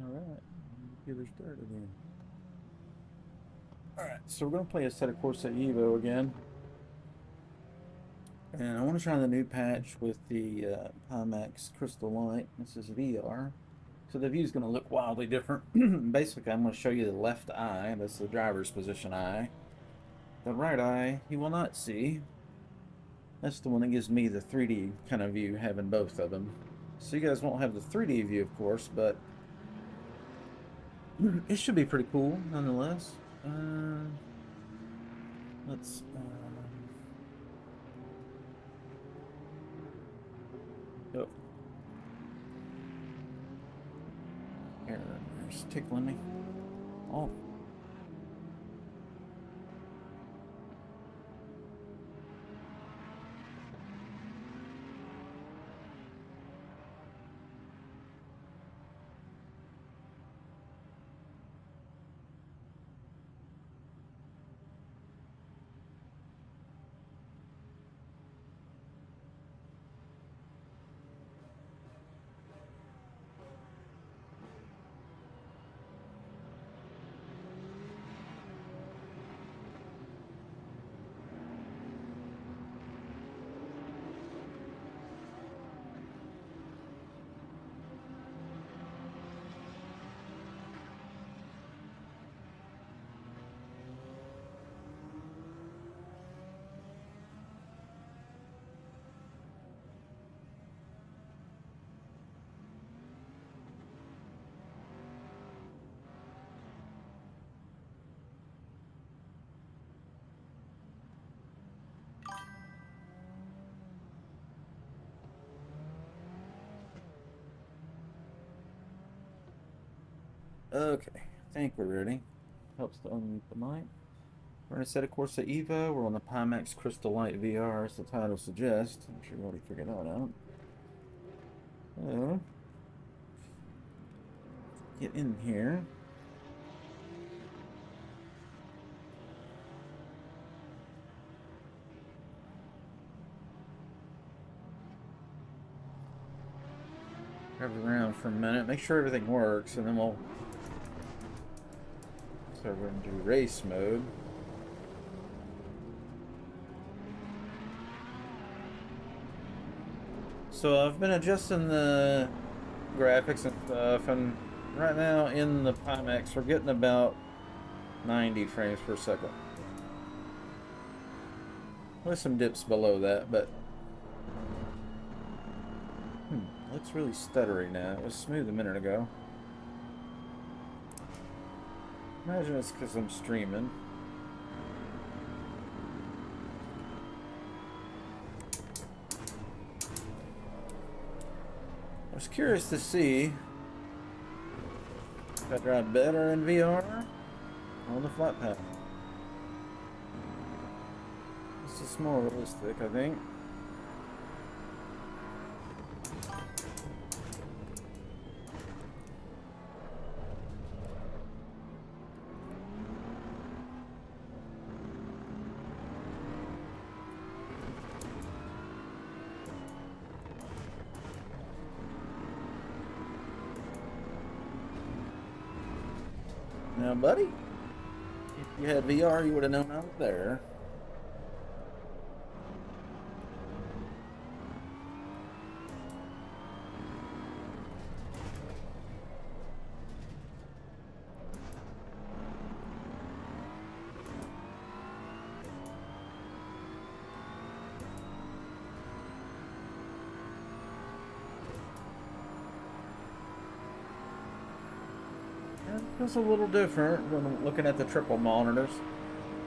Alright, computer's started again. Alright, so we're going to play Assetto Corsa EVO again. And I want to try the new patch with the Pimax Crystal Light. This is VR. So the view is going to look wildly different. Basically, I'm going to show you the left eye. That's the driver's position eye. The right eye, you will not see. That's the one that gives me the 3D kind of view, having both of them. So you guys won't have the 3D view, of course, but it should be pretty cool, nonetheless. Let's go. Here, it's tickling me. Oh. Okay, I think we're ready. Helps to unmute the mic. We're in Assetto Corsa EVO. We're on the Pimax Crystal Light VR, as the title suggests. I'm sure you already figured that out. So, get in here. Drive around for a minute, make sure everything works, and then we'll start into race mode. So I've been adjusting the graphics and stuff, and right now in the Pimax we're getting about 90 frames per second. With some dips below that, but looks really stuttery now. It was smooth a minute ago. Imagine it's because I'm streaming. I was curious to see if I drive better in VR on the flat path. This is more realistic, I think. Now, buddy, if you had VR, you would have known I was there. It feels a little different when looking at the triple monitors.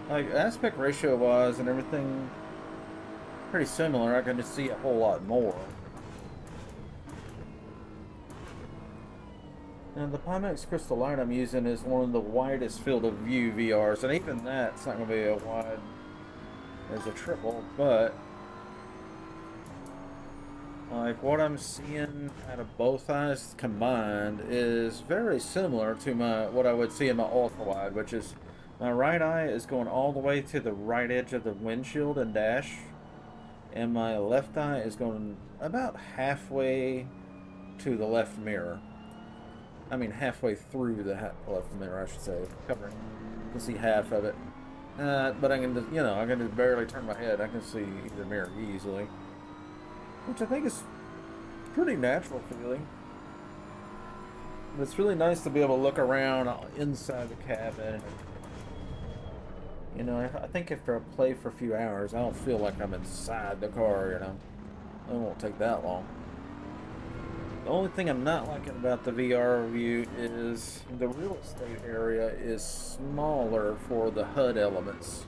Like, aspect ratio wise and everything, pretty similar. I can just see a whole lot more. And the Pimax Crystal Light I'm using is one of the widest field of view VRs, and even that's not going to be as wide as a triple, but like what I'm seeing out of both eyes combined is very similar to what I would see in my ultra wide, which is my right eye is going all the way to the right edge of the windshield and dash, and my left eye is going about halfway to the left mirror. I mean halfway through the left mirror, I should say, covering. You can see half of it. But I can just, you know, I can just barely turn my head. I can see the mirror easily, which I think is pretty natural feeling. But it's really nice to be able to look around inside the cabin. You know, I think after I play for a few hours, I don't feel like I'm inside the car, you know. It won't take that long. The only thing I'm not liking about the VR view is the real estate area is smaller for the HUD elements.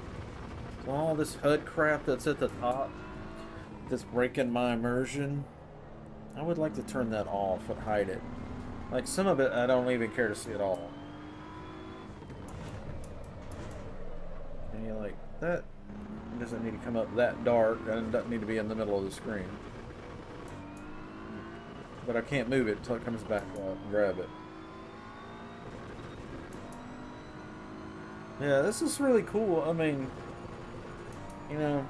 So all this HUD crap that's at the top that's breaking my immersion, I would like to turn that off and hide it. Like some of it I don't even care to see at all. And you're like, that doesn't need to come up that dark and it doesn't need to be in the middle of the screen. But I can't move it until it comes back up and grab it. Yeah, this is really cool. I mean, you know,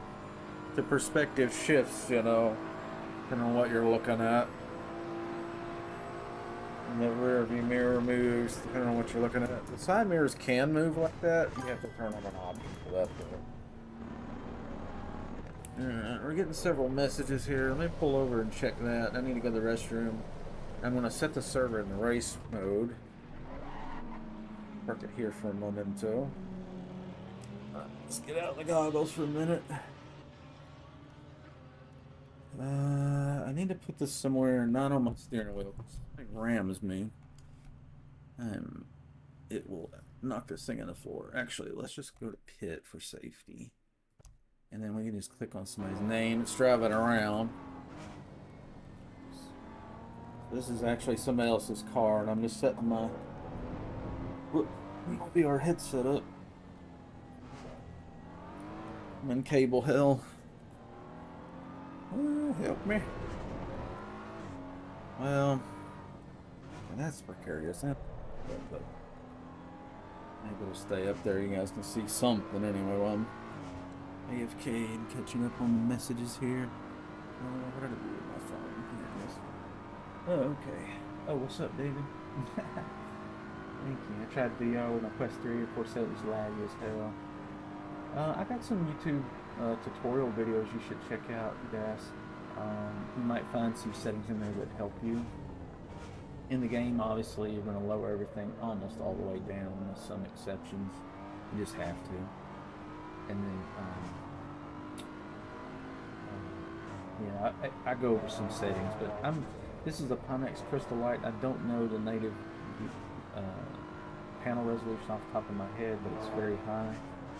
the perspective shifts, you know, depending on what you're looking at. And the rear view mirror moves depending on what you're looking at. The side mirrors can move like that. You have to turn on an option for that though. Alright, we're getting several messages here. Let me pull over and check that. I need to go to the restroom. I'm going to set the server in the race mode. Park it here for a momento. Let's get out the goggles for a minute. I need to put this somewhere not on my steering wheel. It rams me. It will knock this thing on the floor. Actually, let's just go to pit for safety. And then we can just click on somebody's name. It's driving around. This is actually somebody else's car, and I'm just setting my VR headset up. I'm in cable hell. Oh, help me. Well, that's precarious. But maybe it'll stay up there. You guys can see something anyway while I'm AFK and catching up on the messages here. What did I do with my phone? Here it is. Oh, okay. Oh, what's up, David? Thank you. I tried VR with my Quest 3. Of course, that was laggy as hell. I got some YouTube tutorial videos you should check out, guys. You might find some settings in there that help you. In the game, obviously, you're going to lower everything almost all the way down, with some exceptions. You just have to. And then, yeah, I go over some settings, but this is a Pimax Crystal Light. I don't know the native panel resolution off the top of my head, but it's very high.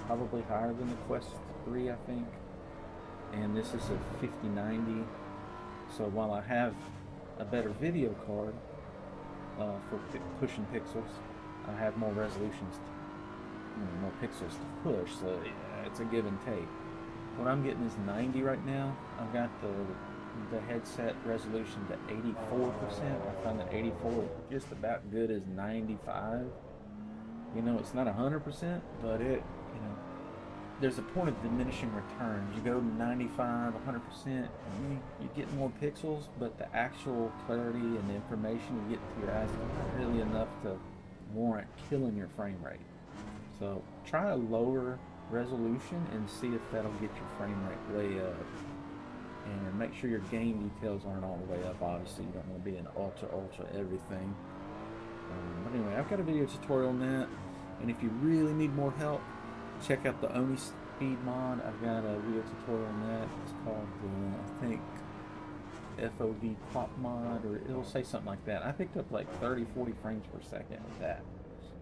Probably higher than the Quest 3, I think. And this is a 5090. So while I have a better video card for pushing pixels, I have more resolutions, more pixels to push. So yeah, it's a give and take. What I'm getting is 90 right now. I've got the headset resolution to 84%. I find that 84 is just about good as 95. You know, it's not 100%, but there's a point of diminishing returns. You go to 95, 100%, you get more pixels, but the actual clarity and the information you get to your eyes is really enough to warrant killing your frame rate. So try a lower resolution and see if that'll get your frame rate way up. And make sure your game details aren't all the way up. Obviously, you don't want to be an ultra everything. But anyway, I've got a video tutorial on that. And if you really need more help, check out the Oni Speed mod. I've got a video tutorial on that. It's called, I think, FOV Pop mod, or it'll say something like that. I picked up like 30, 40 frames per second with that.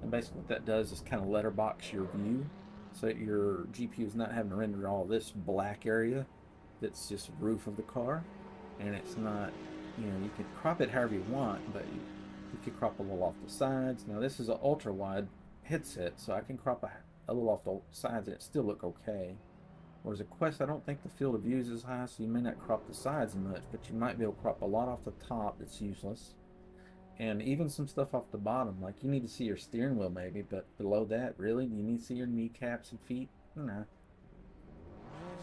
And basically what that does is kind of letterbox your view so that your GPU is not having to render all this black area that's just roof of the car. And it's not, you can crop it however you want, but you could crop a little off the sides. Now this is an ultra wide headset, so I can crop a little off the sides and it still look okay. Whereas a Quest, I don't think the field of view is as high, so you may not crop the sides much, but you might be able to crop a lot off the top that's useless. And even some stuff off the bottom, like you need to see your steering wheel maybe, but below that, really? You need to see your kneecaps and feet? Nah.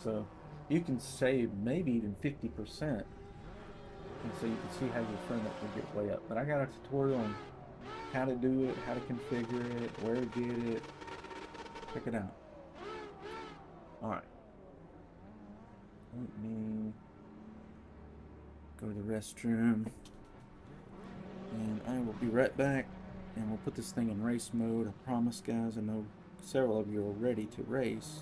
So you can save maybe even 50%. And so you can see how your frame rate will get way up. But I got a tutorial on how to do it, how to configure it, where to get it. Check it out. Alright. Let me go to the restroom. And I will be right back. And we'll put this thing in race mode. I promise, guys. I know several of you are ready to race.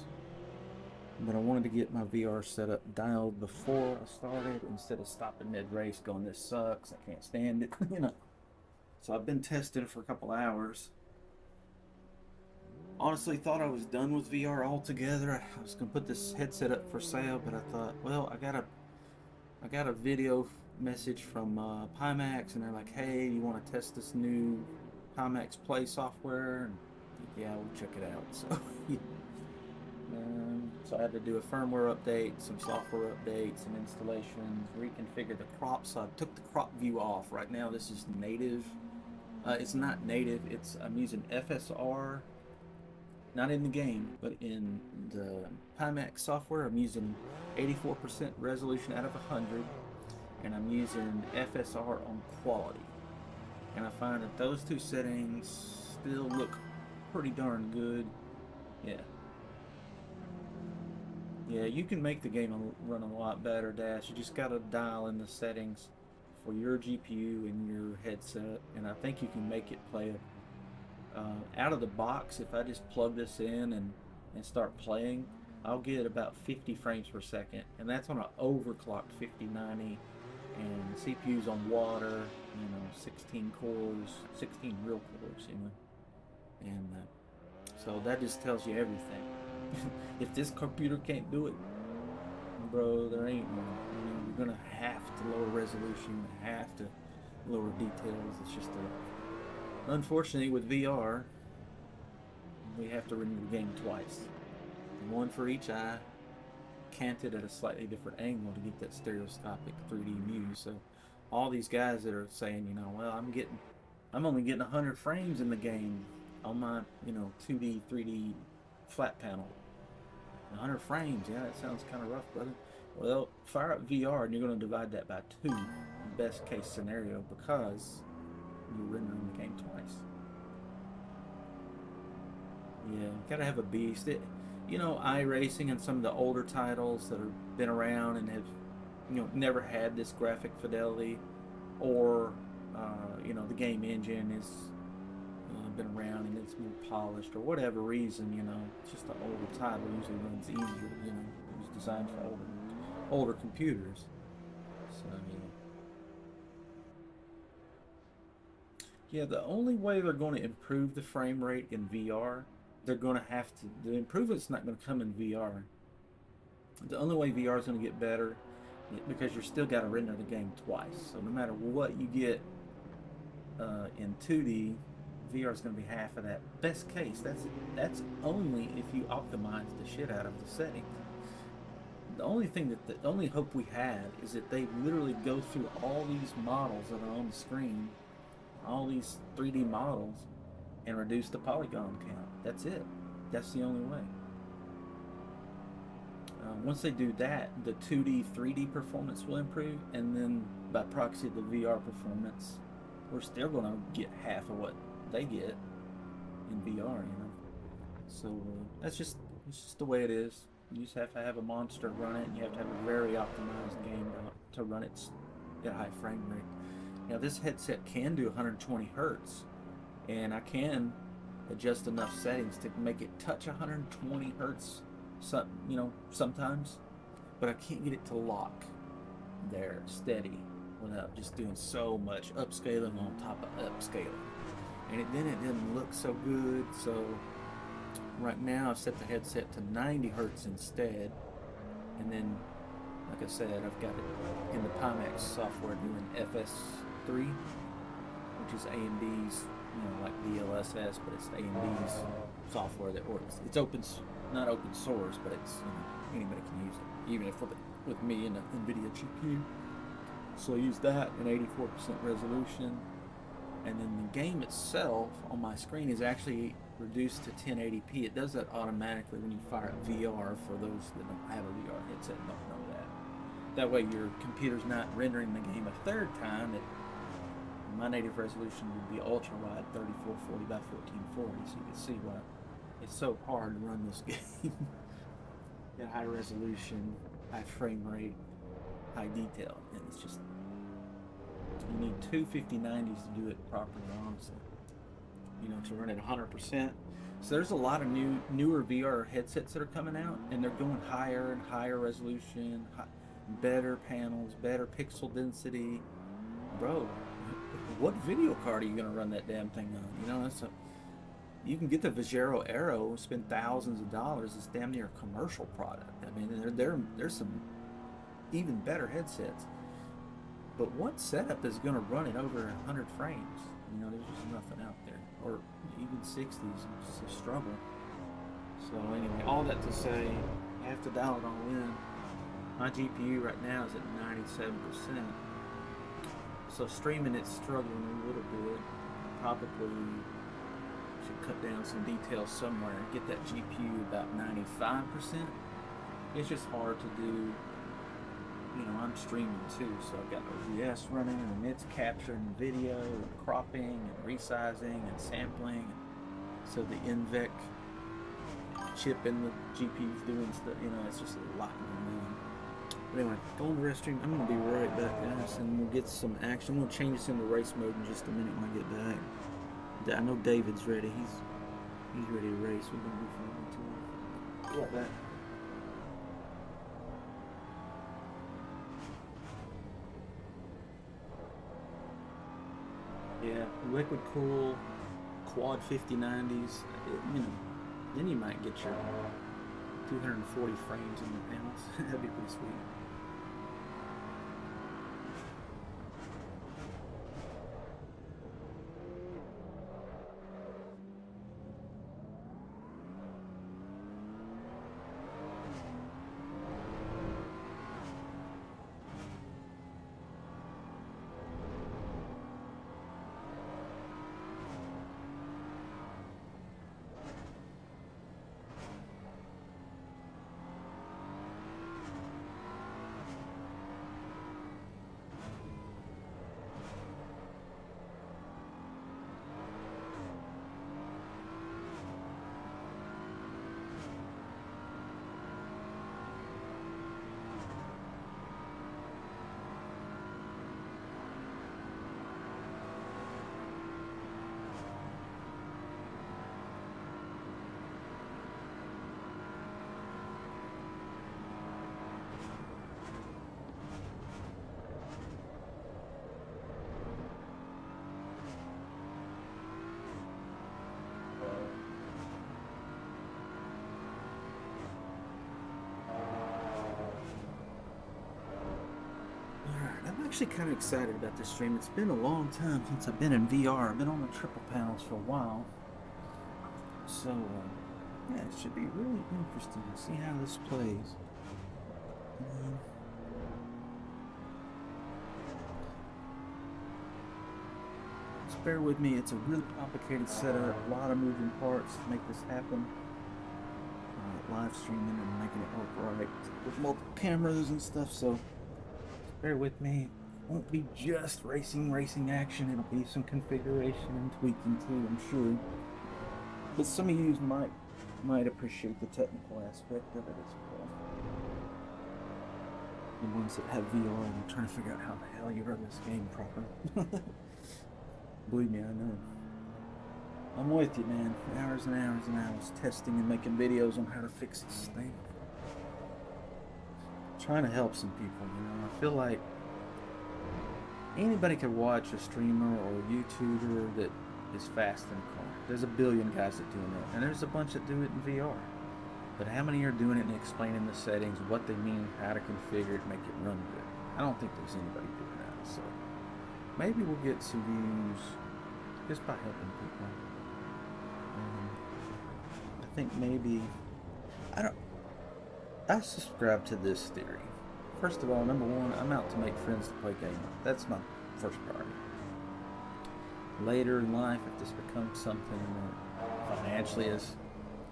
But I wanted to get my VR setup dialed before I started instead of stopping mid-race going, this sucks, I can't stand it, you know. So I've been testing for a couple hours. Honestly thought I was done with VR altogether. I was going to put this headset up for sale, but I thought, well, I got a video message from Pimax, and they're like, hey, you want to test this new Pimax Play software? And yeah, we'll check it out. So so I had to do a firmware update, some software updates, some installations, reconfigure the crop. So I took the crop view off. Right now this is native. It's not native, I'm using FSR, not in the game, but in the Pimax software. I'm using 84% resolution out of 100, and I'm using FSR on quality. And I find that those two settings still look pretty darn good. Yeah, you can make the game run a lot better, Dash. You just gotta dial in the settings for your GPU and your headset, and I think you can make it play out of the box. If I just plug this in and start playing, I'll get about 50 frames per second, and that's on an overclocked 5090, and the CPU's on water, 16 cores, 16 real cores, and so that just tells you everything. If this computer can't do it, bro, there ain't one. You're gonna have to lower resolution, have to lower details. It's just unfortunately with VR, we have to render the game twice. One for each eye, canted at a slightly different angle to get that stereoscopic 3D view. So all these guys that are saying, well, I'm only getting 100 frames in the game on my, 2D, 3D flat panel. 100 frames, yeah, that sounds kind of rough, brother. Well, fire up VR and you're going to divide that by 2, best case scenario, because you're rendering the game twice. Yeah, gotta have a beast. iRacing and some of the older titles that have been around and have, never had this graphic fidelity, or, the game engine is been around and it's more polished, or whatever reason, it's just an older title usually runs easier, it was designed for older computers. So yeah, the only way they're going to improve the frame rate in VR, they're going to have to, the improvement's not going to come in VR. The only way VR is going to get better, because you're still got to render the game twice, so no matter what you get in 2D, VR is going to be half of that. Best case, that's only if you optimize the shit out of the settings. The only hope we had is that they literally go through all these models that are on the screen, all these 3D models, and reduce the polygon count. That's it. That's the only way. Once they do that, the 2D, 3D performance will improve, and then by proxy the VR performance, we're still going to get half of what they get in VR, So it's just the way it is. You just have to have a monster run it, and you have to have a very optimized game to run it at a high frame rate. Now this headset can do 120 hertz, and I can adjust enough settings to make it touch 120 hertz, sometimes, but I can't get it to lock there steady without just doing so much upscaling on top of upscaling. And then it didn't look so good, so right now I've set the headset to 90 hertz instead, and then, like I said, I've got it in the Pimax software doing FS3, which is AMD's, like DLSS, but it's AMD's software that works. It's not open source, but it's, anybody can use it, even if with me and an Nvidia GPU. So I use that in 84% resolution. And then the game itself on my screen is actually reduced to 1080p. It does that automatically when you fire up VR, for those that don't have a VR headset and don't know that. That way your computer's not rendering the game a third time at My native resolution would be ultra wide, 3440 by 1440, so you can see why it's so hard to run this game. Got high resolution, high frame rate, high detail, and it's just, you need two 5090s to do it properly, honestly. You know, to run it 100%. So there's a lot of newer VR headsets that are coming out, and they're going higher and higher resolution, better panels, better pixel density. Bro, what video card are you gonna run that damn thing on? You know, you can get the Vigero Aero, spend thousands of dollars. It's damn near a commercial product. I mean, there's some even better headsets. But what setup is gonna run it over 100 frames? You know, there's just nothing out there, or even 60s. It's a struggle. So anyway, all that to say, I have to dial it all in. My GPU right now is at 97%. So streaming it's struggling a little bit. Probably should cut down some details somewhere and get that GPU about 95%. It's just hard to do. You know, I'm streaming too, so I've got OBS running, and it's capturing video, and cropping, and resizing, and sampling. So the NVEC chip in the GPU's doing stuff. You know, it's just a lot going on. But anyway, go on the restroom. I'm gonna be right back, guys, and we'll get some action. I'm gonna change this into race mode in just a minute when I get back. I know David's ready. He's ready to race. We're gonna be fun too. Right back. Yeah, liquid cool, quad 5090s. You know, then you might get your 240 frames in the panels. That'd be pretty sweet. I'm actually kind of excited about this stream. It's been a long time since I've been in VR. I've been on the triple panels for a while. So, yeah, it should be really interesting to see how this plays. Just bear with me. It's a really complicated setup. A lot of moving parts to make this happen. Live streaming and making it work right with multiple cameras and stuff. So, bear with me. It won't be just racing action. It'll be some configuration and tweaking too, I'm sure. But some of you might appreciate the technical aspect of it as well. The ones that have VR and trying to figure out how the hell you run this game properly. Believe me, I know. I'm with you, man. Hours and hours and hours testing and making videos on how to fix this thing. Trying to help some people, you know. I feel like anybody could watch a streamer or a YouTuber that is fast in a car. There's a billion guys that do it, and there's a bunch that do it in VR. But how many are doing it and explaining the settings, what they mean, how to configure it, make it run good? I don't think there's anybody doing that. So maybe we'll get some views just by helping people. I think maybe I subscribe to this theory. First of all, number one, I'm out to make friends to play games. That's my first priority. Later in life, if this becomes something that financially is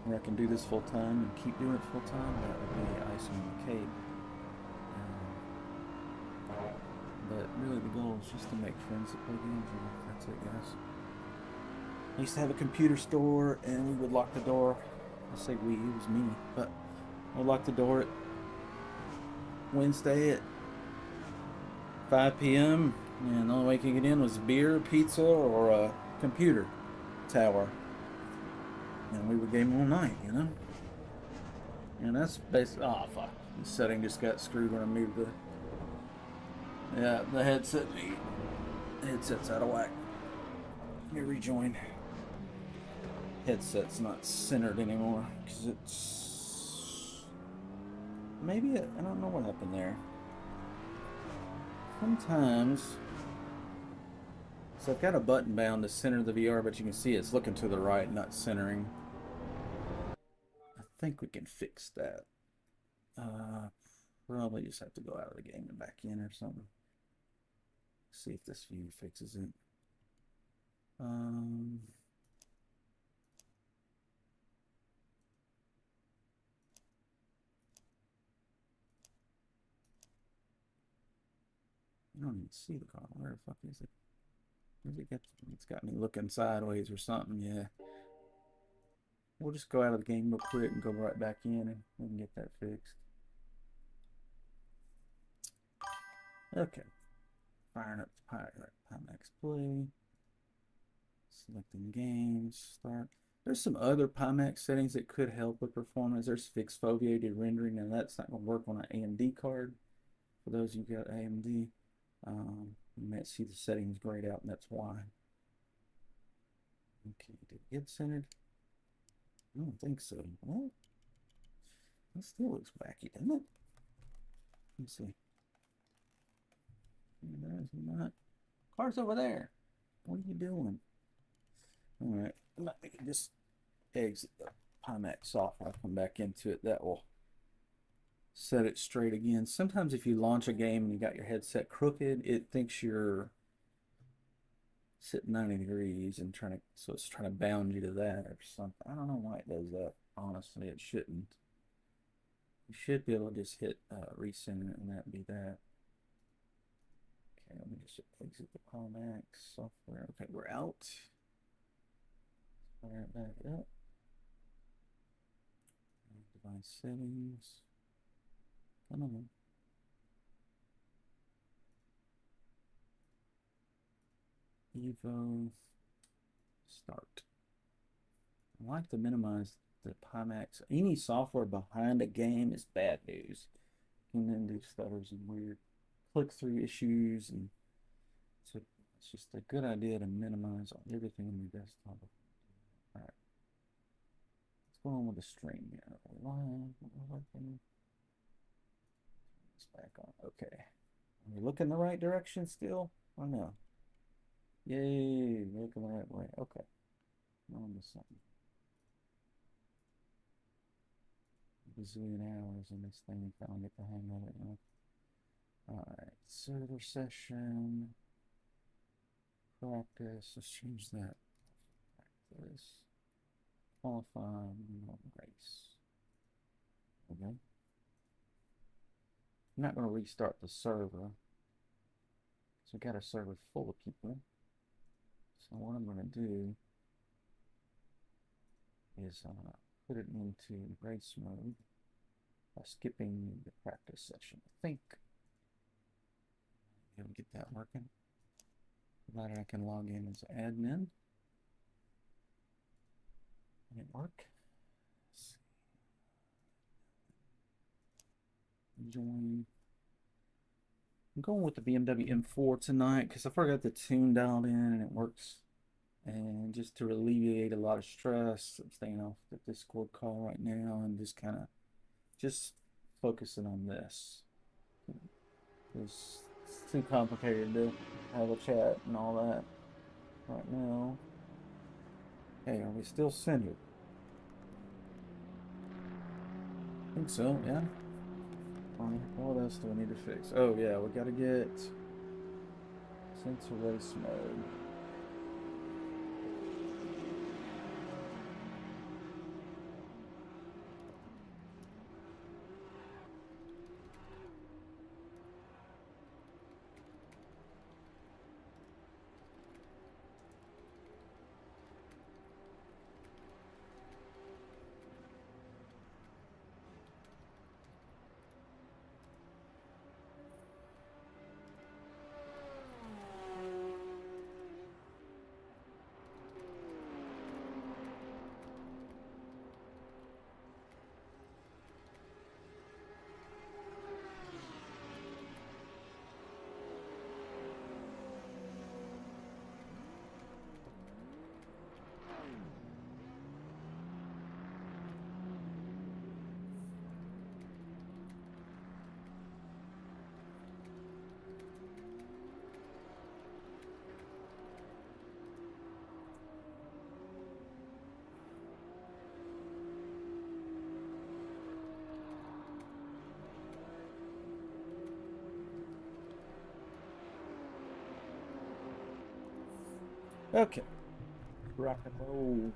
where I can do this full time and keep doing it full time, that would be icing on the cake. But really the goal is just to make friends that play games, and that's it, guys. I used to have a computer store, and we would lock the door. I say we, it was me, but we'd lock the door at Wednesday at 5 p.m. and the only way you could get in was beer, pizza, or a computer tower. And we would game all night, you know? And that's basically, oh fuck, the setting just got screwed when I moved the headset. The headset's out of whack. Let me rejoin. Headset's not centered anymore because it's maybe I don't know what happened there. Sometimes, so I've got a button bound to center the VR, but you can see it's looking to the right, not centering. I think we can fix that. Probably just have to go out of the game and back in or something. See if this view fixes it. I don't even see the car. Where the fuck is it? Where's it get? It's got me looking sideways or something. Yeah. We'll just go out of the game real quick and go right back in and we can get that fixed. Okay. Firing up the Pimax Play. Selecting games. Start. There's some other Pimax settings that could help with performance. There's fixed foveated rendering, and that's not going to work on an AMD card. For those of you who got AMD, you might see the settings grayed out, and that's why. Okay, did it get centered? I don't think so. Well, that still looks wacky, doesn't it? Let's see. There's not. Car's over there. What are you doing? All right, let me just exit the Pimax software. Come back into it. That will set it straight again. Sometimes if you launch a game and you got your headset crooked, it thinks you're sitting 90 degrees and so it's trying to bound you to that or something. I don't know why it does that. Honestly, it shouldn't. You should be able to just hit recenter and that be that. Okay, let me just exit the Pimax software. Okay, we're out. Fire it back up. Device settings. Come on. EVO start. I like to minimize the Pimax. Any software behind a game is bad news. You can then do stutters and weird click-through issues, and so it's just a good idea to minimize everything on your desktop. All right, what's going on with the stream here? Are we live? It's back on. Okay, are we looking the right direction still, or no? Yay, we're looking the right way. Okay, I'm on to something. A bazillion hours in this thing, finally get the hang of it now. Alright, server session, practice, let's change that. Practice, qualify, race. Okay. I'm not going to restart the server. So we got a server full of people. So what I'm going to do is put it into race mode by skipping the practice session. I think I'll get that working. Provided I can log in as admin. Did it work? Join. I'm going with the BMW M4 tonight because I forgot the tune dialed in and it works. And just to alleviate a lot of stress, I'm staying off the Discord call right now and just kind of focusing on this. It's too complicated to have a chat and all that right now. Hey, are we still centered? I think so, yeah. What else do we need to fix? Oh yeah, we gotta get sensor race mode. Okay. Rock and roll.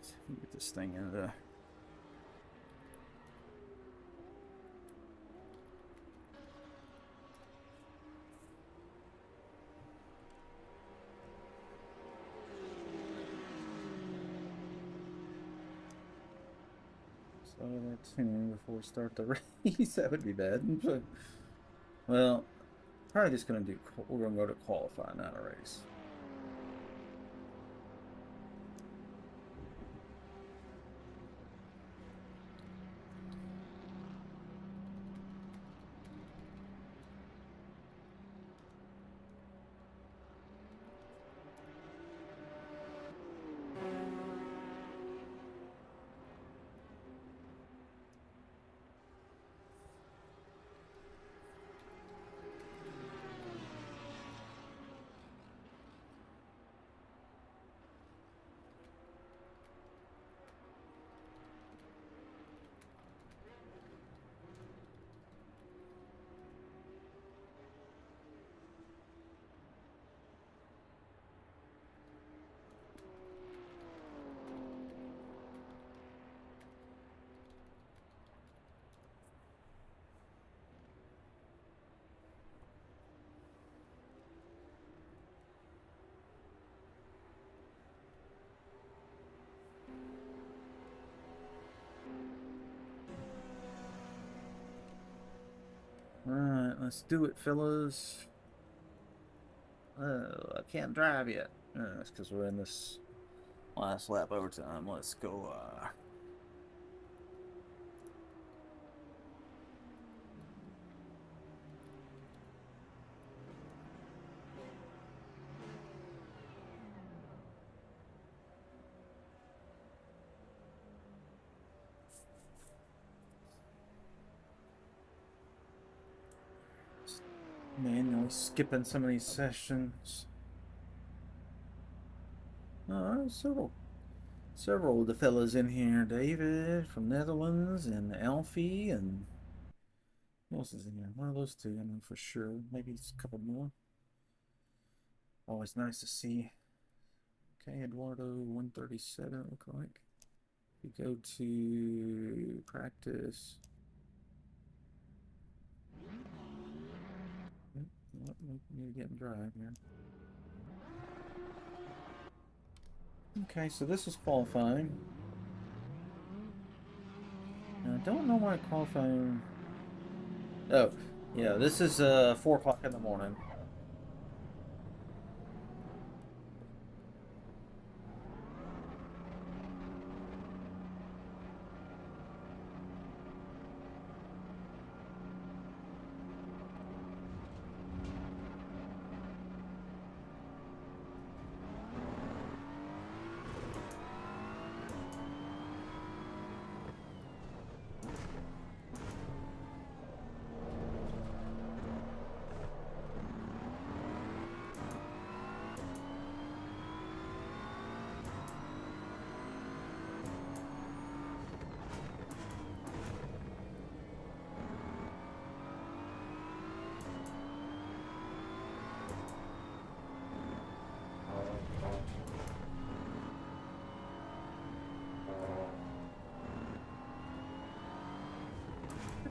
See if we can get this thing into. Slow that tune before we start the race. That would be bad. Well, probably just gonna do. We're gonna go to qualify, not a race. Alright, let's do it, fellas. Oh, I can't drive yet. That's because we're in this last lap overtime. Let's go, manually skipping some of these sessions. Several of the fellas in here. David from Netherlands and Alfie and who else is in here? One of those two, I know for sure. Maybe it's a couple more. Always nice to see. Okay, Eduardo 137 look like. We go to practice. We need to get in drive here. Okay, so this is qualifying. Now, I don't know why qualifying. Oh, yeah, this is 4 o'clock in the morning.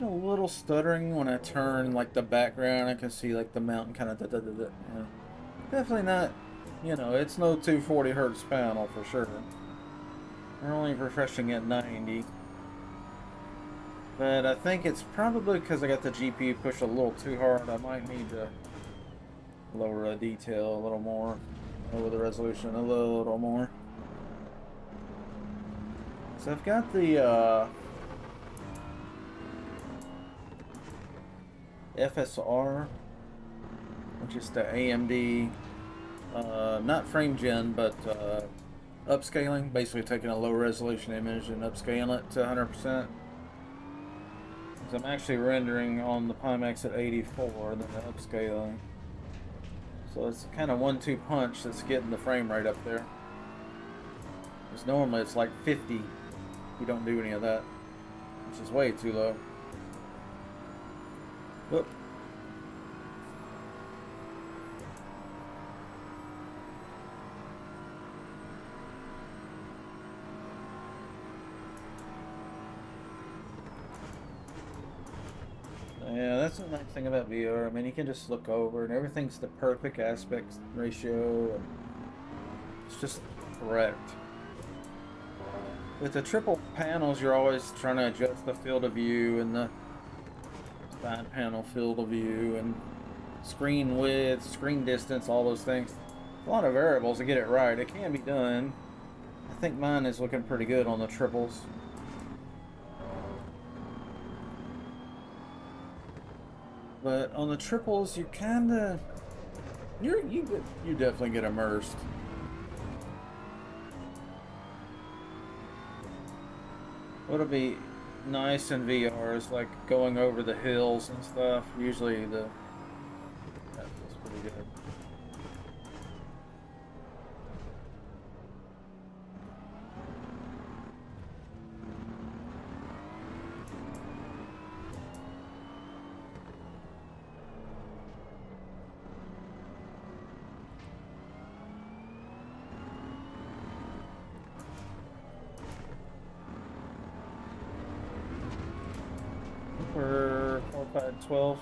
A little stuttering when I turn like the background. I can see like the mountain kind of yeah. Definitely not, it's no 240 hertz panel for sure. We're only refreshing at 90. But I think it's probably because I got the GPU pushed a little too hard. I might need to lower the detail a little more, lower the resolution a little more. So I've got the FSR, which is the AMD, not frame gen, but upscaling, basically taking a low resolution image and upscaling it to 100%. So I'm actually rendering on the Pimax at 84 and then the upscaling. So it's kind of 1-2 punch that's getting the frame rate up there. Because normally it's like 50. We don't do any of that, which is way too low. Whoop. Yeah, that's the nice thing about VR. I mean, you can just look over and everything's the perfect aspect ratio, and it's just correct. With the triple panels, you're always trying to adjust the field of view and the side panel field of view and screen width, screen distance, all those things. A lot of variables to get it right. It can be done. I think mine is looking pretty good on the triples. But on the triples, you kind of you definitely get immersed. What'll be nice in VR is like going over the hills and stuff. Usually that feels pretty good. For 4, 5, 12.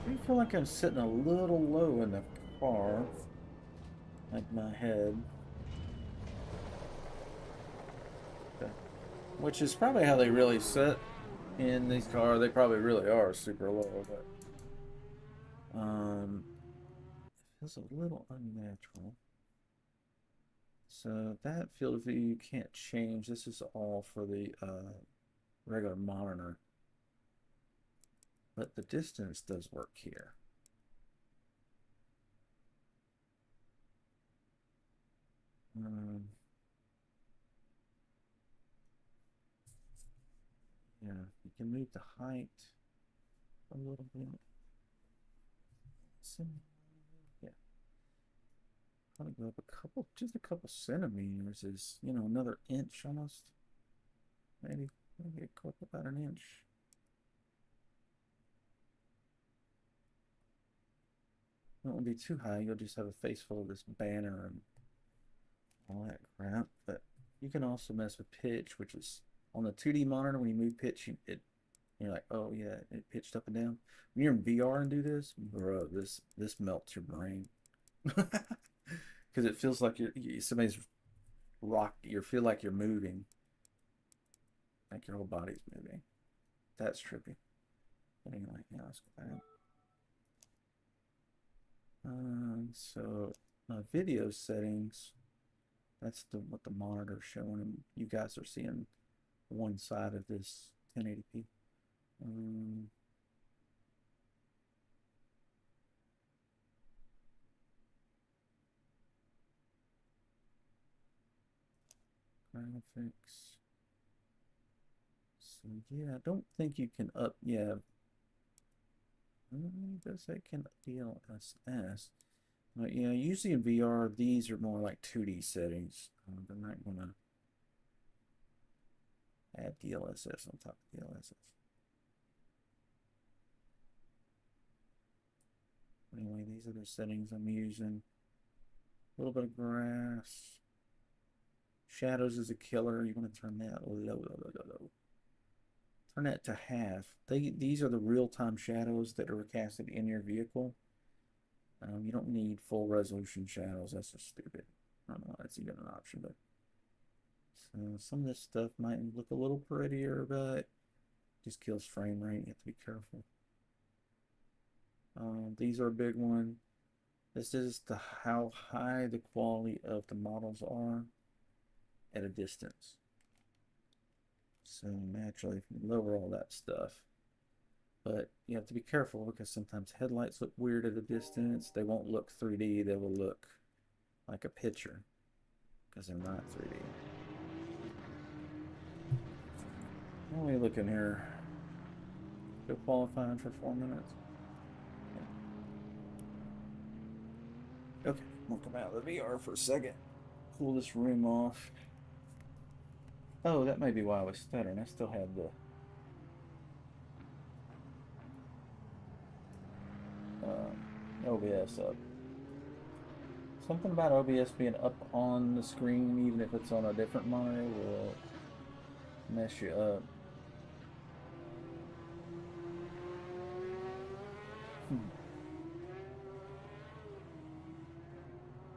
I feel like I'm sitting a little low in the car, like my head. Okay. Which is probably how they really sit in these cars. They probably really are super low, but it feels a little unnatural. So that field of view you can't change. This is all for the regular monitor, but the distance does work here. Yeah, you can move the height a little bit. Yeah, probably go up just a couple centimeters is, another inch almost. Maybe go up about an inch. It won't be too high. You'll just have a face full of this banner and all that crap. But you can also mess with pitch, which is on the 2D monitor. When you move pitch, you're like, oh yeah, it pitched up and down. When you're in VR and do this, bro, this melts your brain because it feels like somebody's rock. You feel like you're moving, like your whole body's moving. That's trippy. But anyway, yeah, let's go back. So video settings. That's what the monitor's showing, and you guys are seeing one side of this 1080p. Graphics. So yeah, I don't think you can up. Yeah, it does say can DLSS. But yeah, usually in VR, these are more like 2D settings. They're not gonna add DLSS on top of DLSS. Anyway, these are the settings I'm using. A little bit of grass. Shadows is a killer. You want to turn that low. Turn that to half. These are the real-time shadows that are casted in your vehicle. You don't need full resolution shadows. That's just stupid. I don't know why that's even an option, but so some of this stuff might look a little prettier, but just kills frame rate. You have to be careful. These are a big one. This is how high the quality of the models are at a distance. So naturally, if you lower all that stuff. But you have to be careful because sometimes headlights look weird at a distance. They won't look 3D. They will look like a picture because they're not 3D. What are we looking here? Still qualifying for 4 minutes. Okay, we'll come out of the VR for a second. Cool this room off. Oh, that may be why I was stuttering. I still had the OBS up. Something about OBS being up on the screen, even if it's on a different monitor, will mess you up.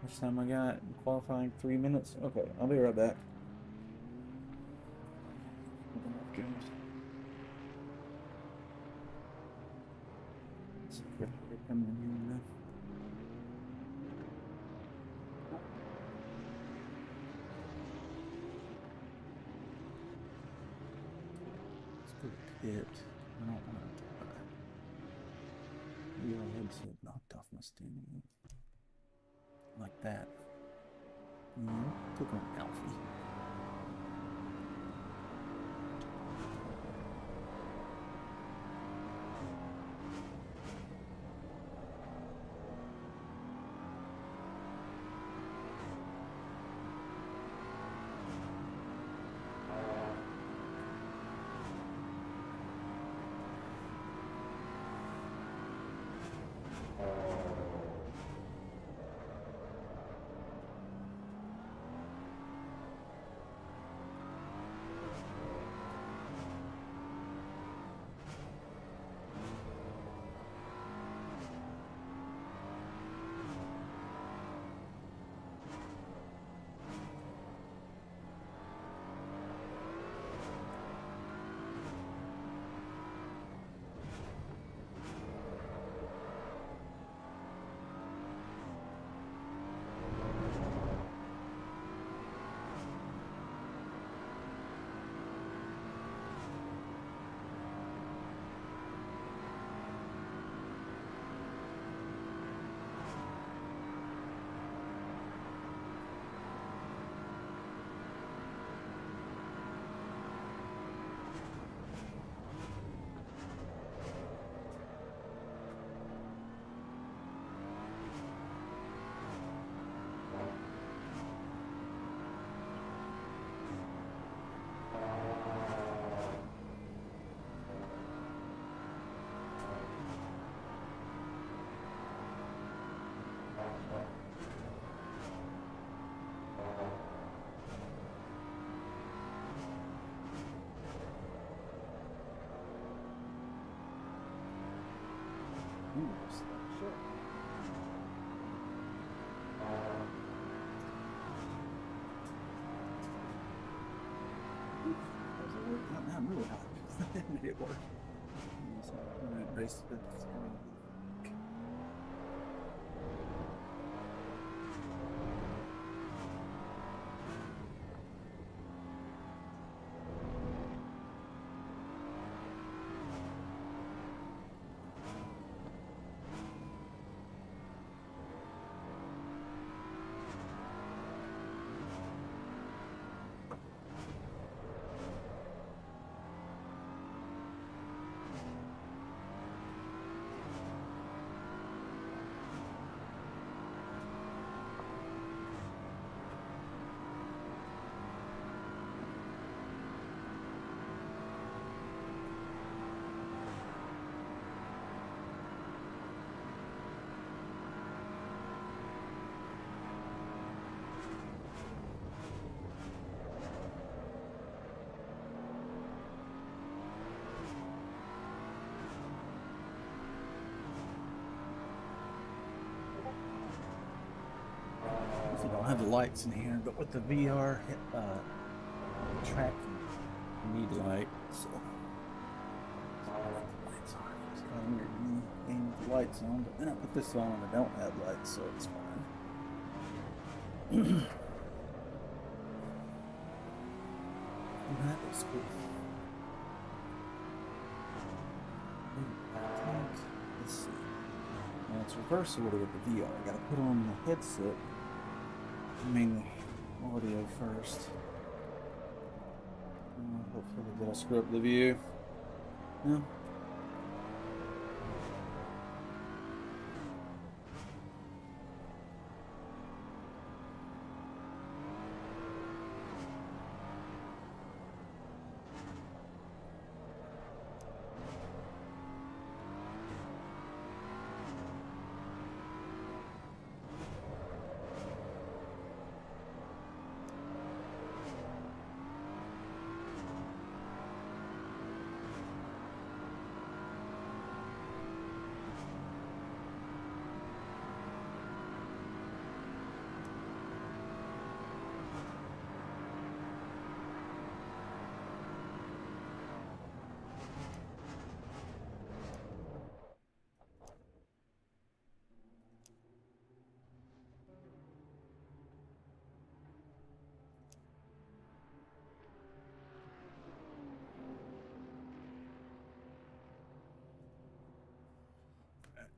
Which time I got? Qualifying 3 minutes? Okay, I'll be right back. Coming in here now. Let's go to pit. I don't want to your headset knocked off my steering. Like that. Click on Alfie. Sure. I'm really hot. Made it work. So I'm going to embrace the screen. I don't have the lights in here, but with the VR track, you need light. So lights on. It's kind of weird when you aim with the lights on, but then I put this on and I don't have lights, so it's fine. That is cool. Let's see. Now it's reverse order with the VR. I gotta put on the headset. I mean, the audio first. Hopefully that'll screw up the view. Yeah.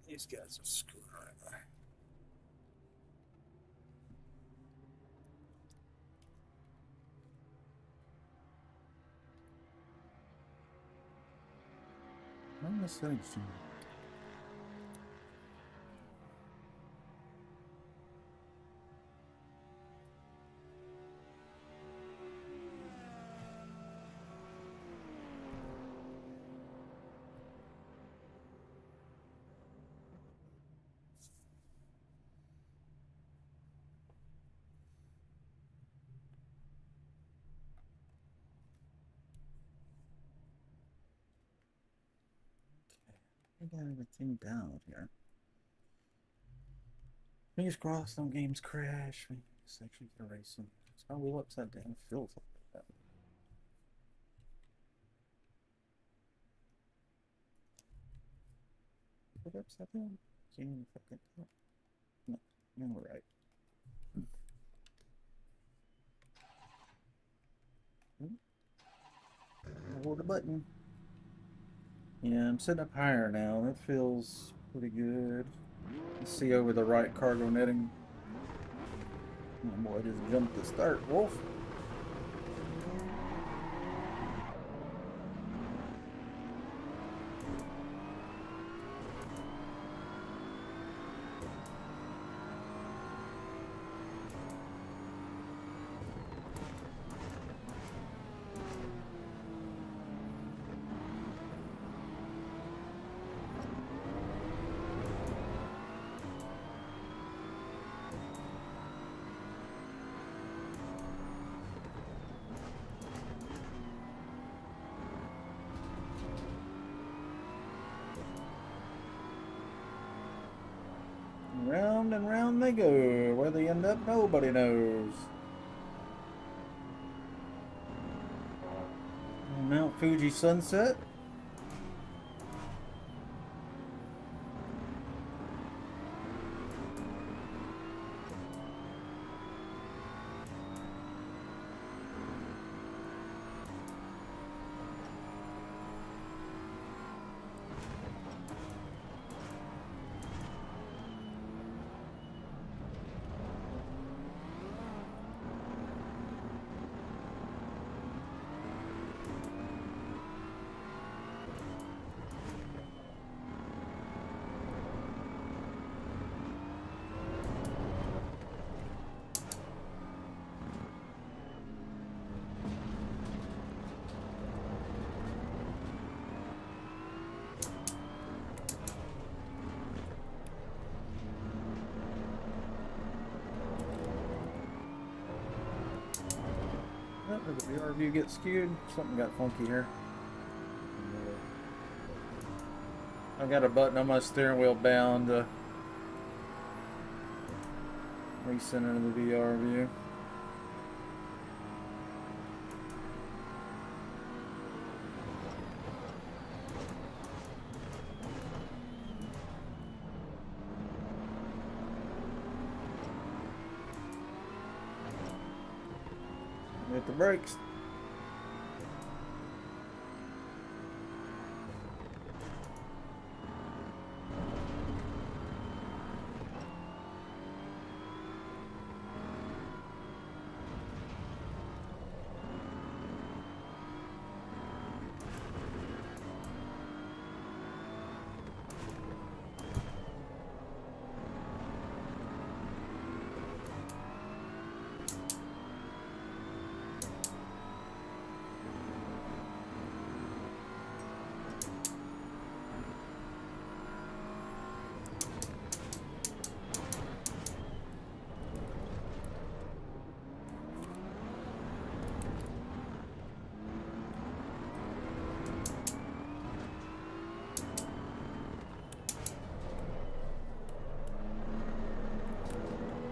These guys are screwing around. I'm the settings changing. I got everything down here. Fingers crossed, no games crash. It's actually erasing. It's probably upside down. It feels like that. Is it upside down? Can't even fucking tell. No, no, right. Hold the button. Yeah, I'm sitting up higher now. That feels pretty good. Let's see over the right cargo netting. Oh boy, just jumped the start, Wolf. Round and round they go. Where they end up, nobody knows. Mount Fuji sunset. Did the VR view get skewed? Something got funky here. I've got a button on my steering wheel bound to recenter the VR view. Hit the brakes.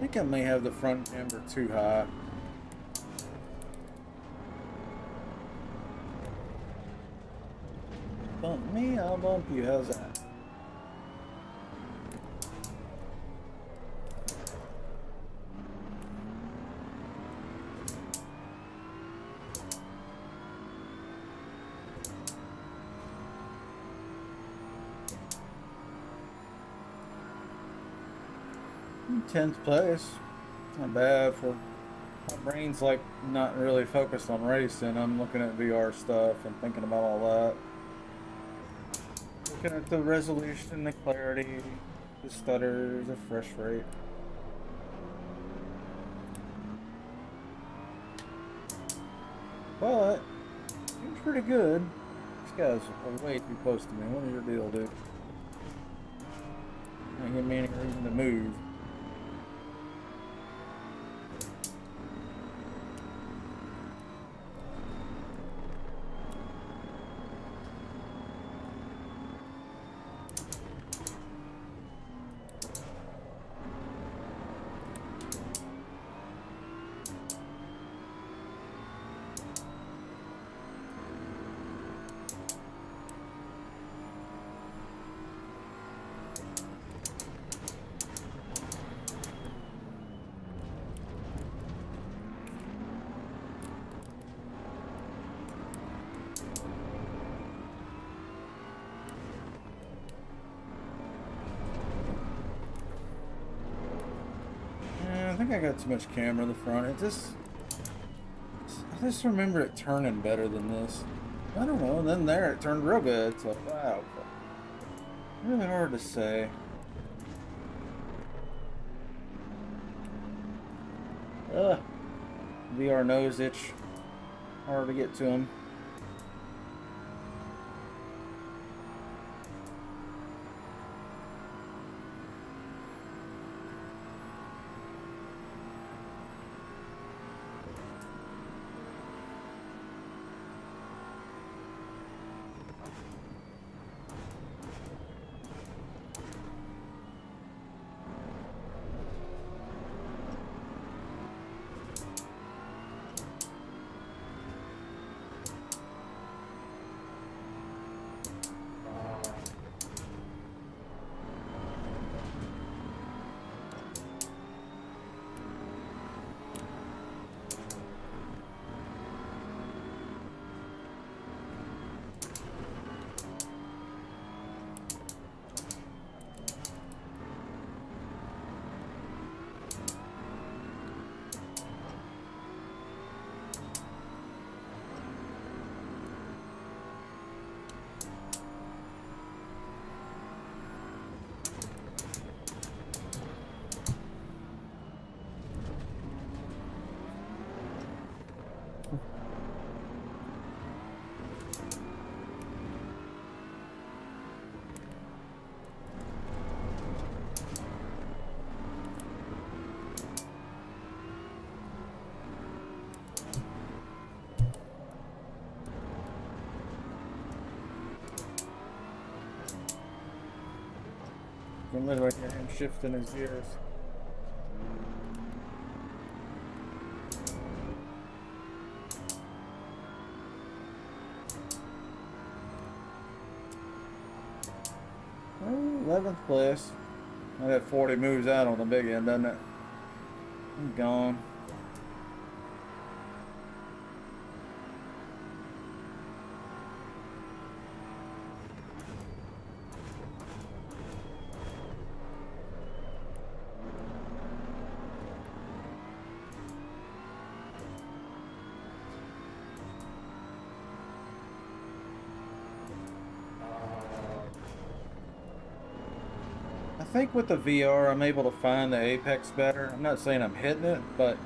think I may have the front camber too high. Bump me, I'll bump you. How's that? In 10th place. Not bad for my brain's like not really focused on racing. I'm looking at VR stuff and thinking about all that. Looking at the resolution, the clarity, the stutters, the fresh rate. But seems pretty good. These guys are way too close to me. What is your deal, dude? Ain't giving me any reason to move. I think I got too much camera in the front. I just remember it turning better than this. I don't know. And then there, it turned real good. It's like, wow. Really hard to say. Ugh. VR nose itch. Hard to get to him. You can literally hear him shifting his gears. Oh, 11th place. I got 40 moves out on the big end, doesn't it? I'm gone. I think with the VR, I'm able to find the apex better. I'm not saying I'm hitting it, but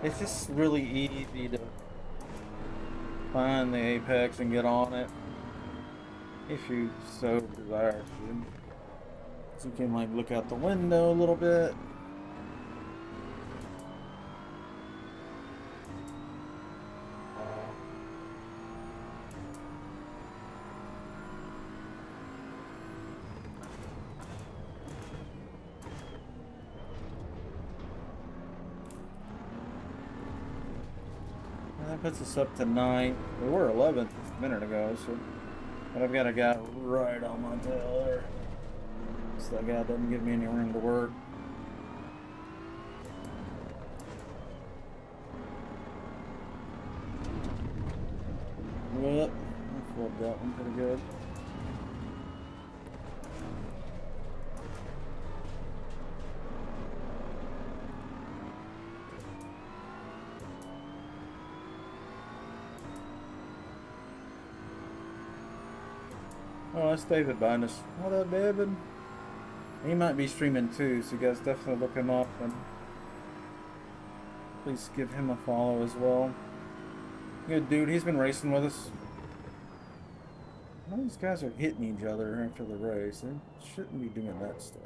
it's just really easy to find the apex and get on it if you so desire to. So you can like look out the window a little bit. That puts us up to 9. We were 11th a minute ago, so. But I've got a guy right on my tail there. So that guy doesn't give me any room to work. Yep, I flubbed that one pretty good. Oh, that's David behind us. What up, David? He might be streaming too, so you guys definitely look him up and please give him a follow as well. Good dude, he's been racing with us. All these guys are hitting each other after the race. They shouldn't be doing that stuff.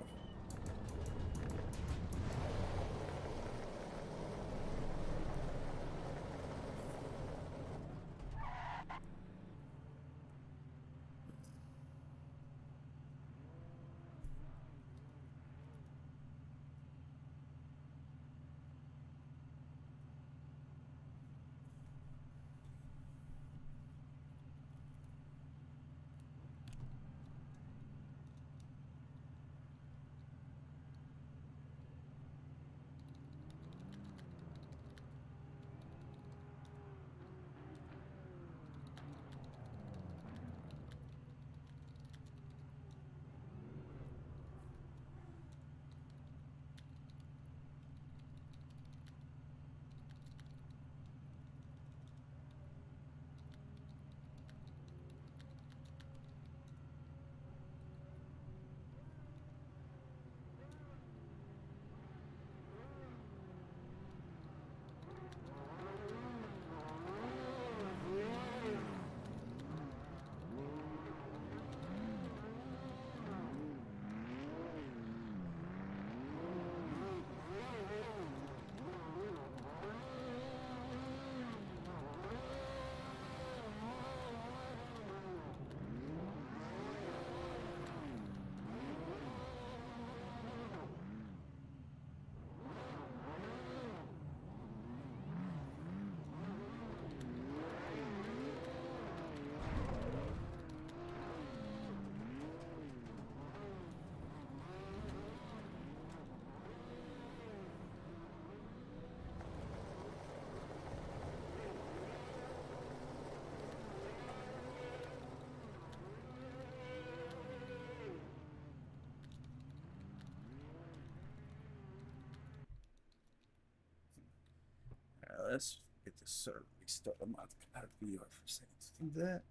Let's get the server restarted. I'm out of VR for a second to do that.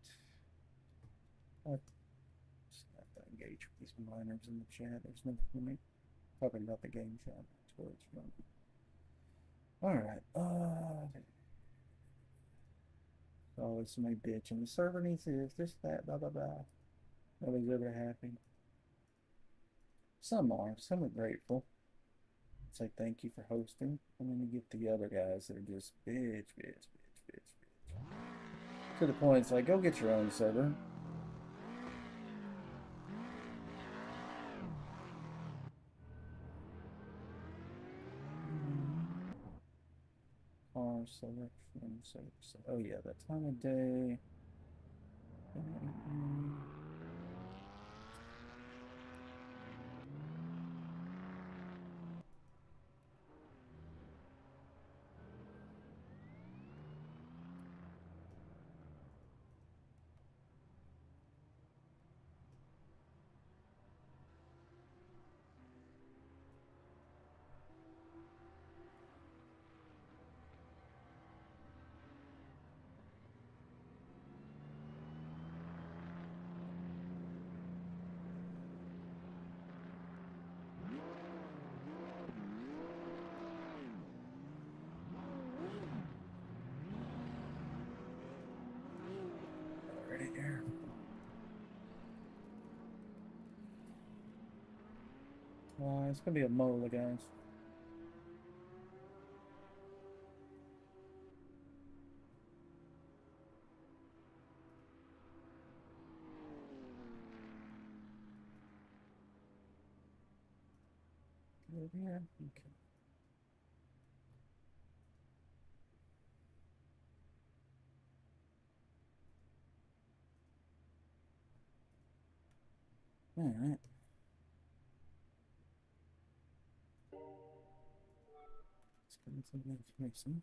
Just have to engage with these miners in the chat. There's nothing for me. Talking about the game chat. That's where it's from. Alright. Oh, it's my bitch. And the server needs this, that, blah, blah, blah. Nobody's ever happy. Some are. Some are grateful. Say thank you for hosting, and then you get the other guys that are just bitch. To the point, it's like, go get your own server. Car selection, so oh yeah, that time of day. Already here. It's gonna be a mola, guys. Over here. Okay. All right. Let's get into the information.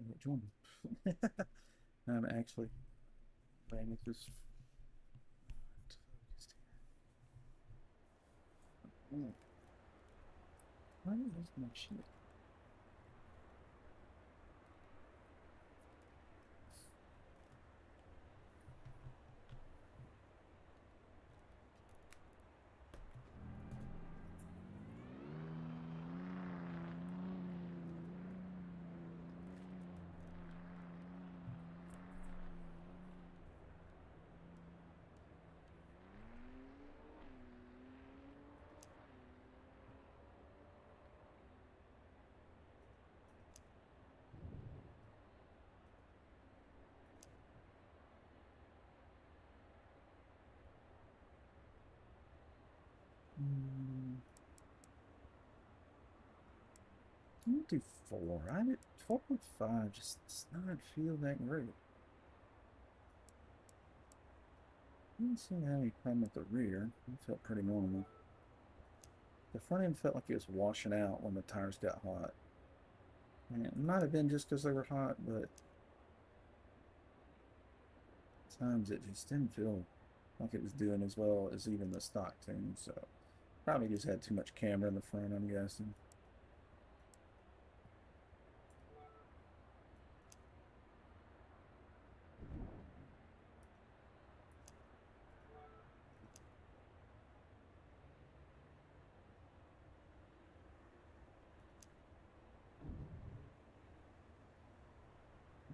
Which one? I'm actually playing with this. Oh, why is my shit? I'll do 4. I did 4.5. Just does not feel that great. Didn't seem to have any problem with the rear. It felt pretty normal. The front end felt like it was washing out when the tires got hot. And it might have been just because they were hot, but at times it just didn't feel like it was doing as well as even the stock tune. So probably just had too much camber in the front, I'm guessing.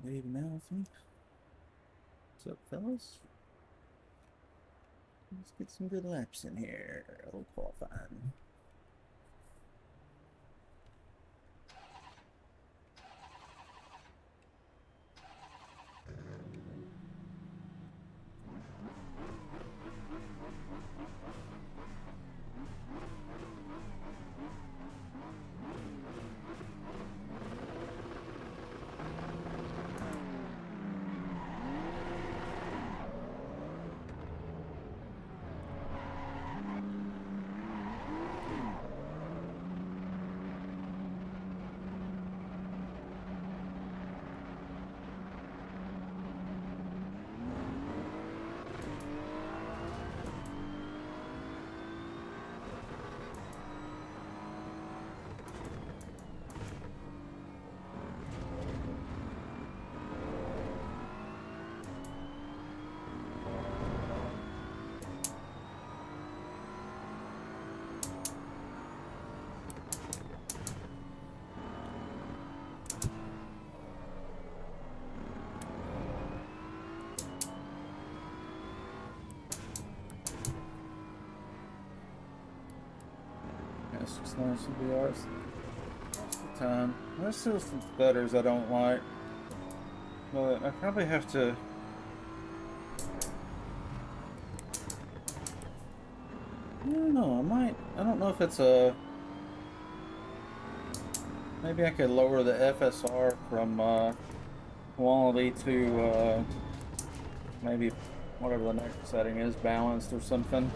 Dave Malfi. What's up, fellas? Let's get some good laps in here. A little qualifying. That's just nice to be honest. Most of the time. There's still some stutters I don't like. But I probably have to. I don't know. I don't know if it's a. Maybe I could lower the FSR from quality to maybe whatever the next setting is, balanced or something.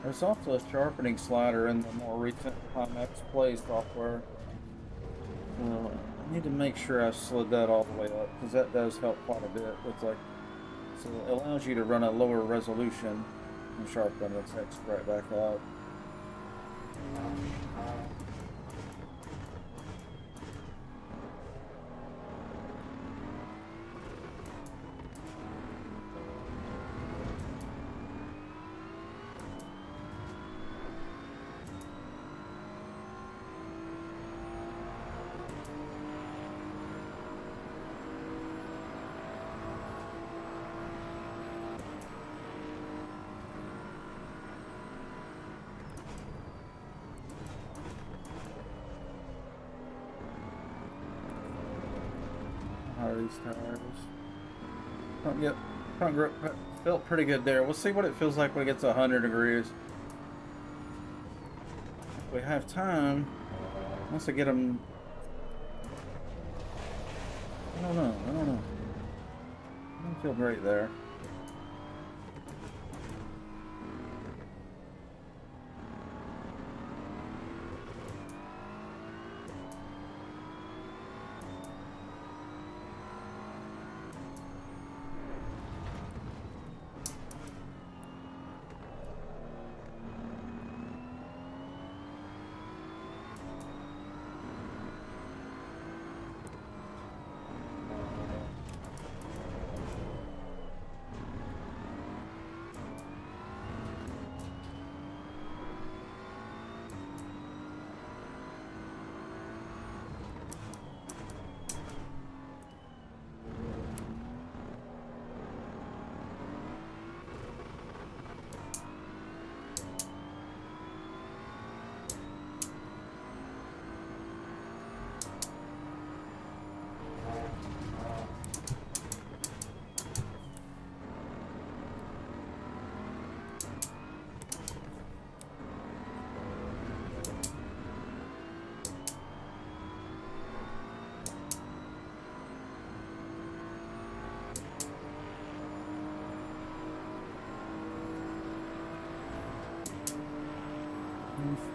There's also a sharpening slider in the more recent Pimax Play software. I need to make sure I slid that all the way up because that does help quite a bit with like, so it allows you to run a lower resolution and sharpen the text right back up. are these tires? Yep, front grip felt pretty good there. We'll see what it feels like when it gets 100 degrees. If we have time, once I get them, I don't know. I don't feel great there.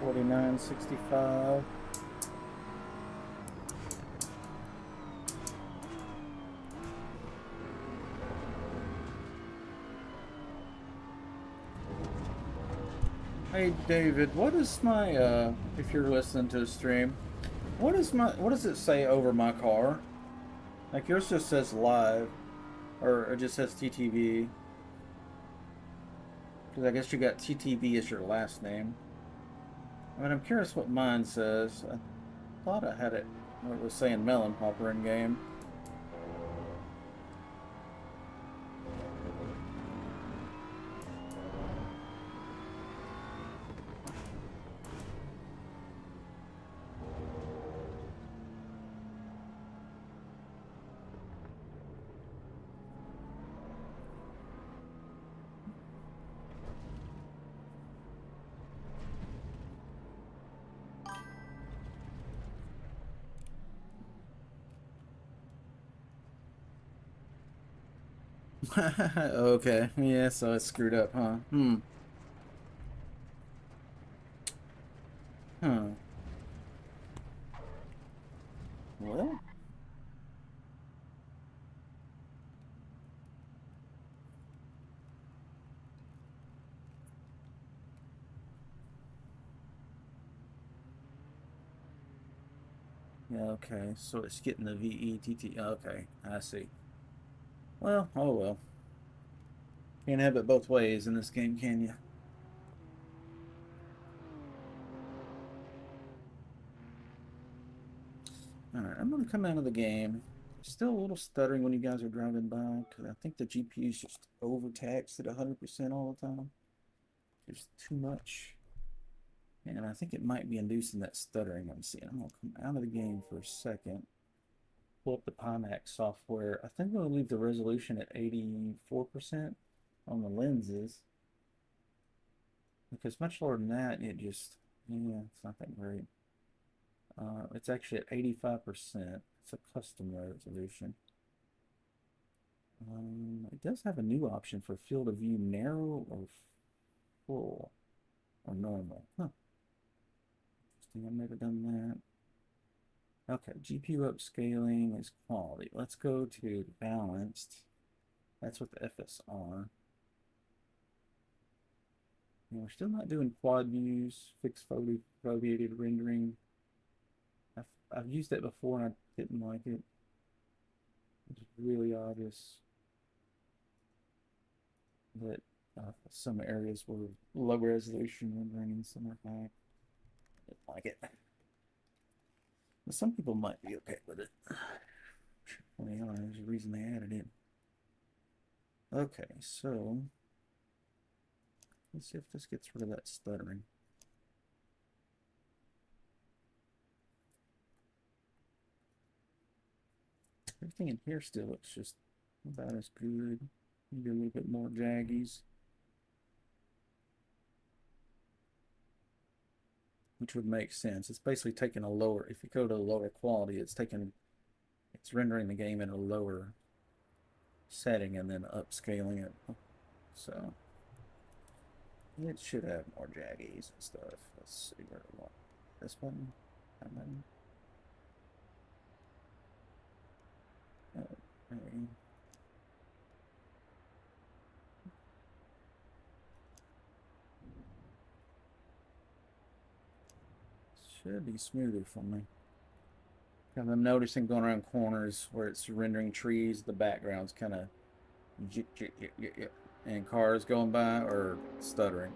$49.65. Hey David, what is my if you're listening to the stream, what does it say over my car? Like yours just says live, or it just says TTV. Because I guess you got TTV as your last name. I mean, I'm curious what mine says. I thought I had it where it was saying Mellon Popper in game. Okay, yeah, so it's screwed up, huh? Huh. Well, yeah, okay, so it's getting the VETT. Okay, I see. Well, oh well. Can't have it both ways in this game, can you? Alright, I'm gonna come out of the game. Still a little stuttering when you guys are driving by, because I think the GPU is just overtaxed at 100% all the time. There's too much. And I think it might be inducing that stuttering I'm seeing. I'm gonna come out of the game for a second. Pull up the Pimax software. I think I'm gonna leave the resolution at 84% on the lenses. Because much lower than that, it just, yeah, it's not that great. It's actually at 85%. It's a custom resolution. It does have a new option for field of view narrow or full or normal. Huh. Interesting. I've never done that. Okay, GPU upscaling is quality. Let's go to balanced. That's what the FSR. And we're still not doing quad views, fixed foveated rendering. I've used that before and I didn't like it. It's really obvious that some areas were low resolution rendering and some are high. I didn't like it. But some people might be okay with it. Well, there's a reason they added it. Okay, so let's see if this gets rid of that stuttering. Everything in here still looks just about as good. Maybe a little bit more jaggies. Which would make sense. It's basically taking a lower, if you go to a lower quality, it's rendering the game in a lower setting and then upscaling it. So it should have more jaggies and stuff. Let's see where I want this button. That button. Okay. Should be smoother for me. Because I'm noticing going around corners where it's rendering trees, the background's kind of and cars going by or stuttering.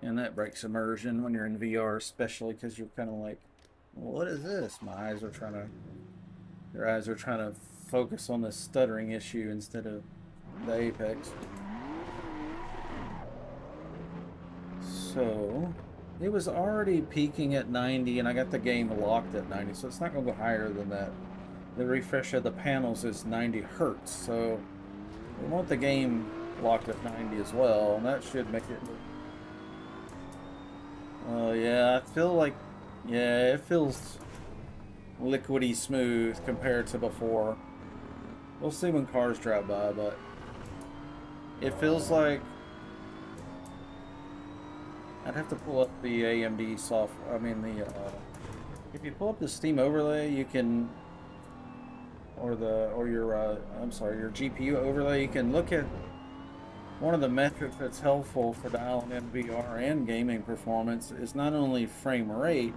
And that breaks immersion when you're in VR, especially because you're kind of like, well, what is this? Your eyes are trying to focus on the stuttering issue instead of the apex. So it was already peaking at 90 and I got the game locked at 90, so it's not going to go higher than that. The refresh of the panels is 90 hertz, so we want the game locked at 90 as well, and that should make it. Yeah, I feel like, yeah, it feels liquidy smooth compared to before. We'll see when cars drive by, but it feels like I'd have to pull up the AMD software. I mean, if you pull up the Steam overlay, you can, your GPU overlay, you can look at one of the metrics that's helpful for dialing in VR and gaming performance is not only frame rate.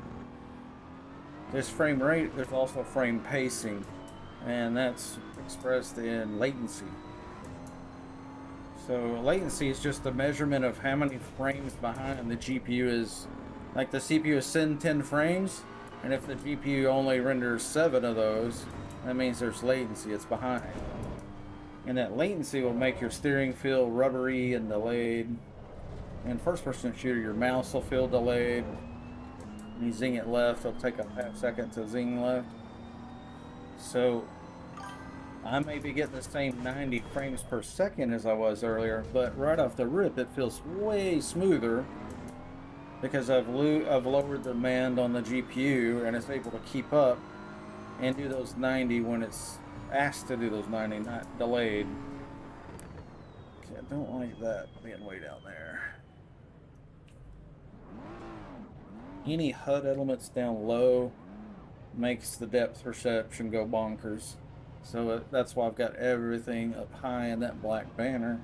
There's frame rate, there's also frame pacing, and that's expressed in latency. So latency is just the measurement of how many frames behind the GPU is. Like the CPU is sending 10 frames, and if the GPU only renders 7 of those, that means there's latency, it's behind. And that latency will make your steering feel rubbery and delayed. In first-person shooter, your mouse will feel delayed. When you zing it left, it'll take a half second to zing left. So I may be getting the same 90 frames per second as I was earlier, but right off the rip, it feels way smoother because I've lowered the demand on the GPU and it's able to keep up and do those 90 when it's asked to do those 90, not delayed. Okay, I don't like that being way down there. Any HUD elements down low makes the depth perception go bonkers. So that's why I've got everything up high in that black banner.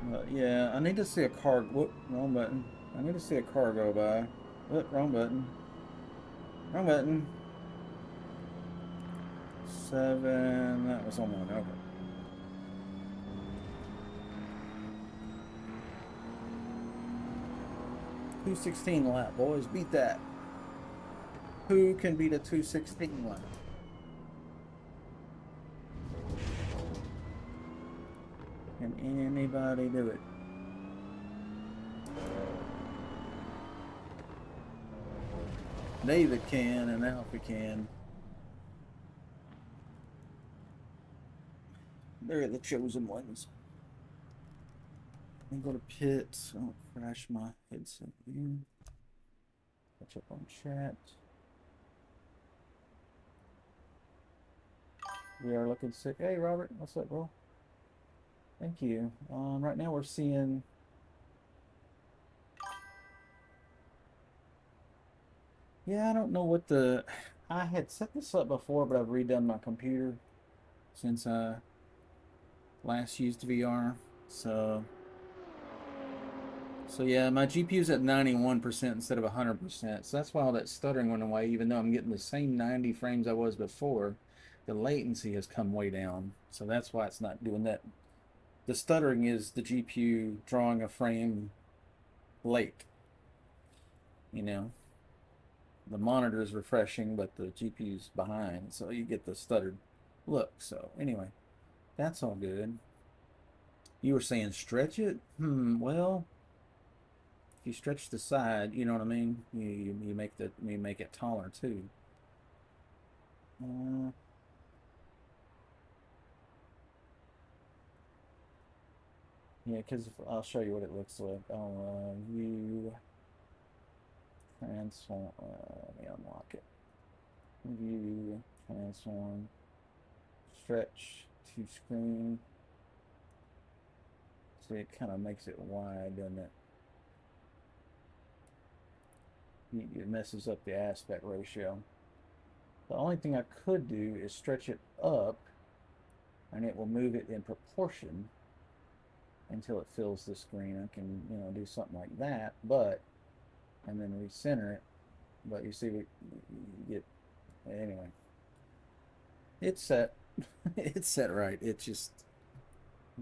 But yeah, I need to see a car. Whoop, wrong button. I need to see a car go by. Whoop, wrong button. Wrong button. 7. That was on one. Okay. .216 lap, boys. Beat that. Who can beat a 216 lap? Can anybody do it? David can, and Alfie can. They're the chosen ones. I'm going to pit. I'll crash my headset here. Catch up on chat. We are looking sick. Hey, Robert. What's up, bro? Thank you. Right now we're seeing... Yeah, I don't know what the... I had set this up before, but I've redone my computer since I last used VR. So yeah, my GPU's at 91% instead of 100%. So that's why all that stuttering went away, even though I'm getting the same 90 frames I was before. The latency has come way down. So that's why it's not doing that. The stuttering is the GPU drawing a frame late. You know, the monitor is refreshing, but the GPU's behind. So you get the stuttered look. So anyway, that's all good. You were saying stretch it? Well, if you stretch the side, you know what I mean? You make it taller too. Yeah, because I'll show you what it looks like. I'll view, transform, let me unlock it. View, transform, stretch to screen. See, it kind of makes it wide, doesn't it? It messes up the aspect ratio. The only thing I could do is stretch it up, and it will move it in proportion until it fills the screen. I can, do something like that, and then recenter it. But you see, we get, anyway, it's set. It's set right. It's just,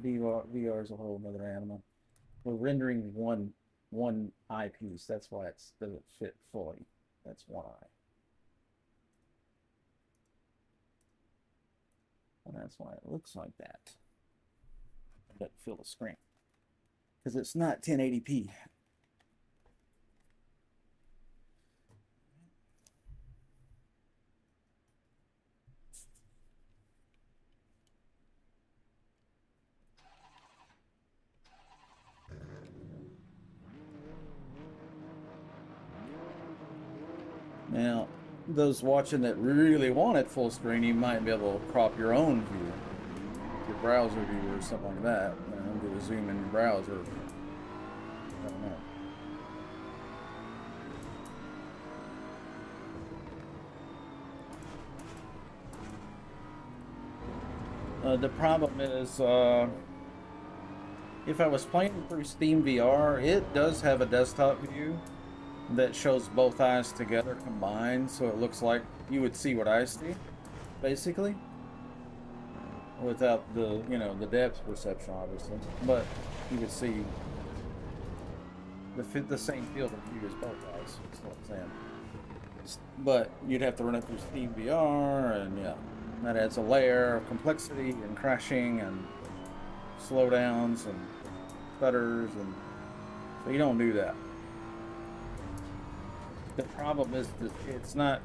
VR is a whole other animal. We're rendering one eyepiece. That's why it doesn't fit fully. That's one eye. And that's why it looks like that. It doesn't fill the screen. Because it's not 1080p. Now, those watching that really want it full screen, you might be able to crop your own view, your browser view or something like that. Do a zoom in your browser. I don't know. The problem is, if I was playing through Steam VR, it does have a desktop view that shows both eyes together combined, so it looks like you would see what I see, basically, without the the depth perception, obviously, but you would see the same field of view as both eyes. That's what I'm saying. But you'd have to run it through Steam VR, and yeah, that adds a layer of complexity and crashing and slowdowns and stutters, and so you don't do that. The problem is that it's not.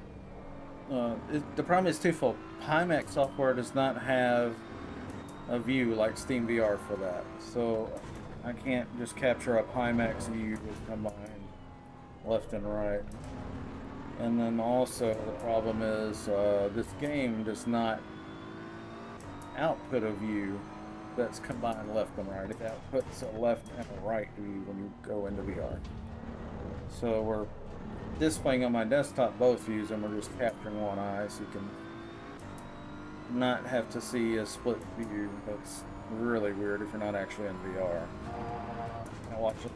The problem is twofold. Pimax software does not have a view like Steam VR for that, so I can't just capture a Pimax view with combine left and right. And then also the problem is this game does not output a view that's combined left and right. It outputs a left and a right view when you go into VR. So we're displaying on my desktop both views, and we're just capturing one eye, so you can not have to see a split view. That's really weird if you're not actually in VR.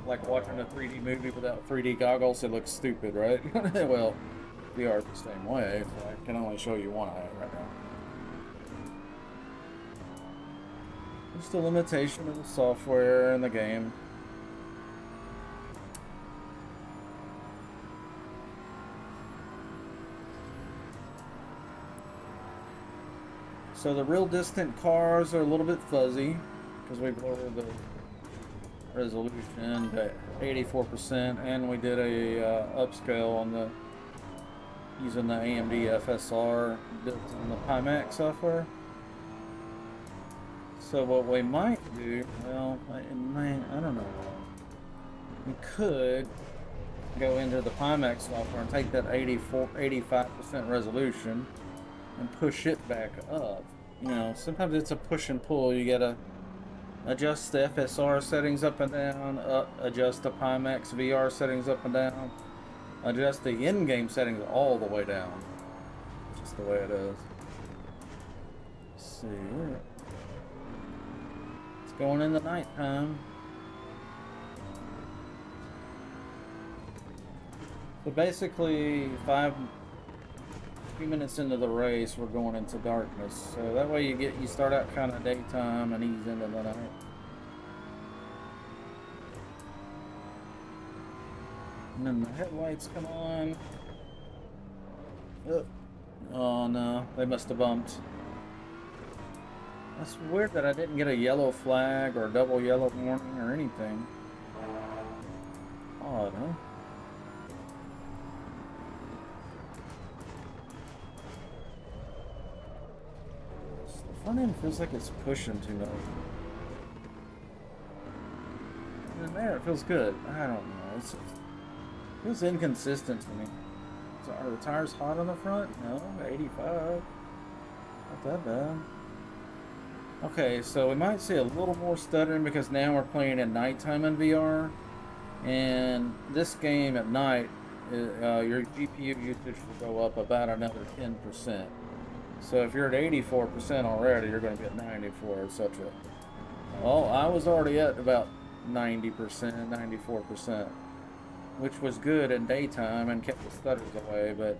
Like watching a 3D movie without 3D goggles, it looks stupid, right? Well, VR is the same way, so I can only show you one eye right now. Just a limitation of the software and the game. So the real distant cars are a little bit fuzzy because we've lowered the resolution to 84%, and we did a upscale on using the AMD FSR built in the Pimax software. So what we might do, well, I don't know. We could go into the Pimax software and take that 85% resolution and push it back up. Sometimes it's a push and pull. You gotta adjust the FSR settings up and down, adjust the Pimax VR settings up and down, adjust the in-game settings all the way down. It's just the way it is. Let's see. It's going into nighttime. So basically, 2 minutes into the race, we're going into darkness. So that way you start out kind of daytime and ease into the night. And then the headlights come on. Oh no, they must have bumped. That's weird that I didn't get a yellow flag or double yellow warning or anything. Odd, huh? front end feels like it's pushing too much. And there, it feels good. I don't know. It feels inconsistent to me. So are the tires hot on the front? No, 85. Not that bad. Okay, so we might see a little more stuttering because now we're playing at nighttime in VR. And this game at night, your GPU usage will go up about another 10%. So if you're at 84% already, you're going to be at 94, etc. Well, I was already at about 90%, 94%, which was good in daytime and kept the stutters away, but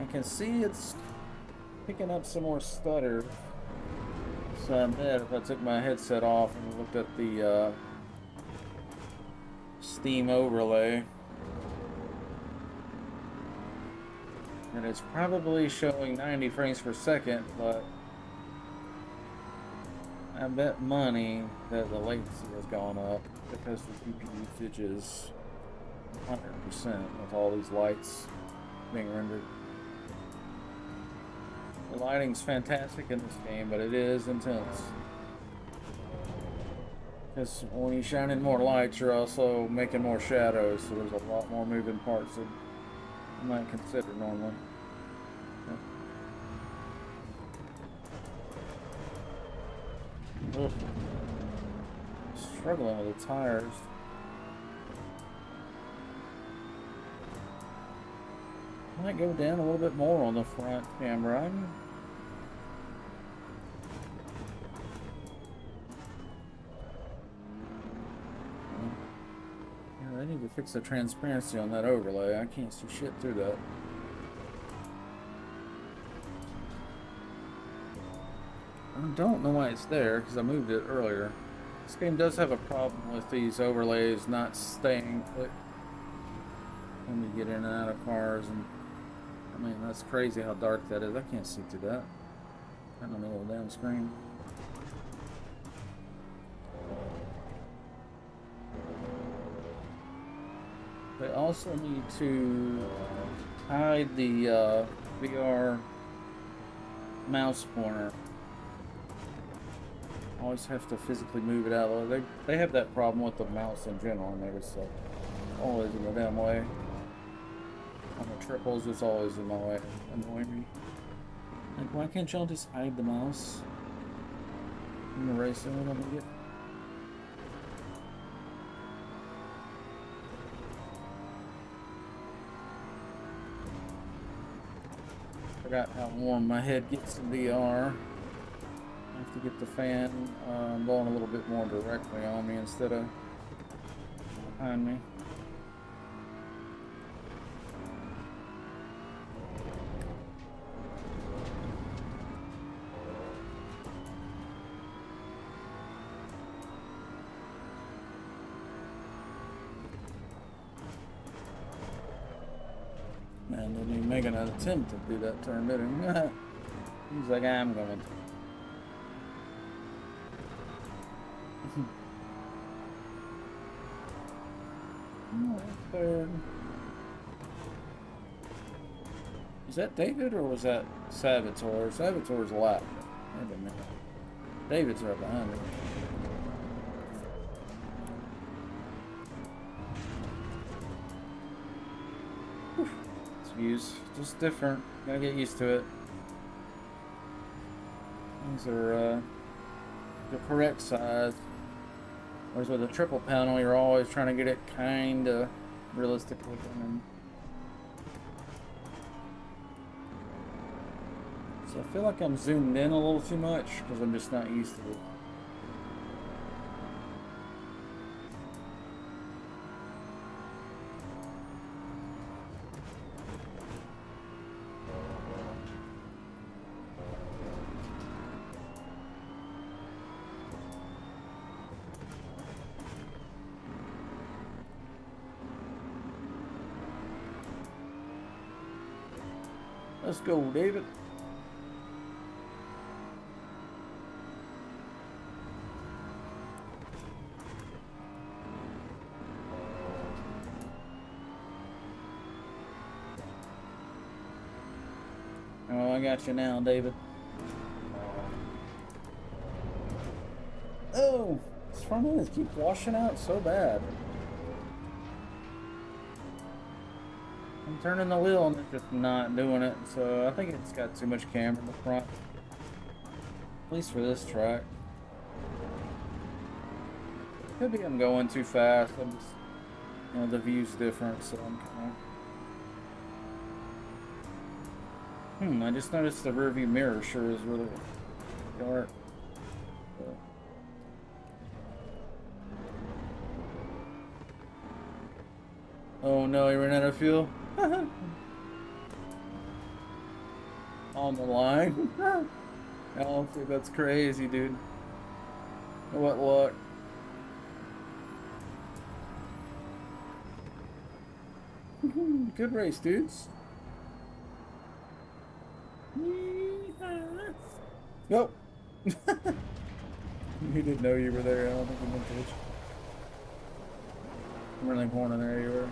I can see it's picking up some more stutter. So I bet if I took my headset off and looked at the Steam overlay, and it's probably showing 90 frames per second, but I bet money that the latency has gone up because the GPU usage is 100% with all these lights being rendered. The lighting's fantastic in this game, but it is intense. Because when you shine in more lights, you're also making more shadows, so there's a lot more moving parts that you might consider normally. Ugh. Struggling with the tires. Might go down a little bit more on the front camera. Yeah, they need to fix the transparency on that overlay. I can't see shit through that. I don't know why it's there because I moved it earlier. This game does have a problem with these overlays not staying put when you get in and out of cars, and I mean that's crazy how dark that is. I can't see through that. I'm in the middle of the damn screen. They also need to hide the VR mouse pointer. Always have to physically move it out of the way. They have that problem with the mouse in general, I notice, so always in the damn way. On the triples, it's always in my way, annoying me. Like, why can't y'all just hide the mouse in the racing when I'm gonna get? Forgot how warm my head gets in VR. I have to get the fan blowing a little bit more directly on me instead of behind me. Man, didn't even make an attempt to do that turn, did he? He's like, I'm going to. Is that David or was that Savitor? Savitor's alive. Wait a minute. David's right behind me. It's views. Just different. Gotta get used to it. These are the correct size. Whereas with a triple panel, you're always trying to get it kind of realistic looking. So I feel like I'm zoomed in a little too much because I'm just not used to it. Let's go, David. Oh, I got you now, David. Oh, this front end is keep washing out so bad. I'm turning the wheel and it's just not doing it, so I think it's got too much camber in the front. At least for this track. Could be I'm going too fast. I'm just, you know, the view's different, so I'm kind of... I just noticed the rearview mirror sure is really dark. But... Oh no, he ran out of fuel. On the line. I don't think that's crazy, dude. What luck. Good race, dudes. Nope. He didn't know you were there. I don't think he meant to hit you. I'm really corner there you were.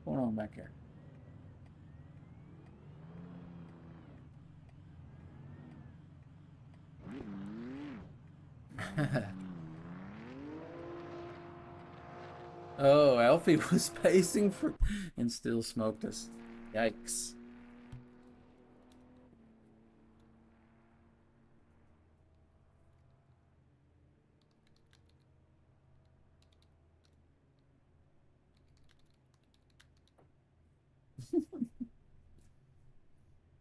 What's going on back here? Oh, Alfie was pacing for and still smoked us. Yikes.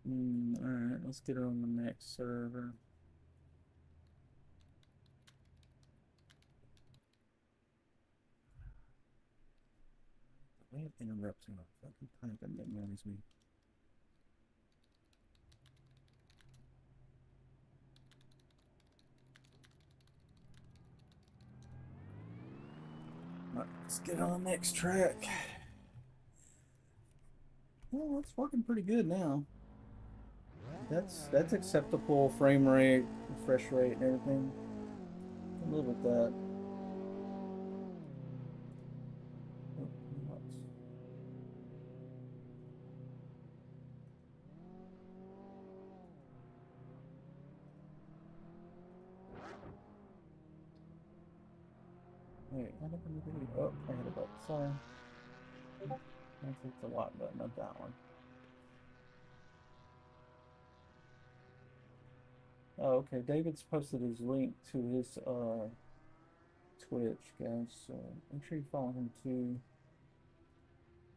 Alright, let's get on the next server. Way of interrupting my fucking typing that annoys me. Right, let's get on the next track. Well, it's working pretty good now. That's acceptable frame rate, refresh rate, and everything. I can live with that. Oh, nuts. Wait, what happened to the video? Oh, I hit a button. Sorry. I think it's a lot button, not that one. Oh, okay. David's posted his link to his Twitch, guys. So make sure you follow him too.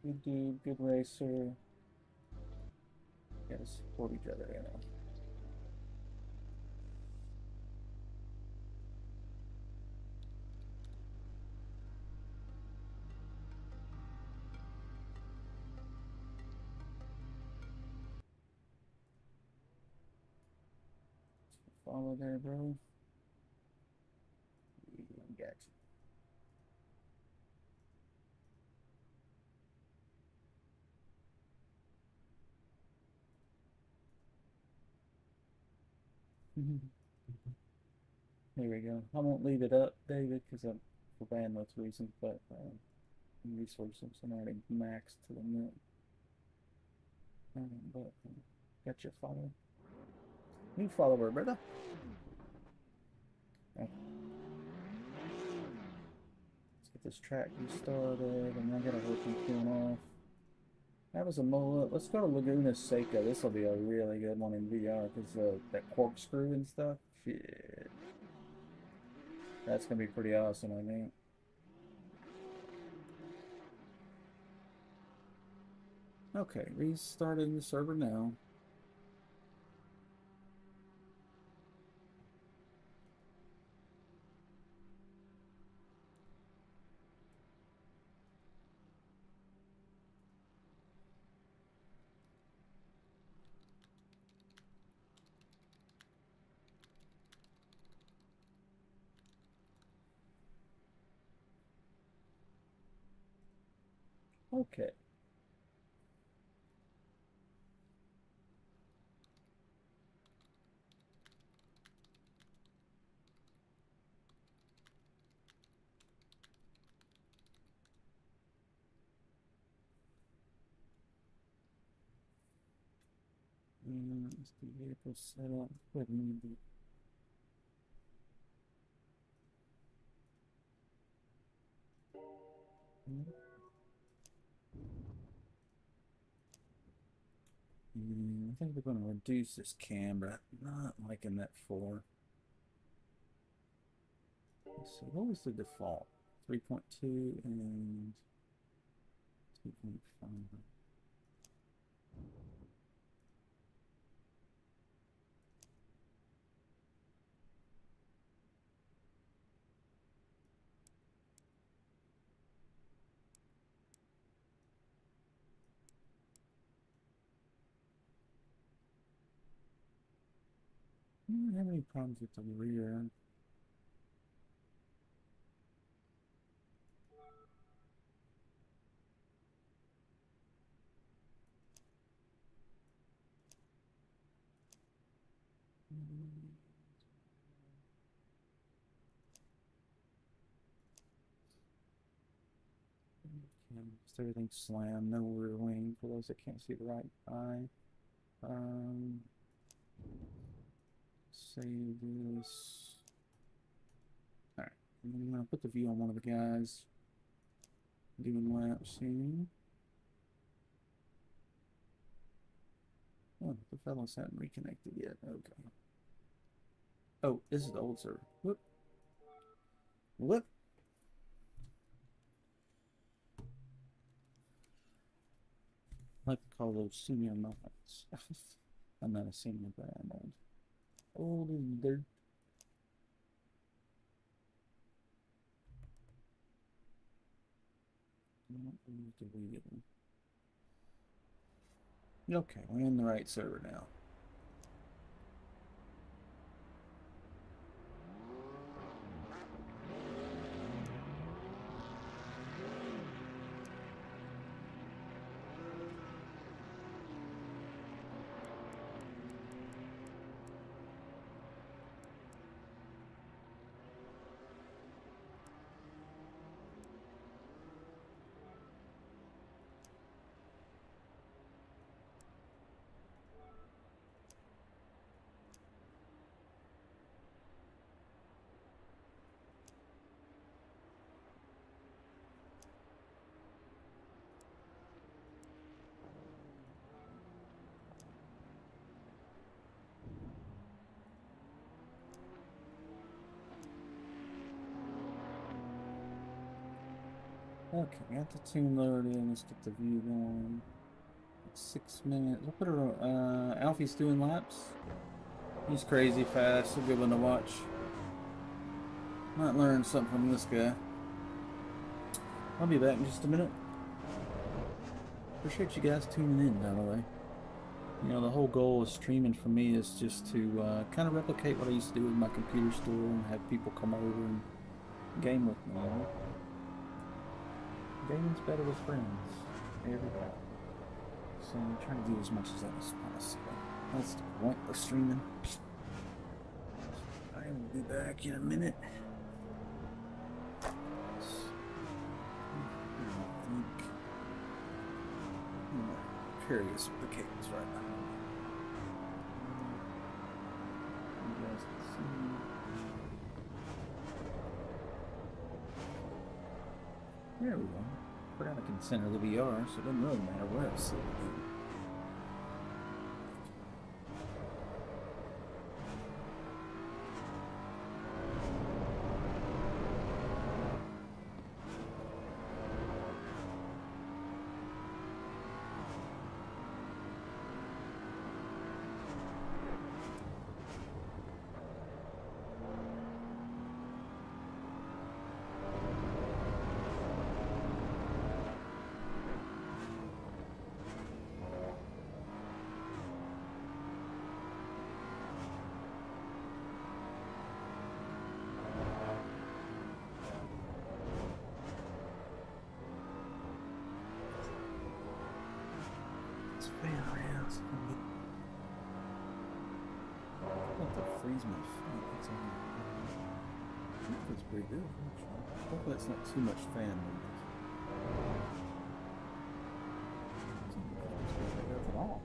Good dude, good racer. Gotta support each other, you know. Follow there, bro. Yeah, got you. There we go. I won't leave it up, David, because I'm for bandwidth reasons, but resources I'm already maxed to the limit. But got your follow. New follower, brother. Okay. Let's get this track restarted, and I gotta work on queuing off. That was a mullet. Let's go to Laguna Seca. This will be a really good one in VR because that corkscrew and stuff. Shit. That's gonna be pretty awesome, I think. Okay, restarting the server now. Okay. Let's do vehicle setup. What need to I think we're going to reduce this camera. Not liking that 4. So what was the default? 3.2 and 2.5. I don't have any problems with the rear. Just everything slammed, no rear wing for those that can't see the right eye. Save this. Alright, I'm gonna put the view on one of the guys doing laps here. Oh, the fellas haven't reconnected yet. Okay. Oh, this is the old server. Whoop. Whoop. I like to call those senior moments. I'm not a senior, but I'm old. Old as dirt. Okay, we're in the right server now. Okay, got the tune loaded in. Let's get the view going. 6 minutes. I'll put her. Alfie's doing laps. He's crazy fast. A good one to watch. Might learn something from this guy. I'll be back in just a minute. Appreciate you guys tuning in, by the way. You know, the whole goal of streaming for me is just to kind of replicate what I used to do with my computer store and have people come over and game with me. You know? Gaming's better with friends. Every time. So I'm trying to do as much as that as possible. That's the point of streaming. I will be back in a minute. I'm curious what the cables right now. You guys can see. There we go. Put out a consent of the VR, so it doesn't really matter where I sit. Freeze my feet. That's all. That's pretty good. Hopefully that's not too much fan movement. At all.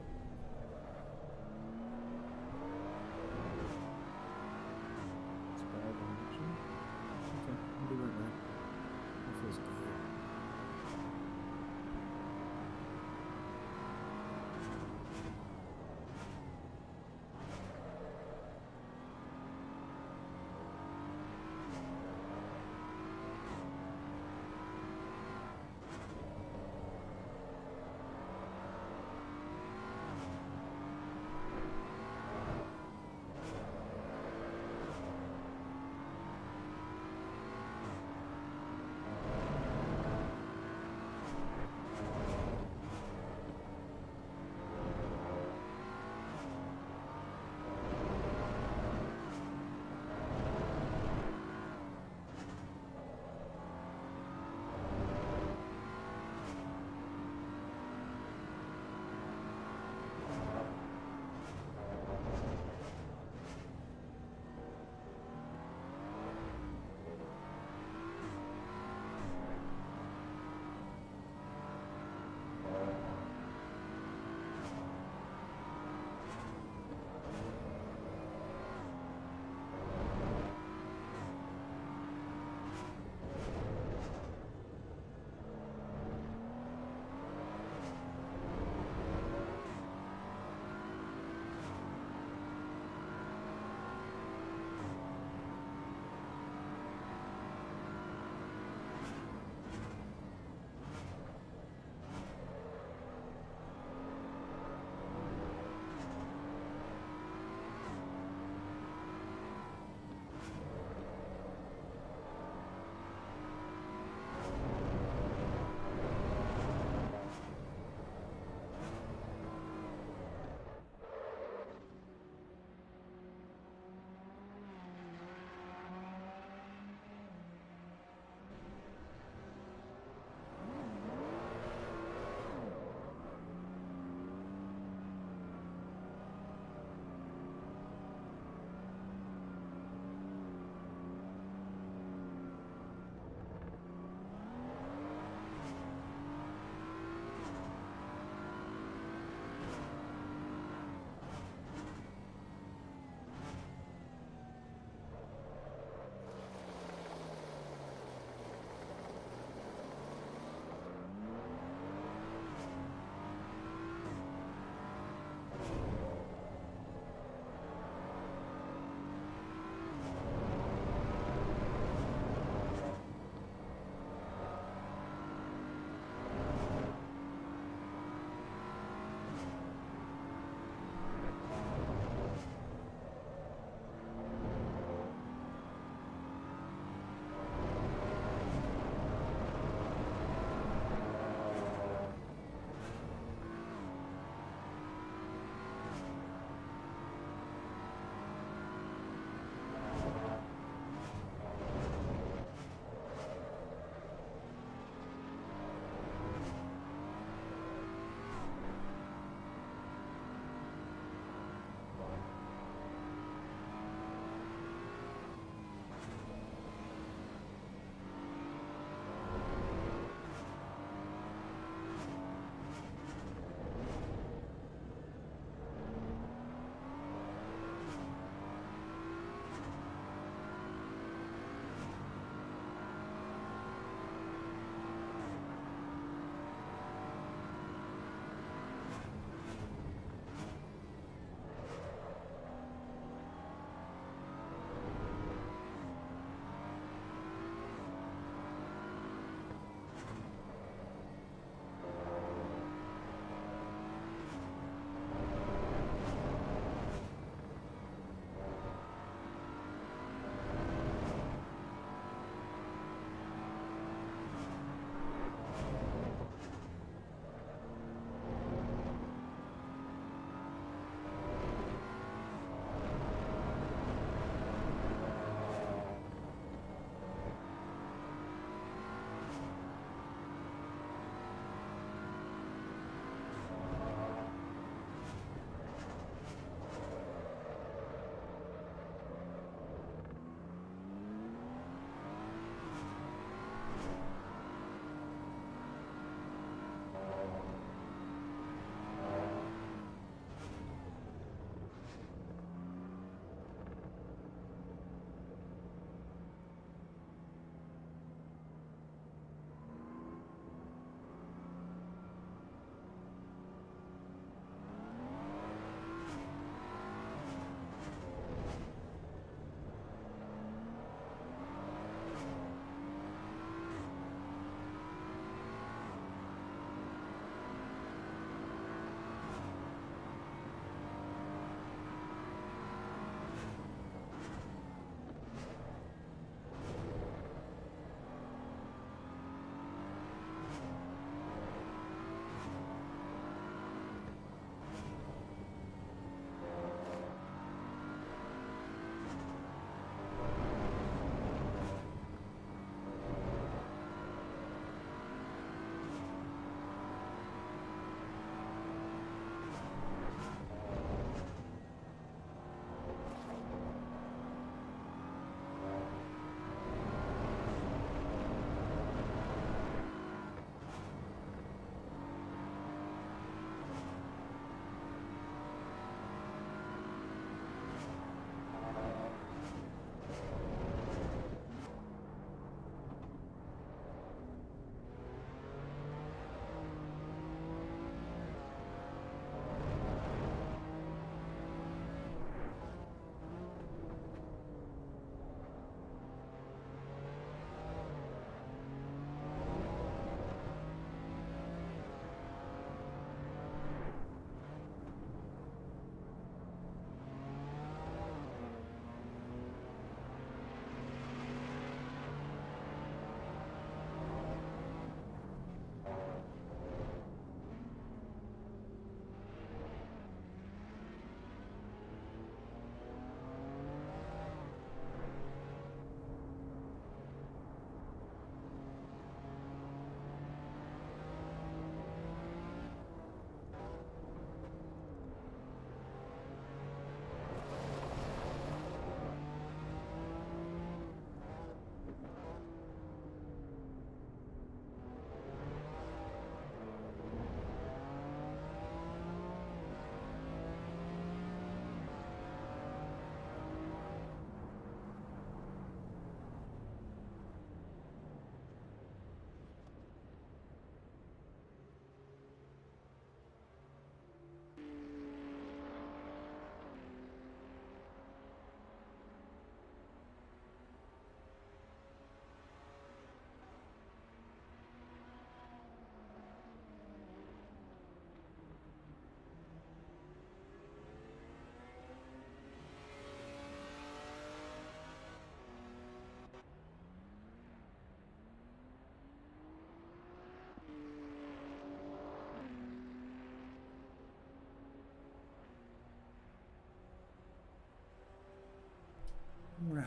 Alright,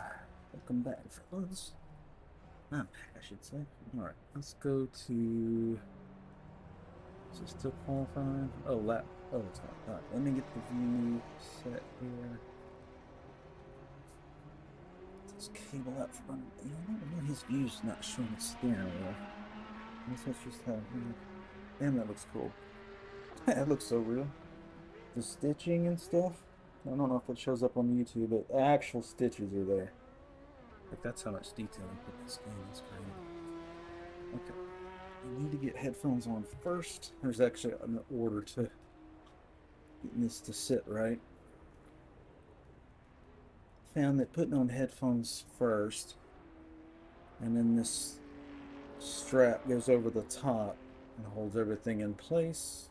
welcome back, fellas. Not back, I should say. Alright, let's go to. Is it still qualifying? Oh, lap. Oh, it's not. Alright, let me get the view set here. This cable up from. I don't know, his view's not showing the steering wheel. I guess that's just how. Damn, that looks cool. That looks so real. The stitching and stuff. I don't know if it shows up on YouTube, but the actual stitches are there. Like, that's how much detail I put in this game. It's crazy. Okay. You need to get headphones on first. There's actually an order to getting this to sit right. Found that putting on headphones first, and then this strap goes over the top and holds everything in place.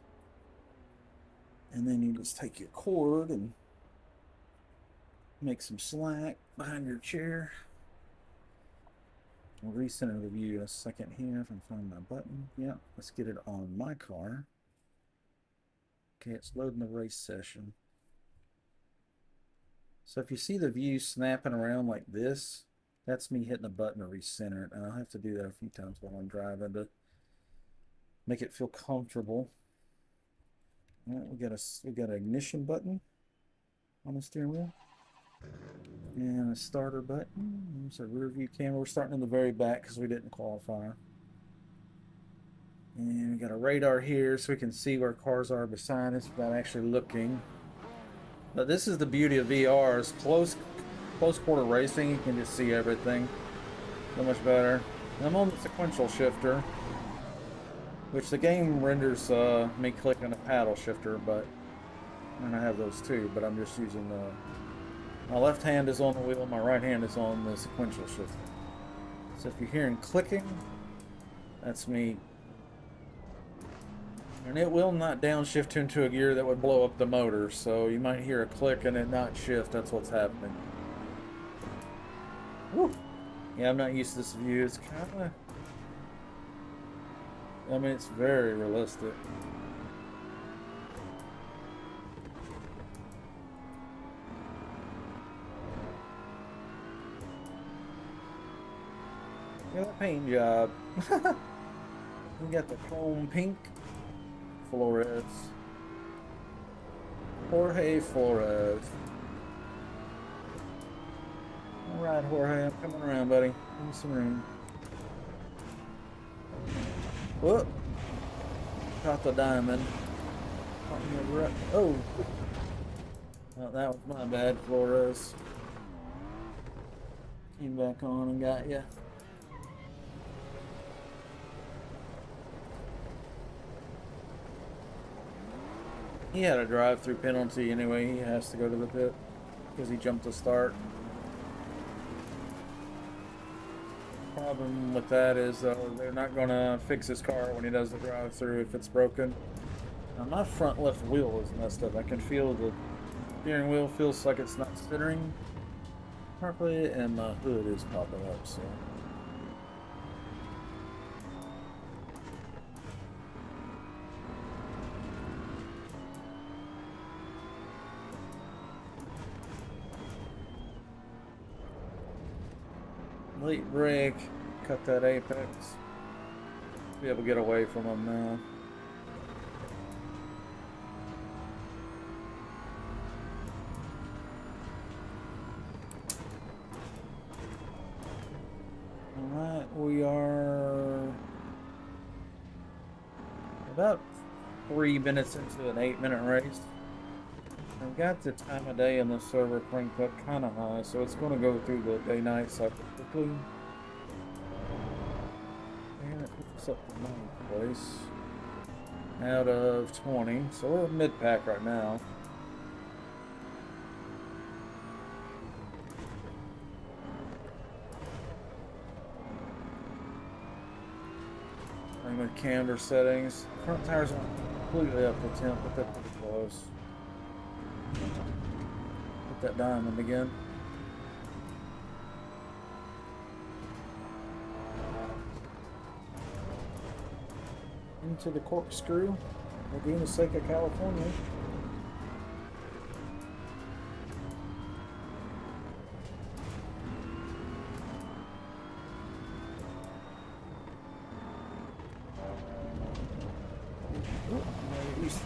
And then you just take your cord and make some slack behind your chair. We'll recenter the view in a second here if I can find my button. Yeah, let's get it on my car. Okay, it's loading the race session. So if you see the view snapping around like this, that's me hitting a button to recenter it. And I'll have to do that a few times while I'm driving to make it feel comfortable. All right, we got an ignition button on the steering wheel. And a starter button. There's a rear view camera. We're starting in the very back because we didn't qualify. And we got a radar here so we can see where cars are beside us without actually looking. But this is the beauty of VR. It's close quarter racing. You can just see everything so much better. And I'm on the sequential shifter, which the game renders me clicking a paddle shifter, but and I have those too. But I'm just using the. My left hand is on the wheel, my right hand is on the sequential shifter. So if you're hearing clicking, that's me. And it will not downshift into a gear that would blow up the motor, so you might hear a click and it not shift. That's what's happening. Woo. Yeah, I'm not used to this view. It's kind of... I mean, it's very realistic. Look at that paint job. We got the chrome pink Flores. Jorge Flores. Alright, Jorge, I'm coming around, buddy. Give me some room. Whoop! Caught the diamond. Oh! Oh, that was my bad, Flores. Came back on and got ya. He had a drive-through penalty anyway. He has to go to the pit because he jumped the start. Problem with that is they're not going to fix his car when he does the drive-through if it's broken. Now my front left wheel is messed up. I can feel the steering wheel feels like it's not centering properly, and my hood is popping up. So. Late brake, cut that apex. Be able to get away from them now. Alright, we are about 3 minutes into an 8-minute race. I've got the time of day on the server cranked up kind of high, so it's going to go through the day-night cycle quickly. And it puts us up to 9th place out of 20, so we're mid-pack right now. I'm in camber settings. Front tires aren't completely up to temp, but they're pretty close. Hit that diamond again. Into the corkscrew, Laguna Seca, California.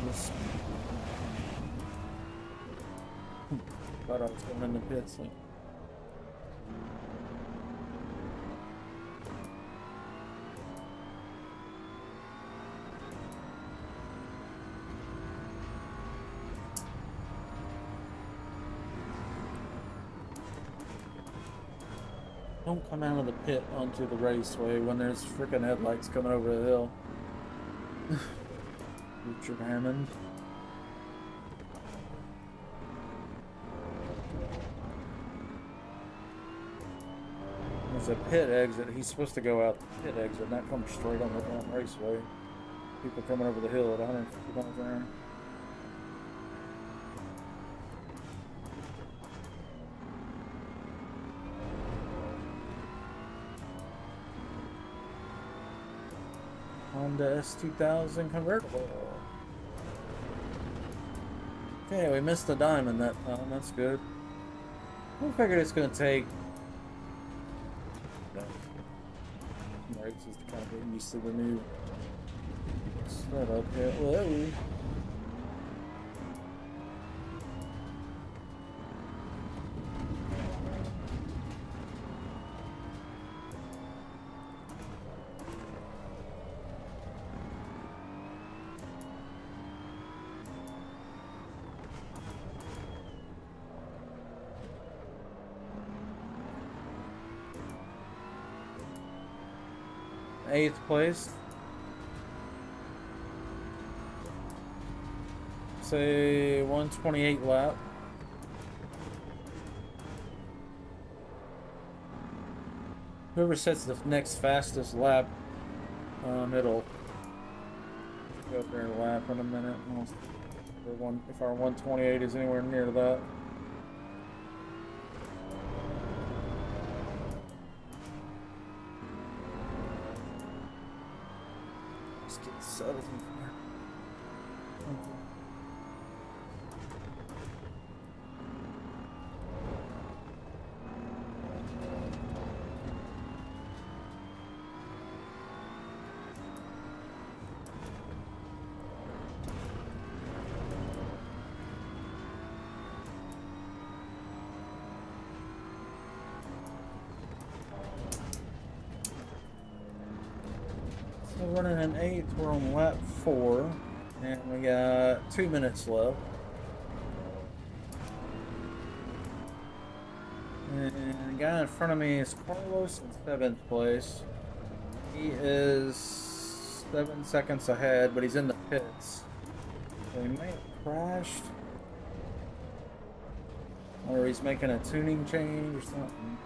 Just thought I was going in the pits. Like, don't come out of the pit onto the raceway when there's freaking headlights coming over the hill. Richard Hammond. There's a pit exit. He's supposed to go out the pit exit, not come straight on the damn raceway. People coming over the hill at 150 miles an hour. Honda S2000 convertible. Okay, we missed the diamond that time. That's good. I figured it's going to take. Right, just to kind of get used to the new setup here. Whoa. Eighth place. Say 128 lap. Whoever sets the next fastest lap, it'll go up there and lap in a minute. If our 128 is anywhere near that. Settled in there. So we're running an 8th, we're on lap 4, and we got 2 minutes left. And the guy in front of me is Carlos in 7th place. He is 7 seconds ahead, but he's in the pits. So he may have crashed. Or he's making a tuning change or something.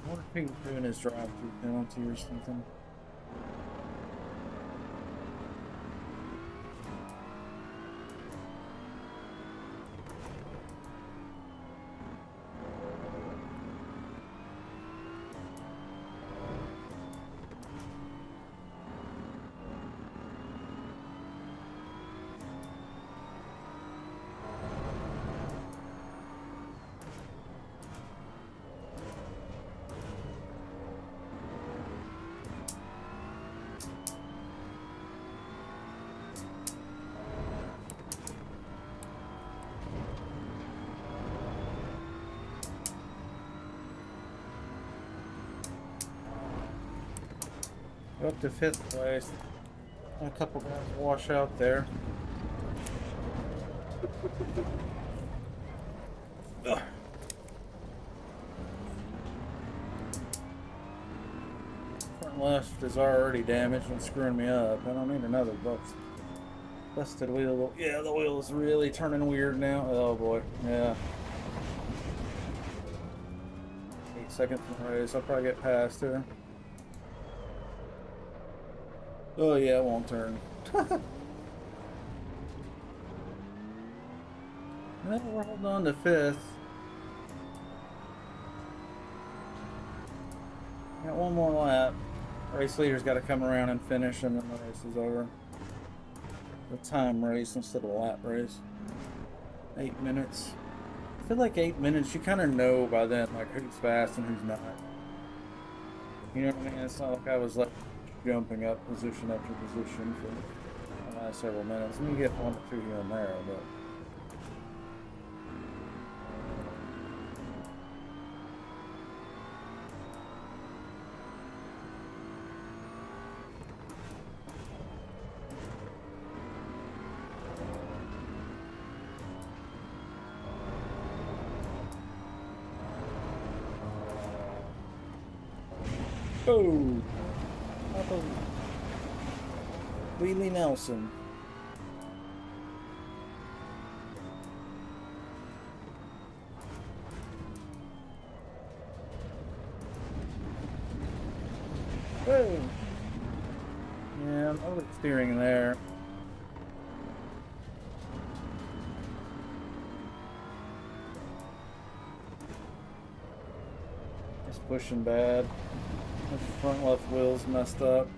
I wonder if he's doing his drive-through penalty or something. Up to 5th place. A couple guys wash out there. Ugh. Front left is already damaged and screwing me up. I don't need another busted wheel. Yeah, the wheel is really turning weird now. Oh boy, yeah. 8 seconds in the race. I'll probably get past her. Oh yeah, it won't turn. No, we're holding on to 5th. Got one more lap. Race leader's got to come around and finish, and then the race is over. The time race instead of a lap race. 8 minutes. feel like 8 minutes, you kind of know by then, like, who's fast and who's not. You know what I mean? It's not like I was, like, jumping up position after position for the last several minutes. And you get one or two here and there, but... Oh! Oh. Wheelie Nelson. Whoa! Yeah, no steering there. It's pushing bad. The front left wheel's messed up.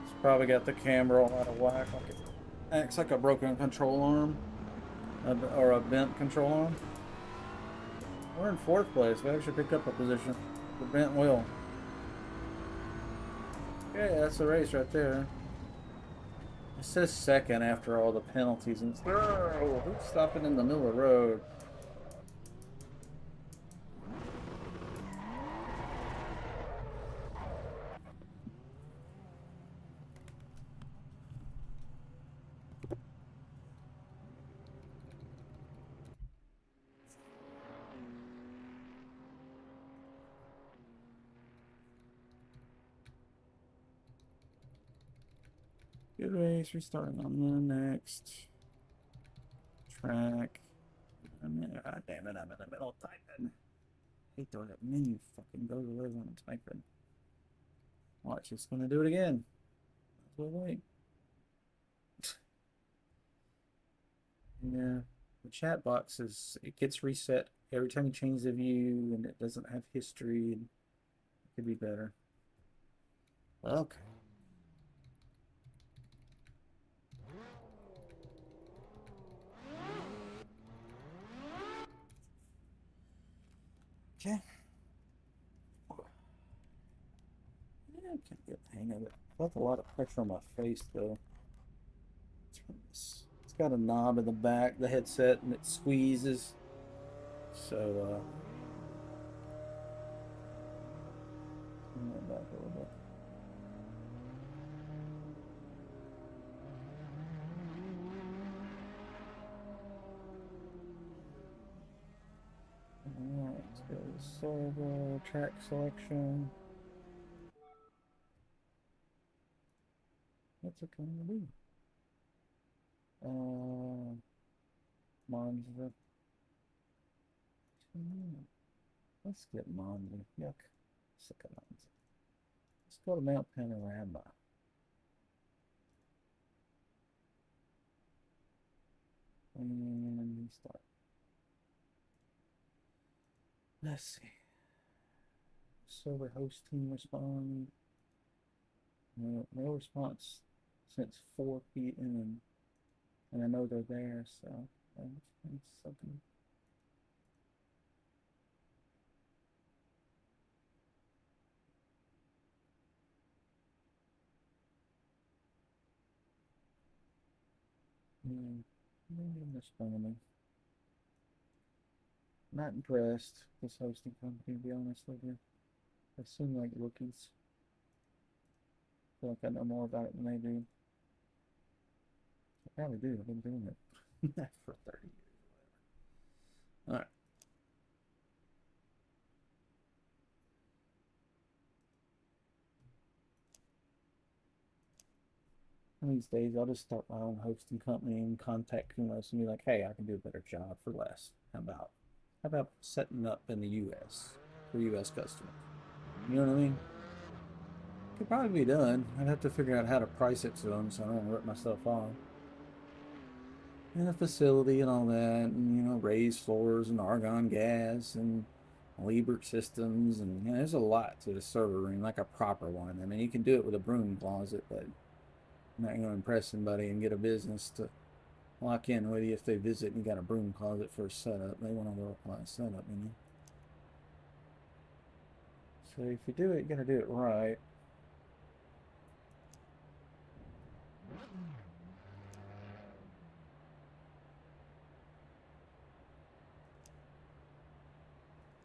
It's probably got the camera all out of whack. Like it acts like a broken control arm. Or a bent control arm. We're in 4th place. We actually picked up a position. The bent wheel. Okay, that's the race right there. It says 2nd after all the penalties and stuff. Oh, who's stopping in the middle of the road? Good race, restarting on the next track. God damn it, I'm in the middle of typing. I hate that menu fucking goes away when I'm typing. Watch, it's gonna do it again. We'll wait. Yeah, the chat box it gets reset every time you change the view, and it doesn't have history, and it could be better. Okay. Okay. Yeah, I can't get the hang of it. I felt a lot of pressure on my face though. It's got a knob in the back, the headset, and it squeezes. So, turn that back a little bit. Alright, let's go to servo, track selection. What's it gonna be? Monza. Let's get Monza. Yuck. Sick of Monza. Let's go to Mount Panorama. And restart. Let's see. Server host team respond. No response since 4 p.m. And I know they're there, so that's something. Responding. Not impressed. This hosting company, to be honest with you. They seem like rookies. I feel like I know more about it than they do. I probably do. I've been doing it for 30 years. All right. One of these days, I'll just start my own hosting company and contact Kumos and be like, "Hey, I can do a better job for less. How about setting up in the U.S. for U.S. customers? You know what I mean? Could probably be done. I'd have to figure out how to price it to them so I don't rip myself off. And a facility and all that, and raised floors and argon gas and Liebert systems, and there's a lot to the server room, like a proper one. I mean, you can do it with a broom closet, but I'm not going to impress somebody and get a business to lock in with you if they visit and you got a broom closet for a setup. They want a world-class setup, you know. So if you do it, you gotta do it right.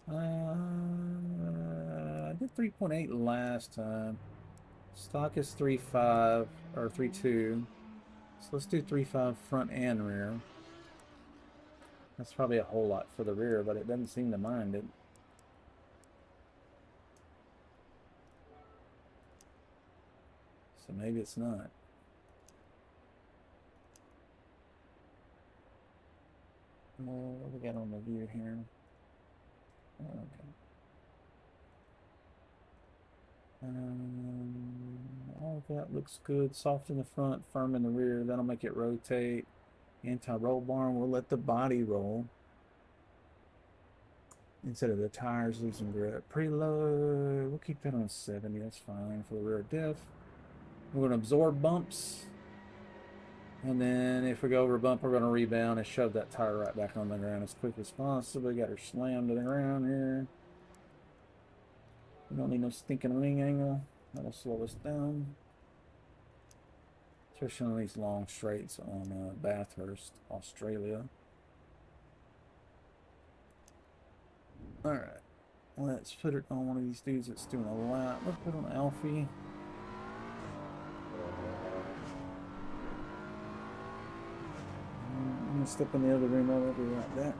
I did 3.8 last time. Stock is 3.5 or 3.2. So let's do 3.5 front and rear. That's probably a whole lot for the rear, but it doesn't seem to mind it. So maybe it's not. What do we got on the view here? Okay. All of that looks good. Soft in the front, firm in the rear. That'll make it rotate. Anti-roll bar, we'll let the body roll instead of the tires losing grip. Preload, we'll keep that on 70. That's fine for the rear diff. We're going to absorb bumps. And then if we go over a bump, we're going to rebound and shove that tire right back on the ground as quick as possible. We got her slammed to the ground here. We don't need no stinking wing angle. That'll slow us down. Especially on these long straights on Bathurst, Australia. Alright. Let's put it on one of these dudes that's doing a lap. Let's put it on Alfie. I'm going to step in the other room. I'll be right back.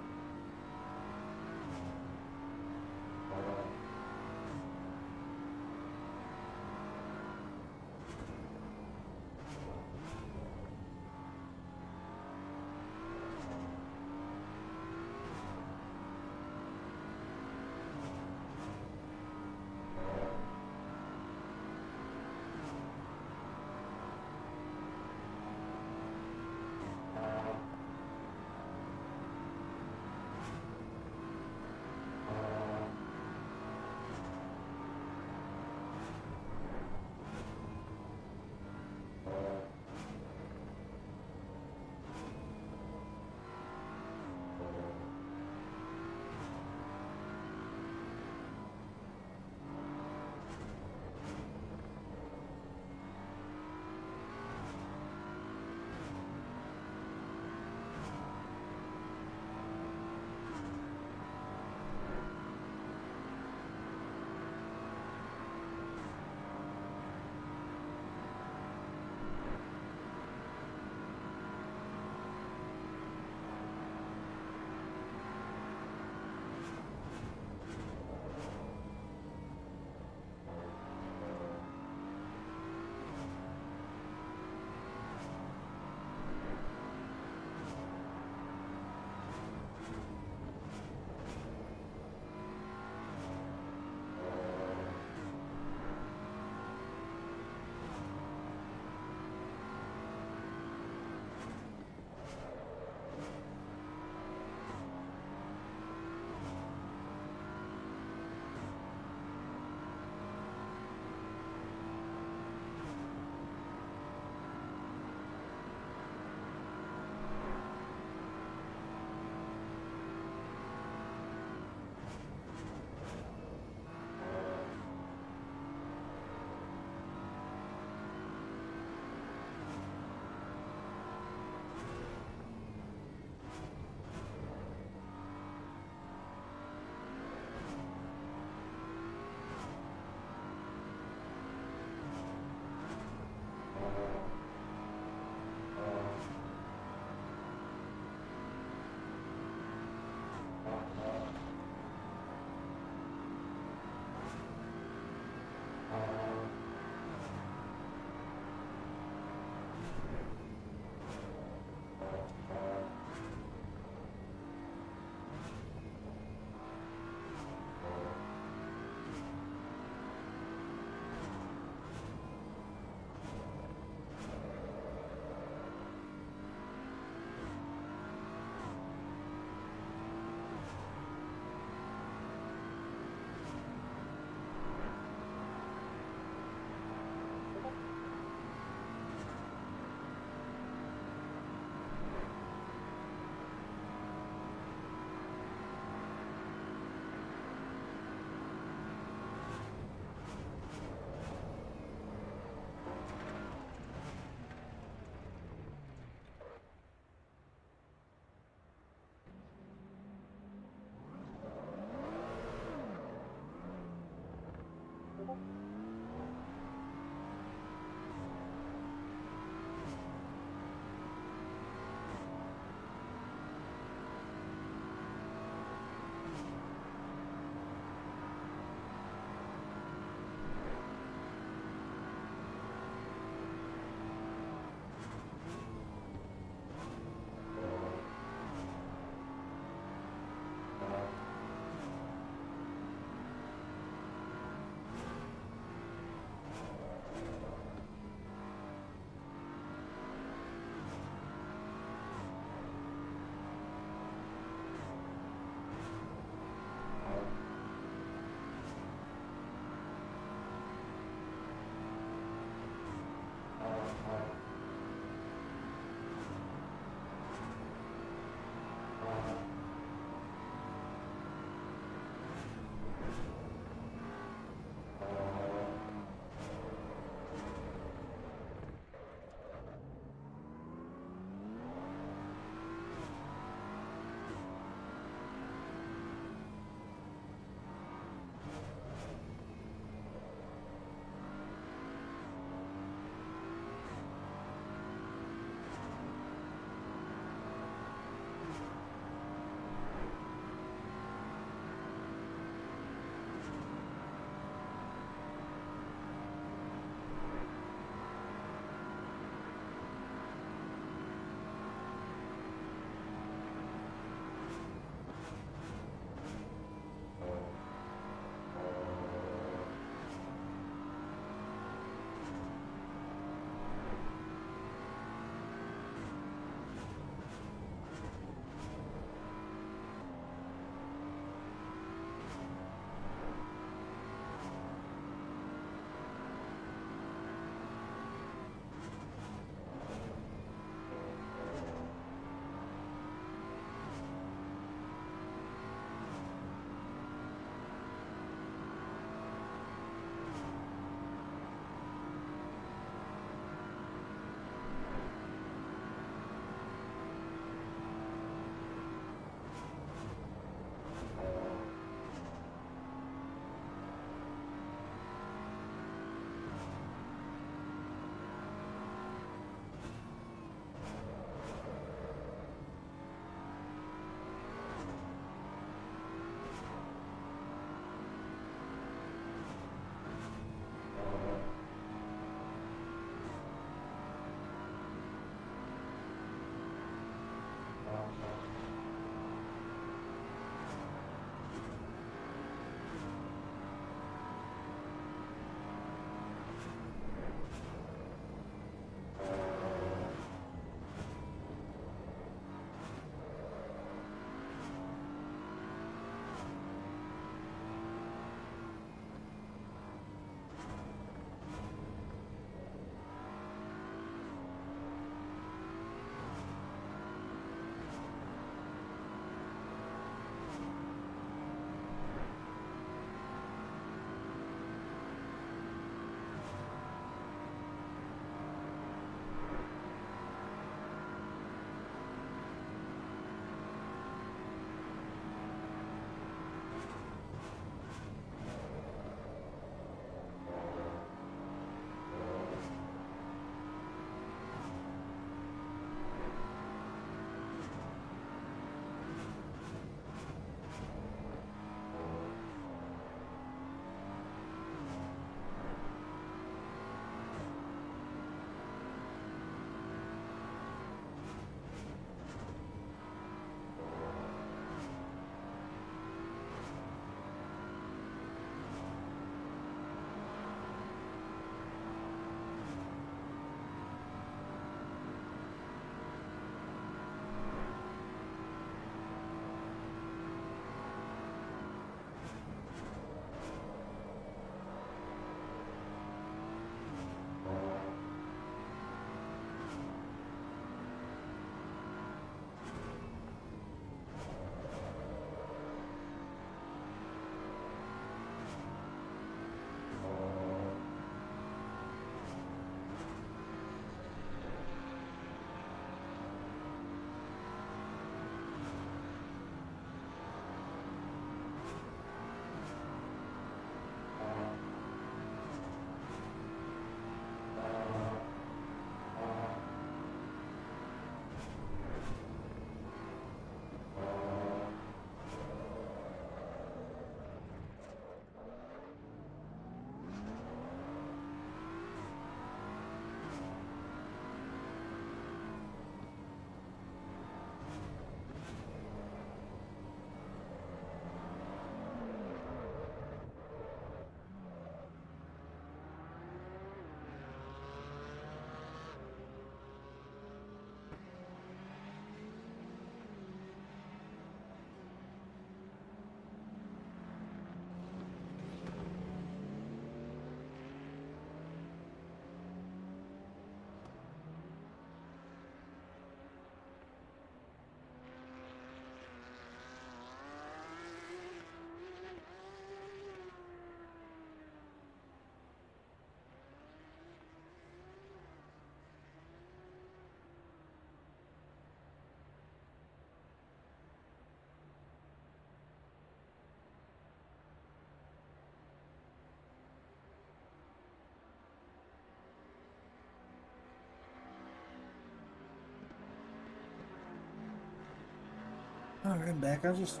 Alright, I'm back. I was just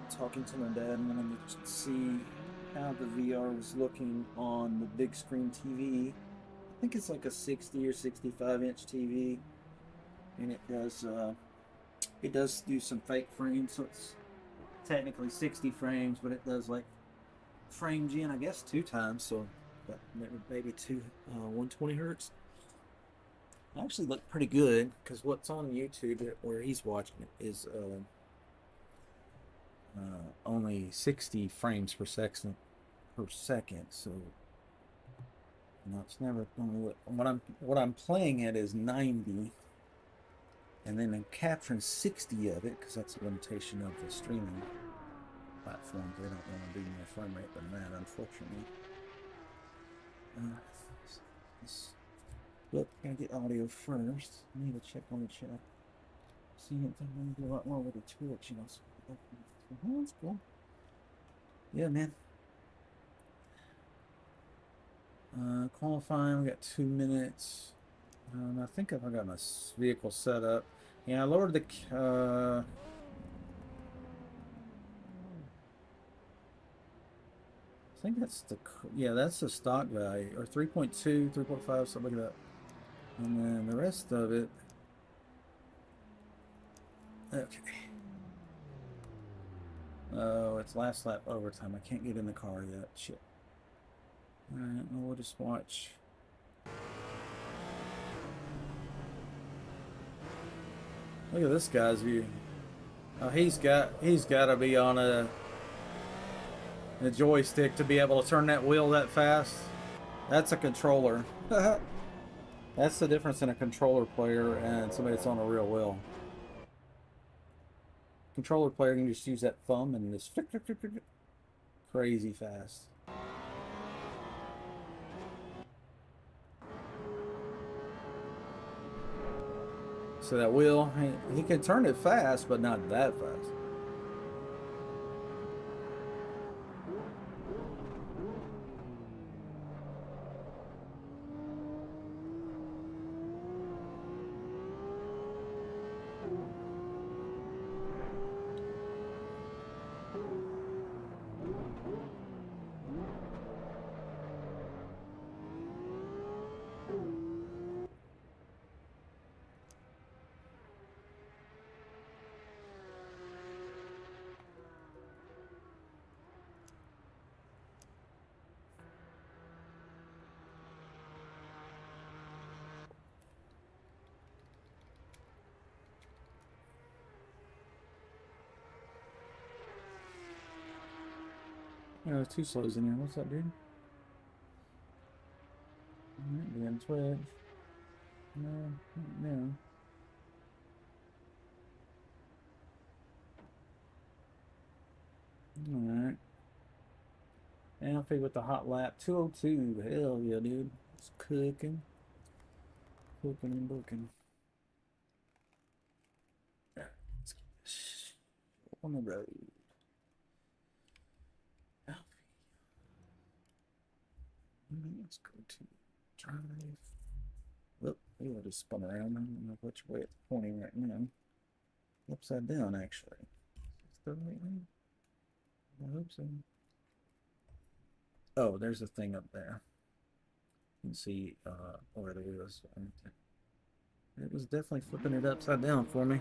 talking to my dad and wanted to just see how the VR was looking on the big screen TV. I think it's like a 60 or 65-inch TV, and it does do some fake frames, so it's technically 60 frames, but it does like frame gen, I guess, 2 times, so but maybe 120 hertz. It actually looked pretty good because what's on YouTube where he's watching it is only 60 frames per second. So it's never going to. What I'm playing at is 90, and then I'm capturing 60 of it because that's a limitation of the streaming platforms. They don't want to do more frame rate than that, unfortunately. Look, gotta get audio first. I need to check on the chat. See, I think I'm gonna do a lot more with the Twitch, So that's cool. Yeah, man. Qualifying, we got 2 minutes. I think I got my vehicle set up. Yeah, I lowered the. I think that's that's the stock value, or 3.2, 3.5, something like that. And then the rest of it, Okay. Oh, it's last lap overtime. I can't get in the car yet. Shit. Alright, well, we'll just watch. Look at this guy's view. Oh, he's got to be on a joystick to be able to turn that wheel that fast. That's a controller. That's the difference in a controller player and somebody that's on a real wheel. Controller player can just use that thumb and just crazy fast. So that wheel, he can turn it fast, but not that fast. There's two slows in here. What's up, dude? Alright, being switch. No, no. Alright. Alfie with the hot lap. 202. Hell yeah, dude. It's cooking. Cooking and booking. Let's get this on the road. Alfie. Let's go to drive. Look, I just spun around. I don't know which way it's pointing right now. Upside down, actually. I hope so. Oh, there's a thing up there. You can see where the wheel is. It was definitely flipping it upside down for me.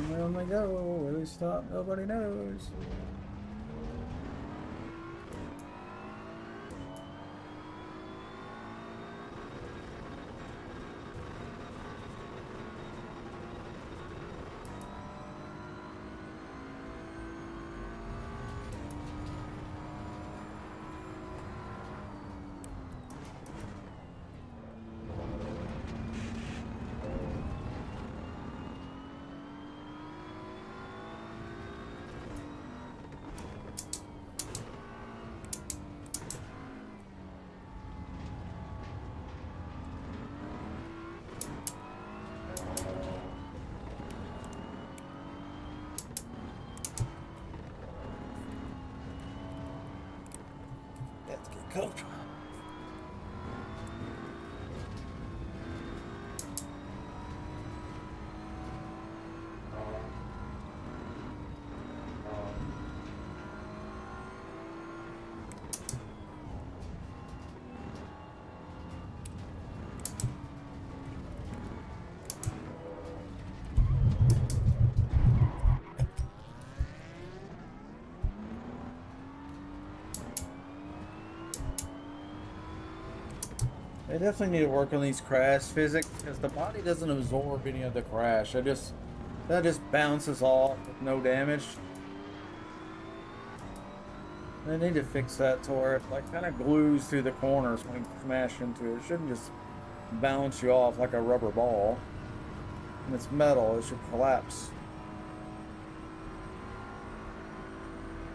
Where am I go? Where we stop? Nobody knows. Let's get comfortable. They definitely need to work on these crash physics because the body doesn't absorb any of the crash. That just bounces off with no damage. They need to fix that to where it like kind of glues through the corners when you smash into it. It shouldn't just bounce you off like a rubber ball. And it's metal, it should collapse.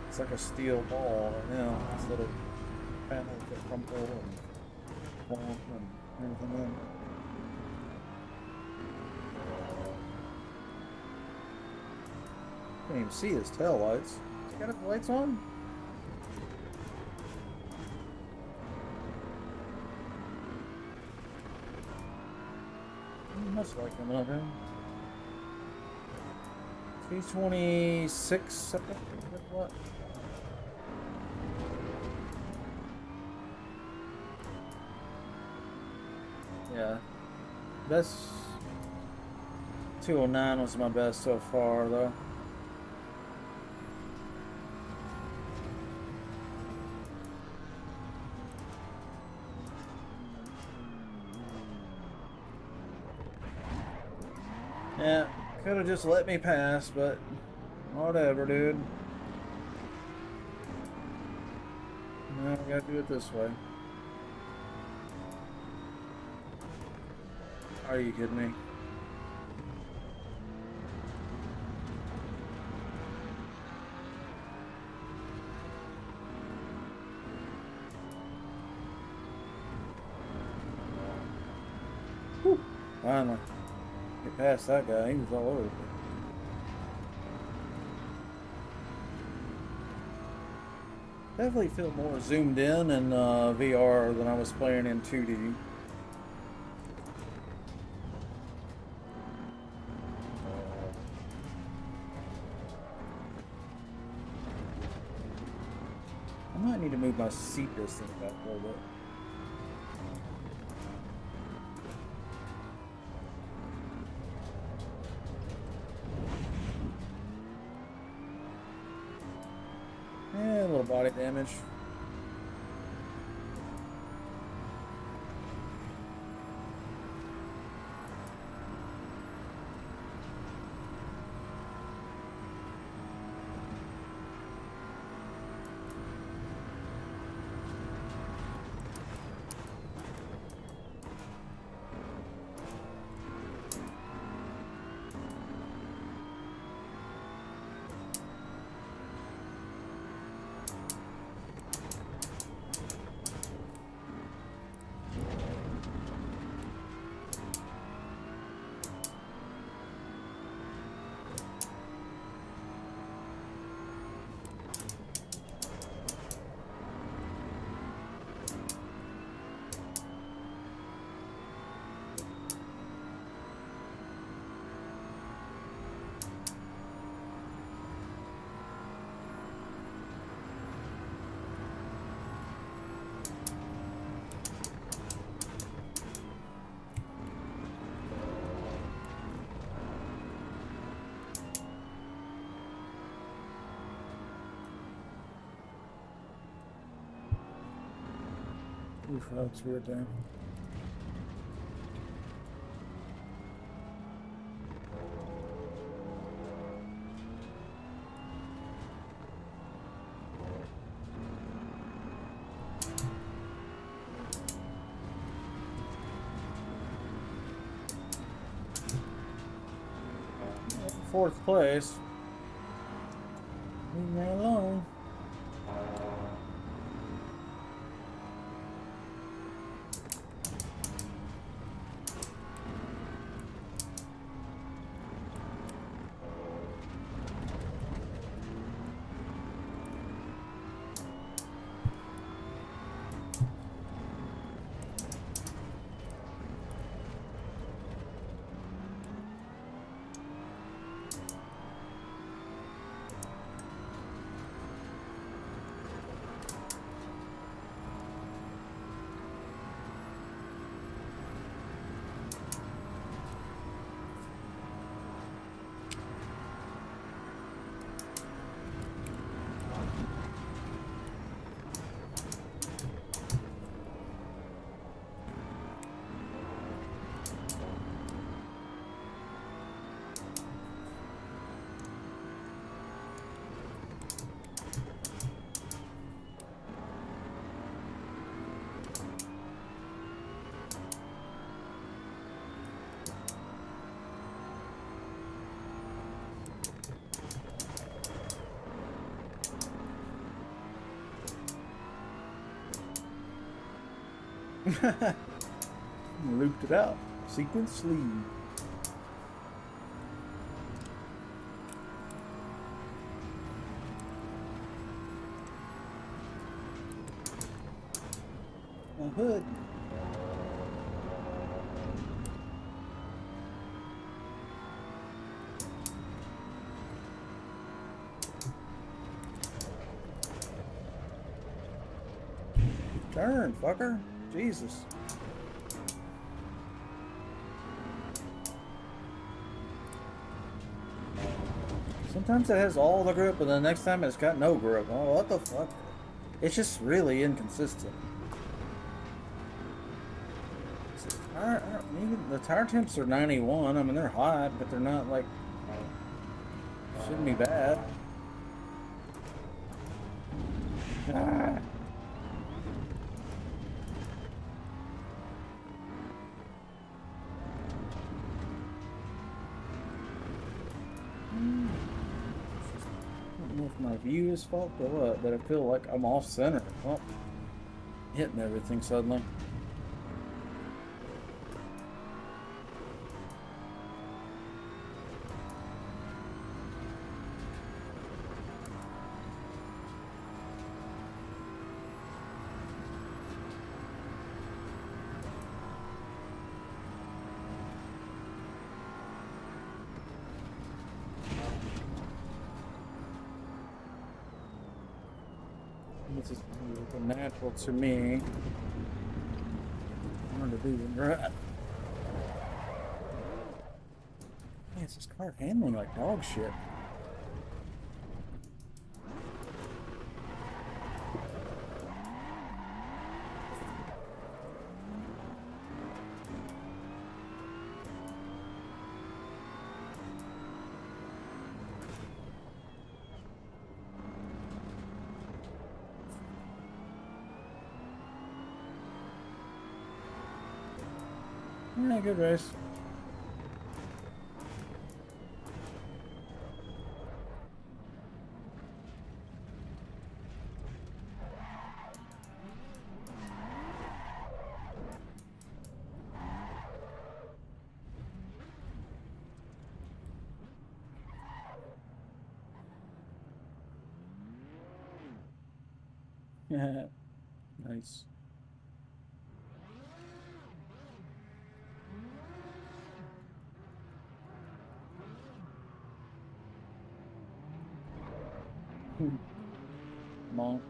It's like a steel ball right now instead of panels that crumple and and everything in. Can't even see his tail lights. He's got his lights on? much do I coming up in? 226, I think. What? Yeah. Best 209 was my best so far, though. Yeah, could have just let me pass, but whatever, dude. No, we gotta do it this way. Are you kidding me? Whew, finally. Get past that guy, he was all over the place. Definitely feel more zoomed in VR than I was playing in 2D. I might need to move my seat distance back a little bit. Yeah, a little body damage. Oof, that looks weird there. Fourth place. Leave me alone. Looped it out. Sequence lead. My hood. Turn, fucker. Jesus. Sometimes it has all the grip, and the next time it's got no grip. Oh, what the fuck? It's just really inconsistent. The tire temps are 91. I mean, they're hot, but they're not like, shouldn't be bad. Ah. I don't know if my view is fault or what, but I feel like I'm off center. Oh, hitting everything suddenly. This is natural to me. I want to do right. Man, it's this car handling like dog shit. Yeah, good race. Yeah, nice. Come on.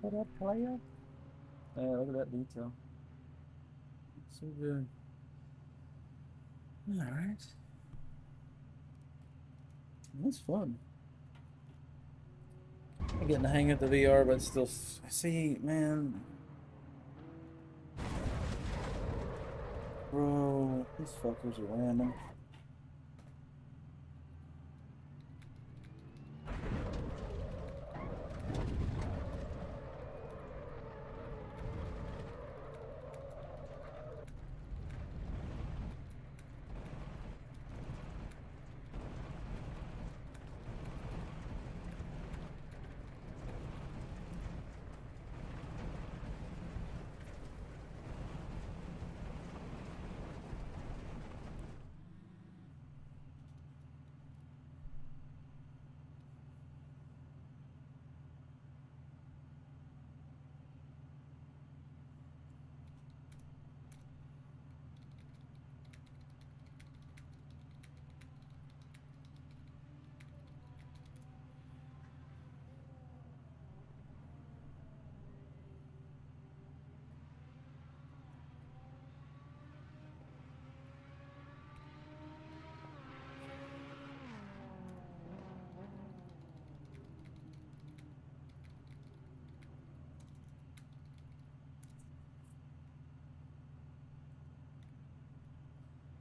What up, player? Look at that detail. So good. All right. That's fun. I'm getting the hang of the VR, but still, see, man. Bro, these fuckers are random.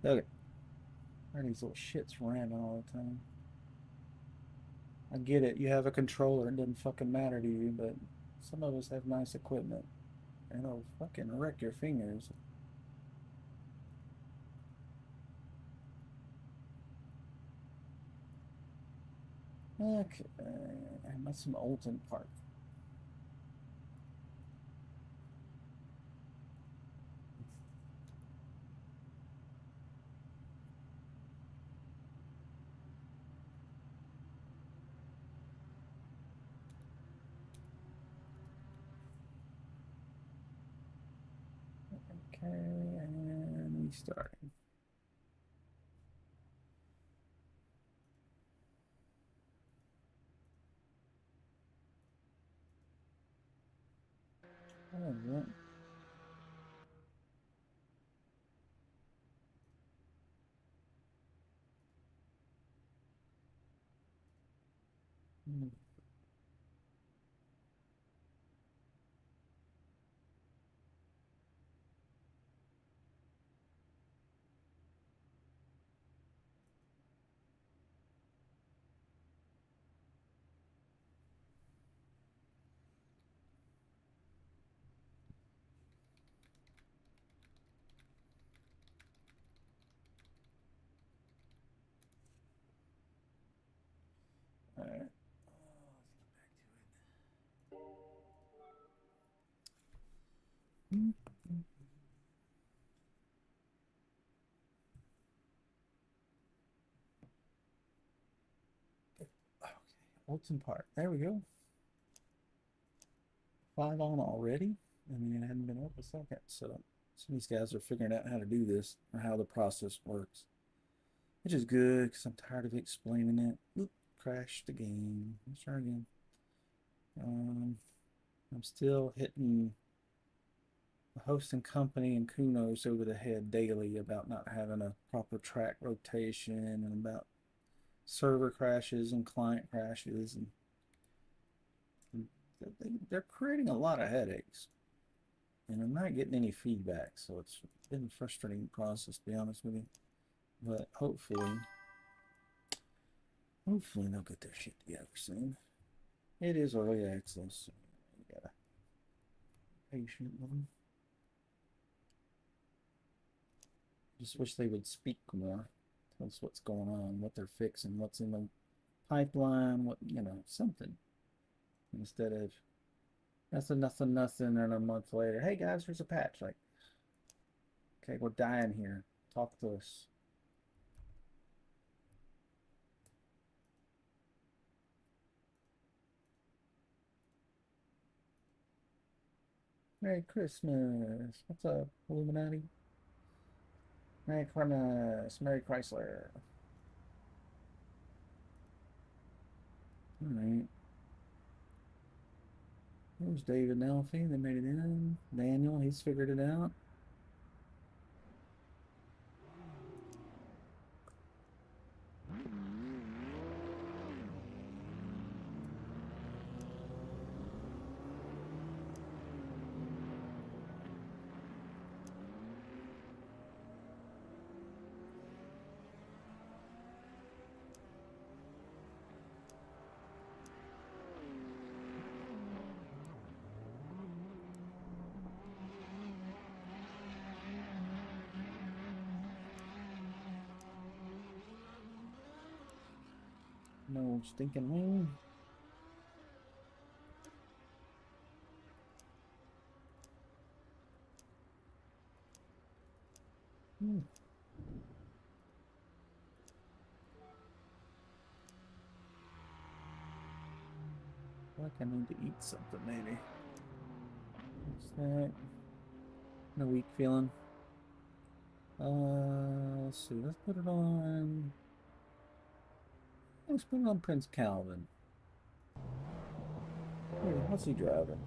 Okay. Why are these little shits ramming all the time? I get it. You have a controller. It doesn't fucking matter to you, but some of us have nice equipment. And it'll fucking wreck your fingers. Okay. That's some Olden Park. Okay, and restarting. All right. Hmm. All right. Let's get back to it. Okay. Olson Park. There we go. 5 on already. I mean, it hadn't been up a second. So some of these guys are figuring out how to do this or how the process works, which is good because I'm tired of explaining it. Oop, crashed the game. Let's try again. I'm still hitting the hosting company and Kunos over the head daily about not having a proper track rotation and about server crashes and client crashes, and they're creating a lot of headaches, and I'm not getting any feedback, so it's been a frustrating process, to be honest with you. But hopefully they'll get their shit together soon. It is early access, so you gotta be patient with them. Just wish they would speak more, tell us what's going on, what they're fixing, what's in the pipeline, what, something, instead of nothing, and a month later, hey guys, here's a patch. Like, okay, we're dying here. Talk to us. Merry Christmas. What's up, Illuminati? Merry Christmas. Merry Chrysler. Alright. There's David and Alfie. They made it in. Daniel, he's figured it out. No stinking rain. Hmm. Like I need to eat something, maybe. What's that? No weak feeling. Let's see. Let's put it on. Let's put it on Prince Calvin. Hey, what's he driving?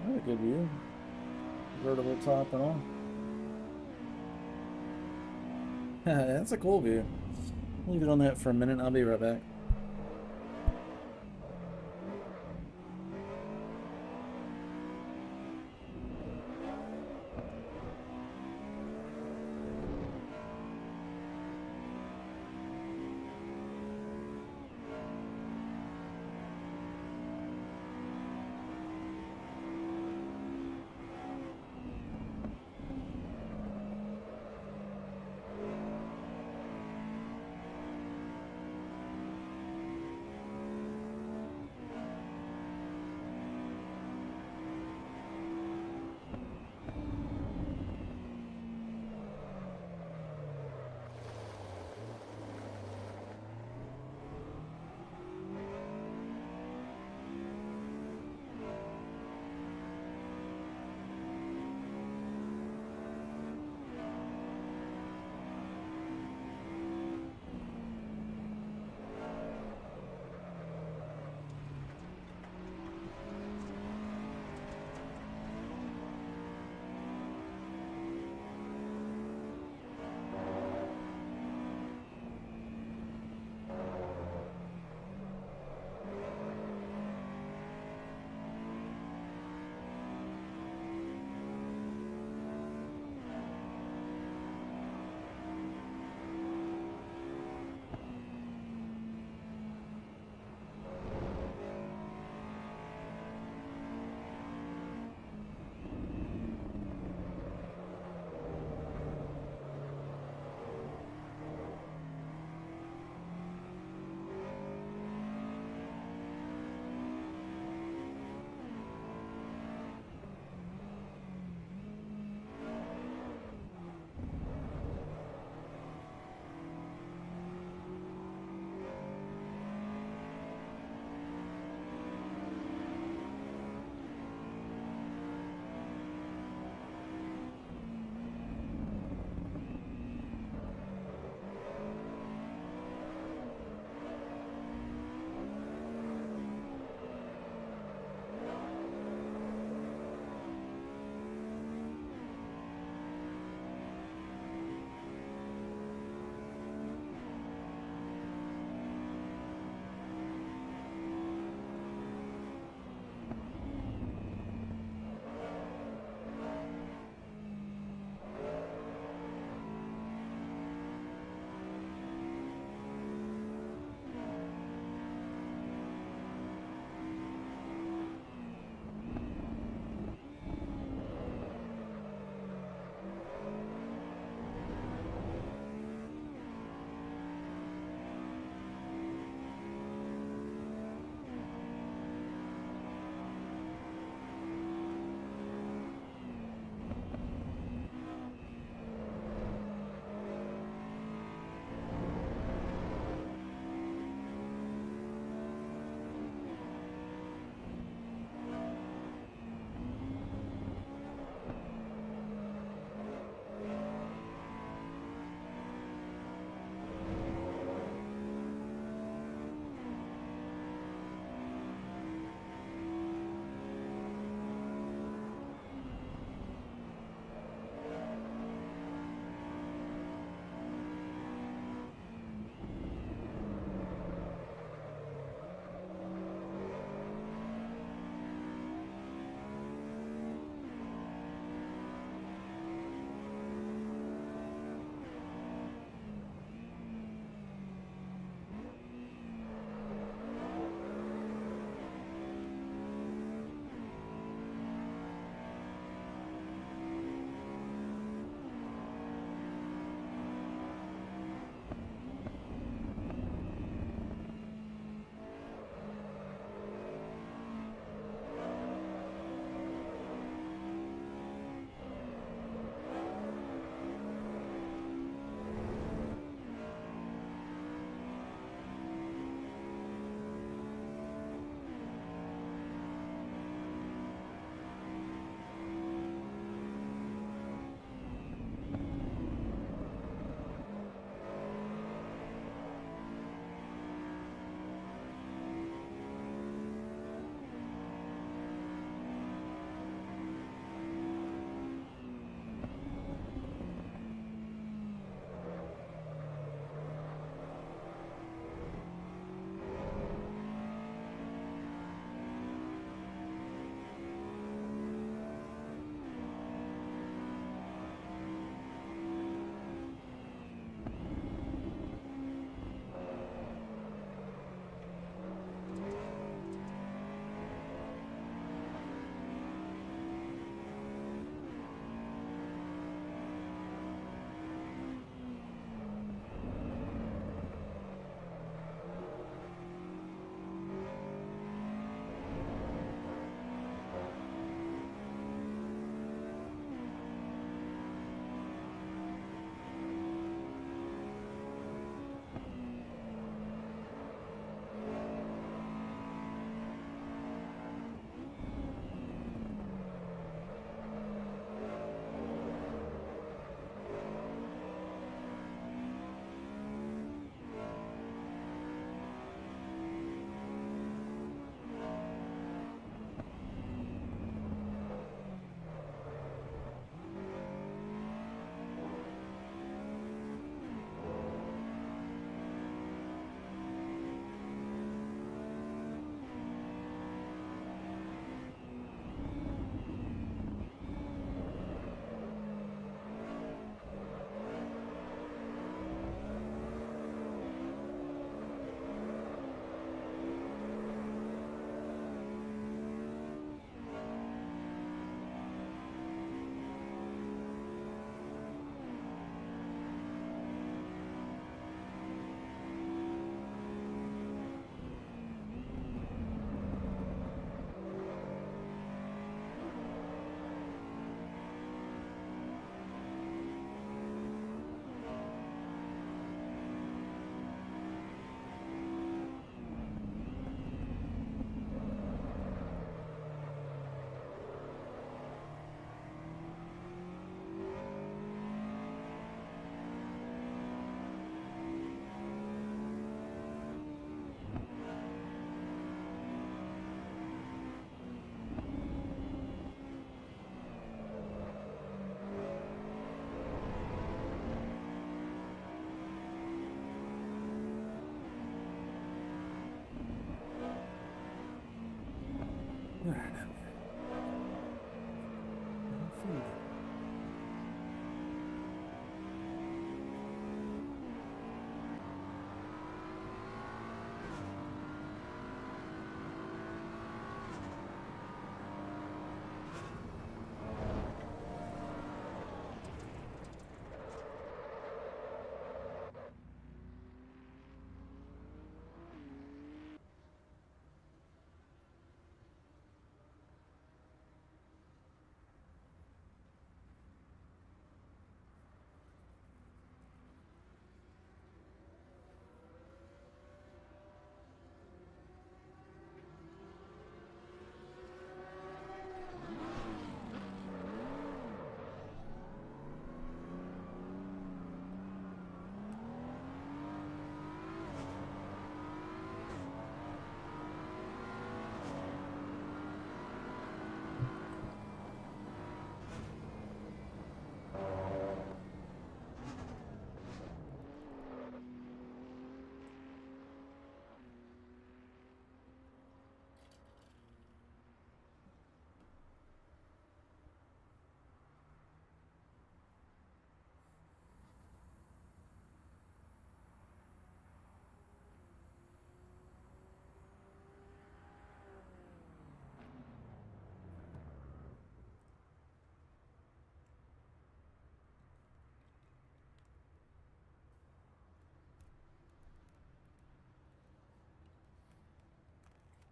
That's a good view. Vertical top and all. That's a cool view. Leave it on that for a minute. I'll be right back.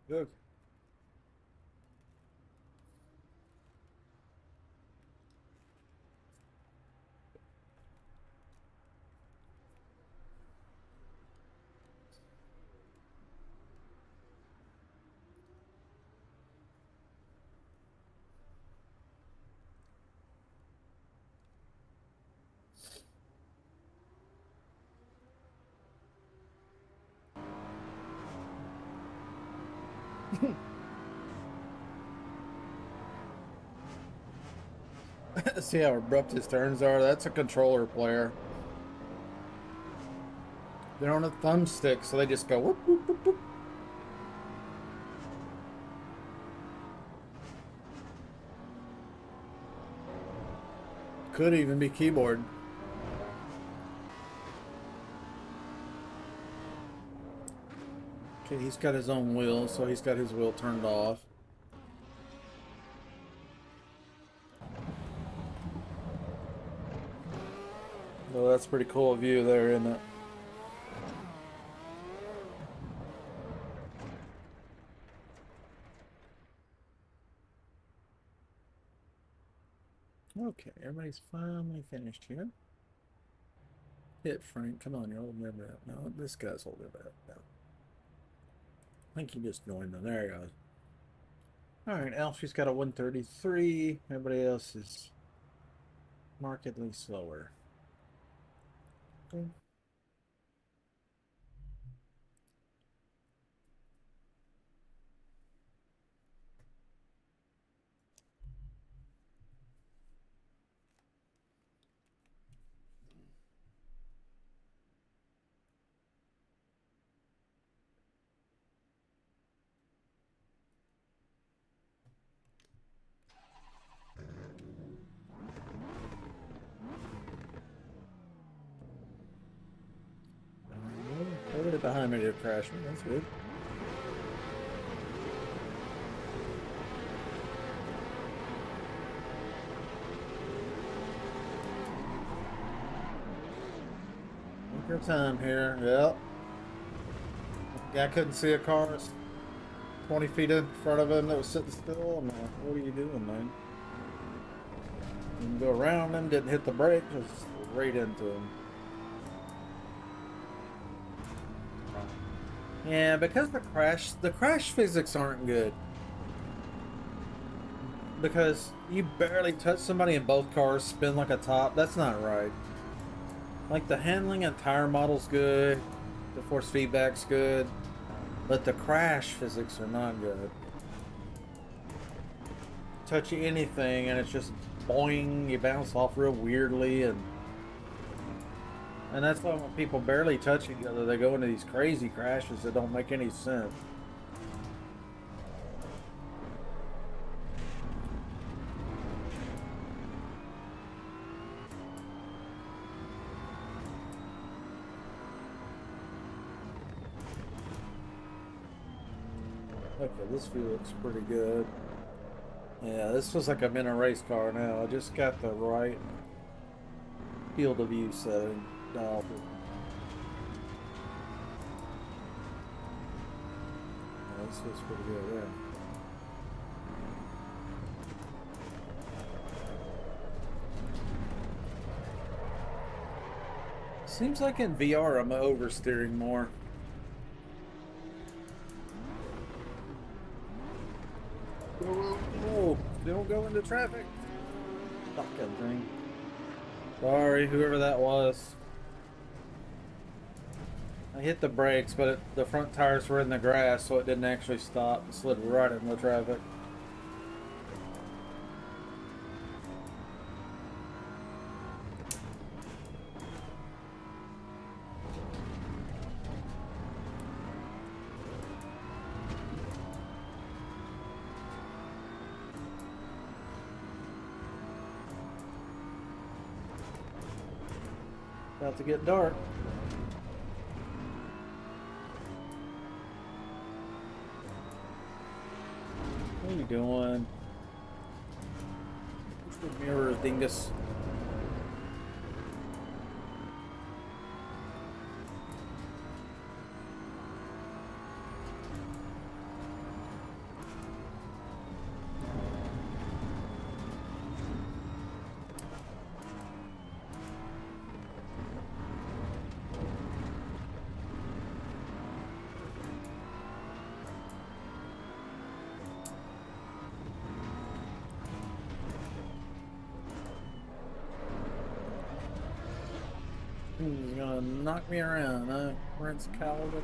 Good. See how abrupt his turns are? That's a controller player. They're on a thumbstick, so they just go whoop, whoop, whoop, whoop. Could even be keyboard. Okay, he's got his own wheel, so he's got his wheel turned off. Well, that's a pretty cool view there, isn't it? Okay, everybody's finally finished here. Hit Frank. Come on, you're holding it up. No, this guy's holding it up. No. I think he just joined them. There he goes. Alright, Alfie's got a 133. Everybody else is markedly slower. Okay. Nobody behind me to crash me. That's good. Take your time here. Yep. Guy couldn't see a car 20 feet in front of him that was sitting still. I'm like, what are you doing, man? Didn't go around him, didn't hit the brake, just right into him. Yeah, because the crash physics aren't good. Because you barely touch somebody and both cars spin like a top. That's not right. Like the handling and tire model's good, the force feedback's good, but the crash physics are not good. Touch anything and it's just boing, you bounce off real weirdly, and that's why when people barely touch each other, they go into these crazy crashes that don't make any sense. Okay, this view looks pretty good. Yeah, this was like I'm in a race car now. I just got the right field of view setting dialed. Yeah, this looks pretty good, yeah. Seems like in VR I'm oversteering more. Whoa, don't go into traffic. Fucking thing. Sorry, whoever that was. I hit the brakes, but the front tires were in the grass, so it didn't actually stop. It slid right into the traffic. About to get dark. What are you doing? What's the mirror, dingus? wind's gonna knock me around, huh? Prince Calvin.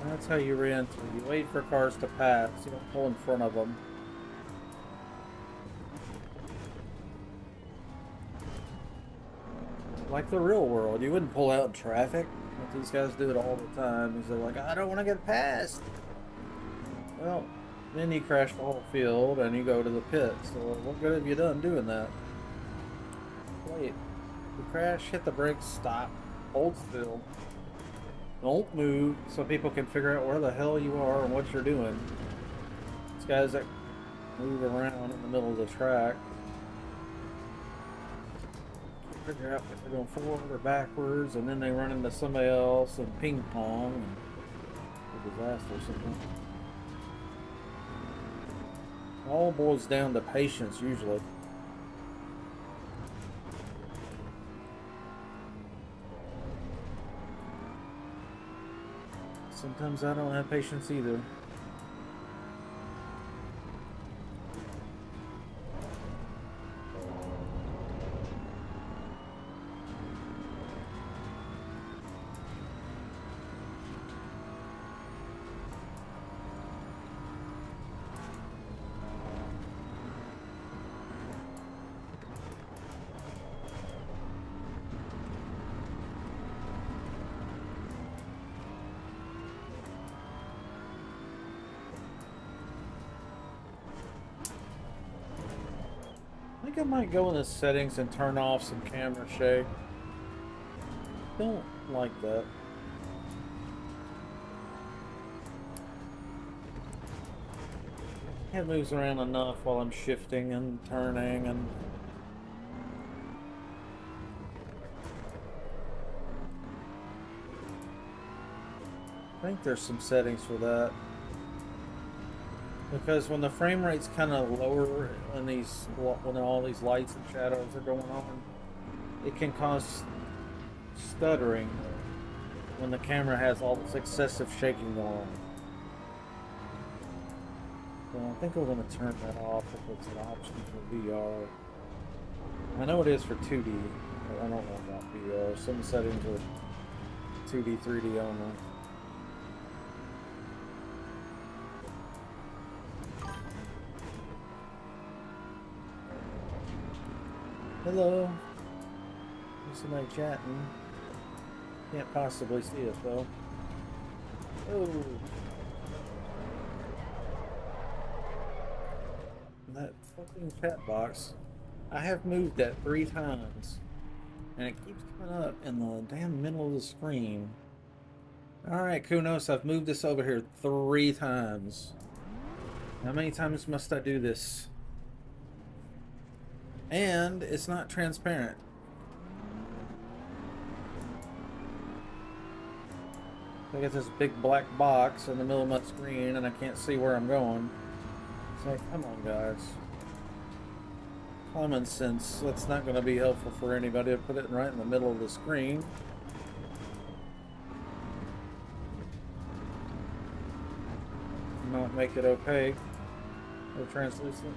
That's how you re-enter. You wait for cars to pass. You don't pull in front of them. Like the real world, you wouldn't pull out in traffic. But these guys do it all the time. Because they're like, I don't want to get past. Well, then you crash the whole field and you go to the pits. So what good have you done doing that? Wait. You crash, hit the brakes, stop, hold still. Don't move so people can figure out where the hell you are and what you're doing. These guys that move around in the middle of the track. Figure out if they're going forward or backwards, and then they run into somebody else and ping pong and a disaster or something. All boils down to patience usually. Sometimes I don't have patience either. I think I might go in the settings and turn off some camera shake. Don't like that. It moves around enough while I'm shifting and turning and I think there's some settings for that. Because when the frame rate's kind of lower in these, when all these lights and shadows are going on, it can cause stuttering when the camera has all this excessive shaking going on. So I think we're going to turn that off if it's an option for VR. I know it is for 2D, but I don't know about VR. Some settings are 2D, 3D only. Hello. There's somebody chatting. Can't possibly see us though. Oh. That fucking chat box. I have moved that 3 times. And it keeps coming up in the damn middle of the screen. Alright, Kunos, I've moved this over here 3 times. How many times must I do this? And it's not transparent. I got this big black box in the middle of my screen and I can't see where I'm going. It's like, come on guys. Common sense. That's not going to be helpful for anybody to put it right in the middle of the screen. Not make it opaque or translucent.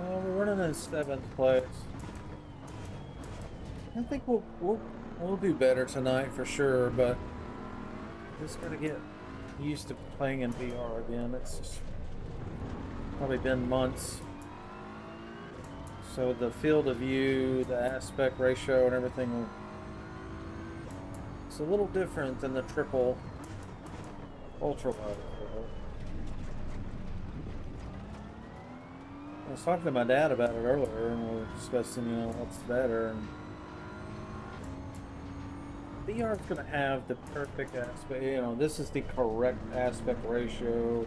We're running in 7th place. I think we'll do better tonight for sure, but just gotta get used to playing in VR again. It's just probably been months. So the field of view, the aspect ratio and everything, it's a little different than the triple ultra wide. I was talking to my dad about it earlier and we were discussing, you know, what's better, and VR is going to have the perfect aspect, you know, this is the correct aspect ratio.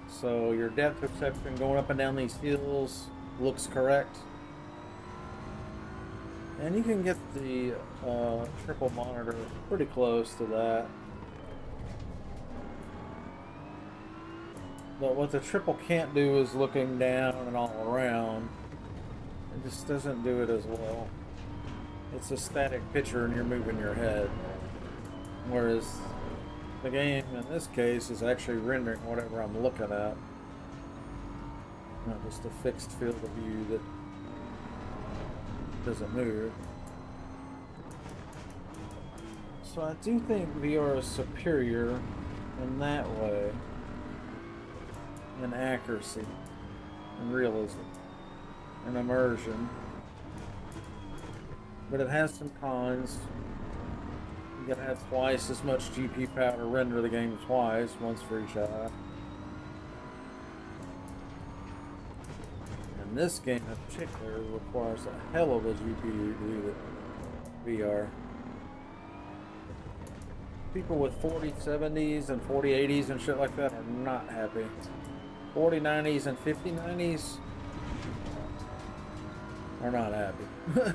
So your depth perception going up and down these hills looks correct. And you can get the triple monitor pretty close to that. But what the triple can't do is looking down and all around. It just doesn't do it as well. It's a static picture and you're moving your head. Whereas the game in this case is actually rendering whatever I'm looking at. Not just a fixed field of view that doesn't move. So I do think VR is superior in that way, in accuracy, and realism, and immersion. But it has some cons. You gotta have twice as much GPU power to render the game twice, once for each eye. And this game in particular requires a hell of a GPU to do the VR. People with 4070s and 4080s and shit like that are not happy. 4090s and 5090s are not happy.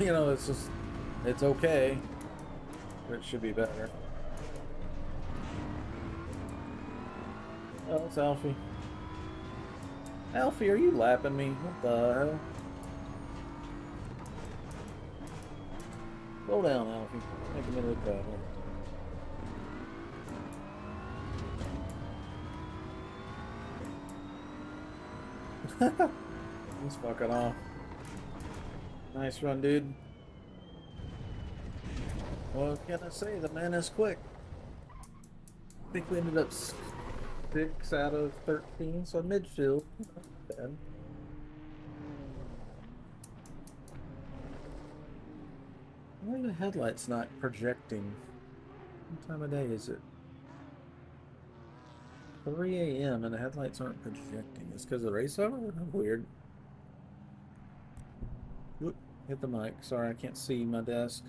You know, it's just, it's okay, but it should be better. Oh, it's Alfie. Alfie, are you lapping me? What the hell? Slow down, Alfie. Making me look bad. He's fucking off. Nice run, dude. What can I say? The man is quick. I think we ended up 6 out of 13, so midfield. Not bad. Why are the headlights not projecting? What time of day is it? 3 a.m. and the headlights aren't projecting. It's because of the race hour? Weird. Whoop, hit the mic. Sorry, I can't see my desk.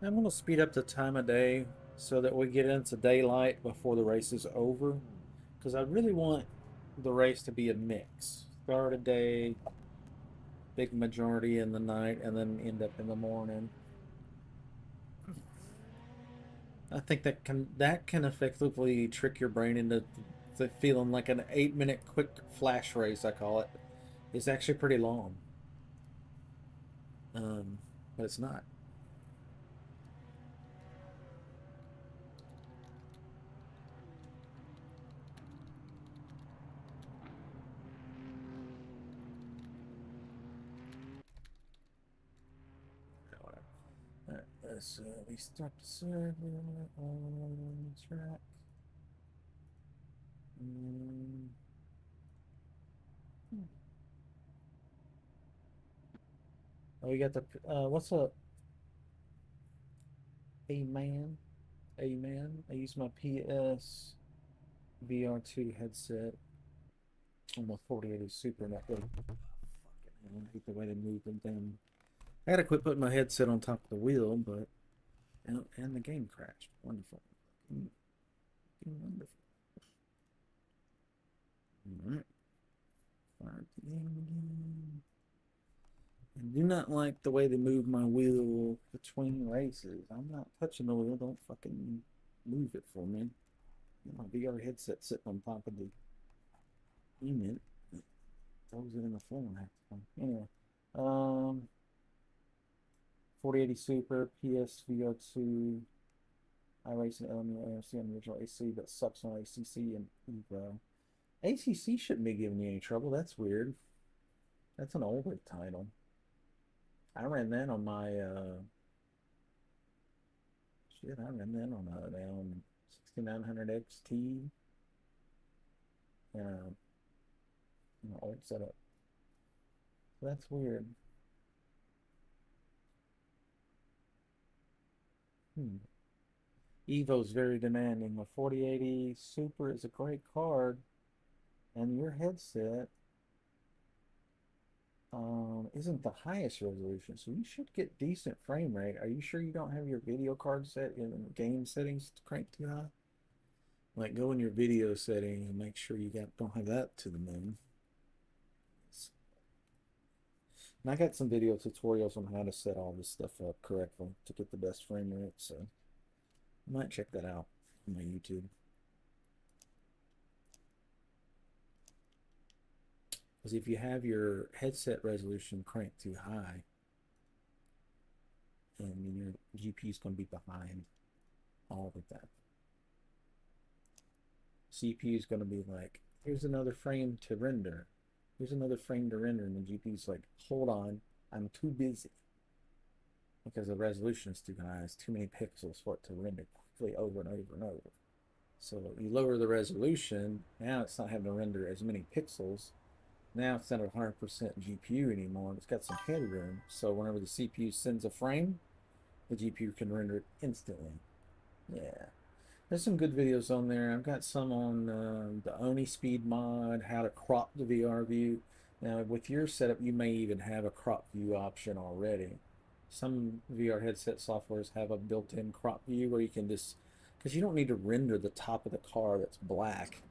I'm going to speed up the time of day so that we get into daylight before the race is over. Because I really want the race to be a mix. Start a day, big majority in the night, and then end up in the morning. I think that can effectively trick your brain into feeling like an 8-minute quick flash race, I call it. It's actually pretty long. Um, but it's not. Alright, let's restart the server on track. Mm. Oh, we got the what's up? A-man? A-man? I use my PS VR2 headset on my 4080 Super Network. I don't hate the way they move them down. I gotta quit putting my headset on top of the wheel, but and the game crashed. Wonderful. Wonderful. Alright. Fire the game again. I do not like the way they move my wheel between races. I'm not touching the wheel. Don't fucking move it for me. My VR headset sitting on top of the unit. Throws it in the floor half the time. Anyway. 4080 Super, PS VR2, iRacing Element AFC on the original AC, but sucks on ACC and EVO. ACC shouldn't be giving you any trouble. That's weird. That's an older title. I ran that on my Shit, I ran that on a down 6900 XT. Uh, old setup. That's weird. EVO's very demanding. The 4080 Super is a great card, and your headset isn't the highest resolution, so you should get decent frame rate. Are you sure you don't have your video card set in game settings cranked too high? Like, go in your video settings and make sure you don't have that to the moon. And I got some video tutorials on how to set all this stuff up correctly to get the best frame rate, so I might check that out on my YouTube. Because if you have your headset resolution cranked too high, and your GPU is going to be behind all of that. CPU is going to be like, here's another frame to render. Here's another frame to render, and the GPU's like, hold on, I'm too busy. Because the resolution is too high, it's too many pixels for it to render quickly over and over and over. So you lower the resolution, now it's not having to render as many pixels. Now it's not 100% GPU anymore. It's got some headroom. So whenever the CPU sends a frame, the GPU can render it instantly. Yeah. There's some good videos on there. I've got some on the Oni speed mod, how to crop the VR view. Now, with your setup, you may even have a crop view option already. Some VR headset softwares have a built-in crop view where you can just, because you don't need to render the top of the car that's black.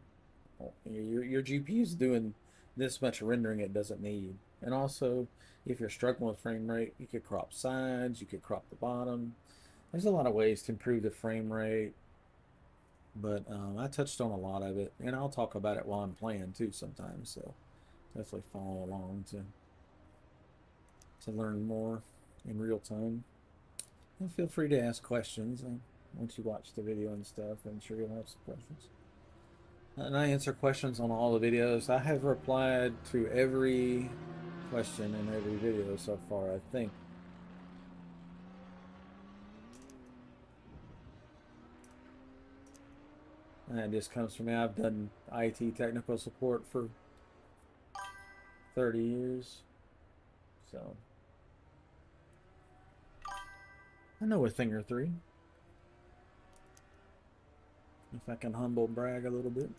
Your GPU is doing this much rendering it doesn't need. And also, if you're struggling with frame rate, you could crop sides, you could crop the bottom. There's a lot of ways to improve the frame rate, but I touched on a lot of it, and I'll talk about it while I'm playing too sometimes. So definitely follow along to learn more in real time. And feel free to ask questions once you watch the video and stuff. I'm sure you'll have some questions. And I answer questions on all the videos. I have replied to every question in every video so far, I think. And that just comes from me. I've done IT technical support for 30 years. So I know a thing or three. If I can humble brag a little bit.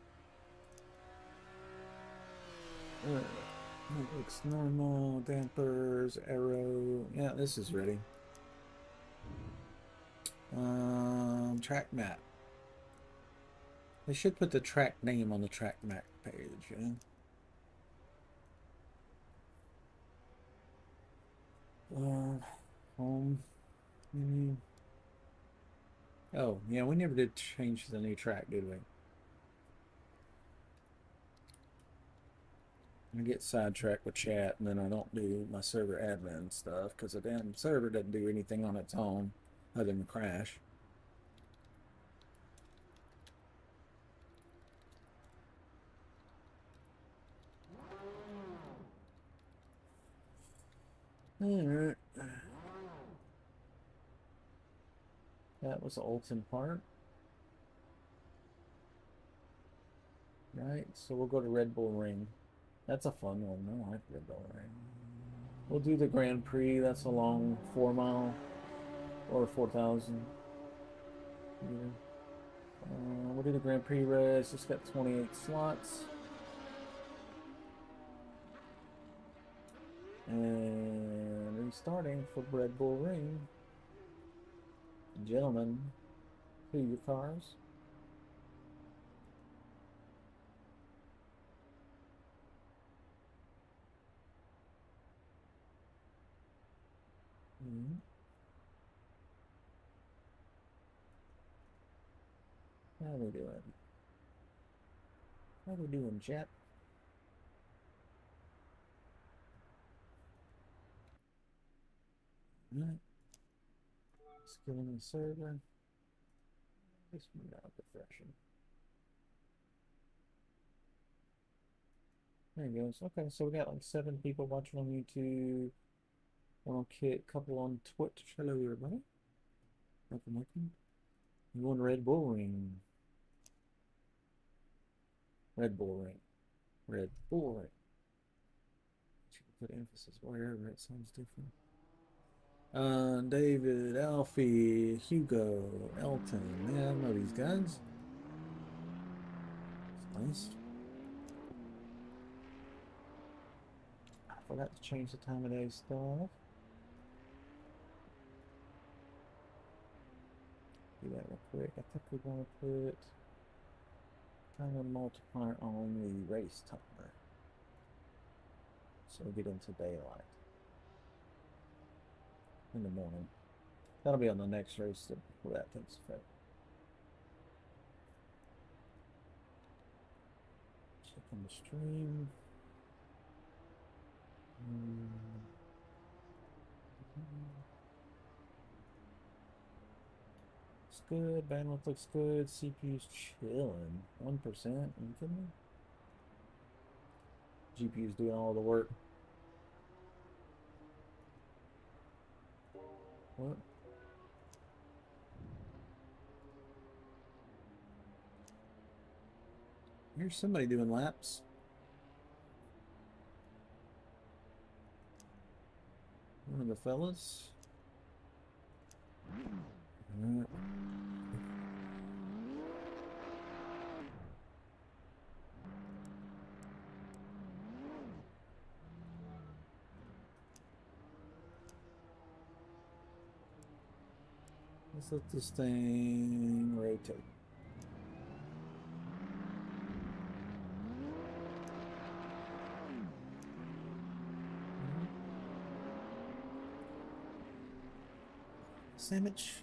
It looks normal. Dampers, arrow. Yeah, this is ready. Track map. They should put the track name on the track map page, yeah. Home. Oh, yeah, we never did change the new track, did we? I get sidetracked with chat, and then I don't do my server admin stuff because the damn server doesn't do anything on its own other than crash. Alright. That was the Olsen part. Right, so we'll go to Red Bull Ring. That's a fun one. I like Red Bull Ring. We'll do the Grand Prix. That's a long 4 mile or 4,000. Yeah. We'll do the Grand Prix race. It's got 28 slots. And restarting for Red Bull Ring. Gentlemen, to your cars. How we doing? How we doing, chat? Alright. Skilling the server. This one now refreshing. There it goes. Okay, so we got like 7 people watching on YouTube. One on Kit, couple on Twitch. Hello, everybody. Welcome, welcome. You want Red Bull Ring? Red Bull Ring. Red Bull Ring. Should put emphasis wherever it sounds different. David, Alfie, Hugo, Elton. Yeah, I know these guys. It's nice. I forgot to change the time of day stuff. Do that real quick. I think we're going to put timer multiplier on the race timer. So we'll get into daylight in the morning. That'll be on the next race before that takes effect. Checking the stream. It's good. Bandwidth looks good. CPU's chilling. 1%. Are you kidding me? GPU's doing all the work. What? Here's somebody doing laps. One of the fellas. Let's let this thing rotate. Sandwich.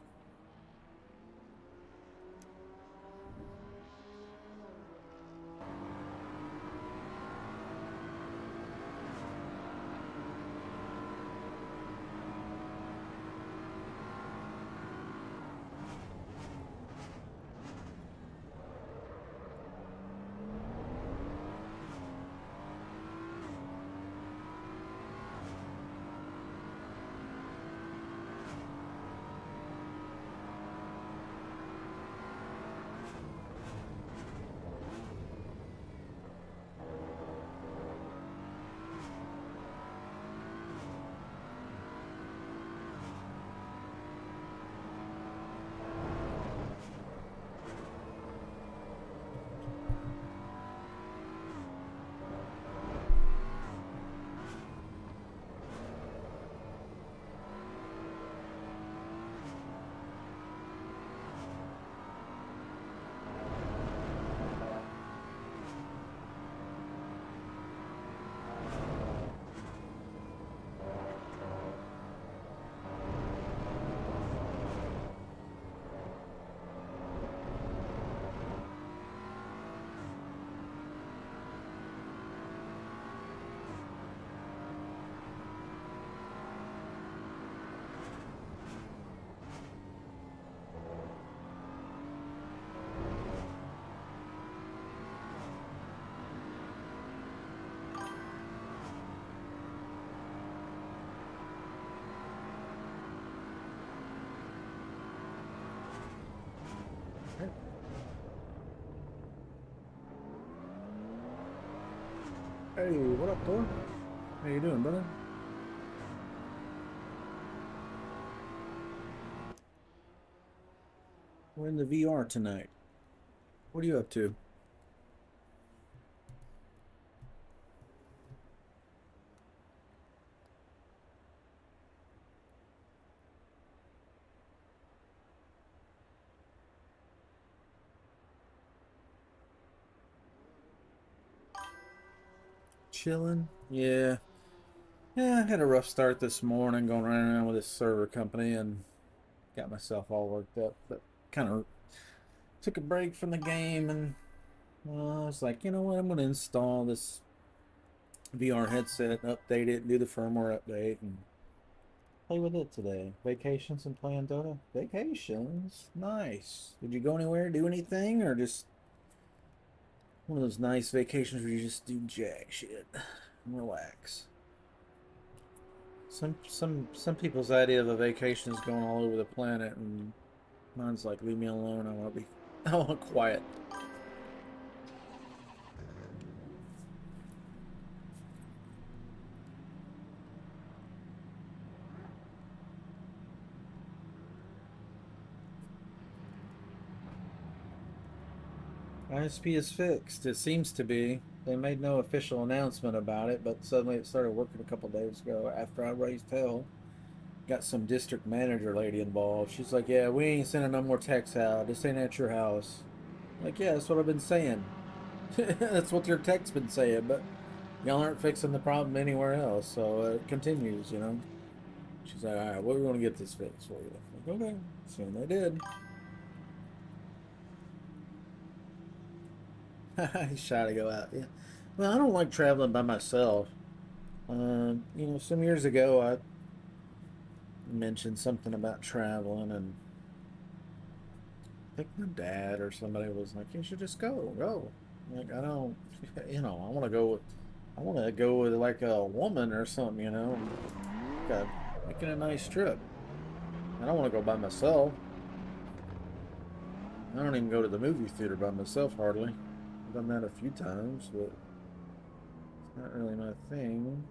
Hey, what up, Thor? How you doing, brother? We're in the VR tonight. What are you up to? Chilling? Yeah. Yeah, I had a rough start this morning going running around with this server company and got myself all worked up. But kind of took a break from the game and I was like, you know what? I'm going to install this VR headset, update it, do the firmware update, and play with it today. Vacations and playing Dota? Vacations? Nice. Did you go anywhere, do anything, or just one of those nice vacations where you just do jack shit and relax? Some people's idea of a vacation is going all over the planet and Mine's like, leave me alone. I want quiet. ISP is fixed. It seems to be. They made no official announcement about it, but suddenly it started working a couple days ago after I raised hell. Got some district manager lady involved. She's like, yeah, we ain't sending no more texts out. This ain't at your house. I'm like, yeah, that's what I've been saying. That's what your tech's been saying, but y'all aren't fixing the problem anywhere else, so it continues, you know. She's like, all right, we're going to get this fixed for you. I'm like, okay. Soon they did. He's shy to go out. Yeah. Well, I don't like traveling by myself. You know, some years ago I mentioned something about traveling, and I think my dad or somebody was like, "You should just go." Like I don't, you know, I want to go with like a woman or something, you know, making a nice trip. I don't want to go by myself. I don't even go to the movie theater by myself hardly. I've done that a few times, but it's not really my thing.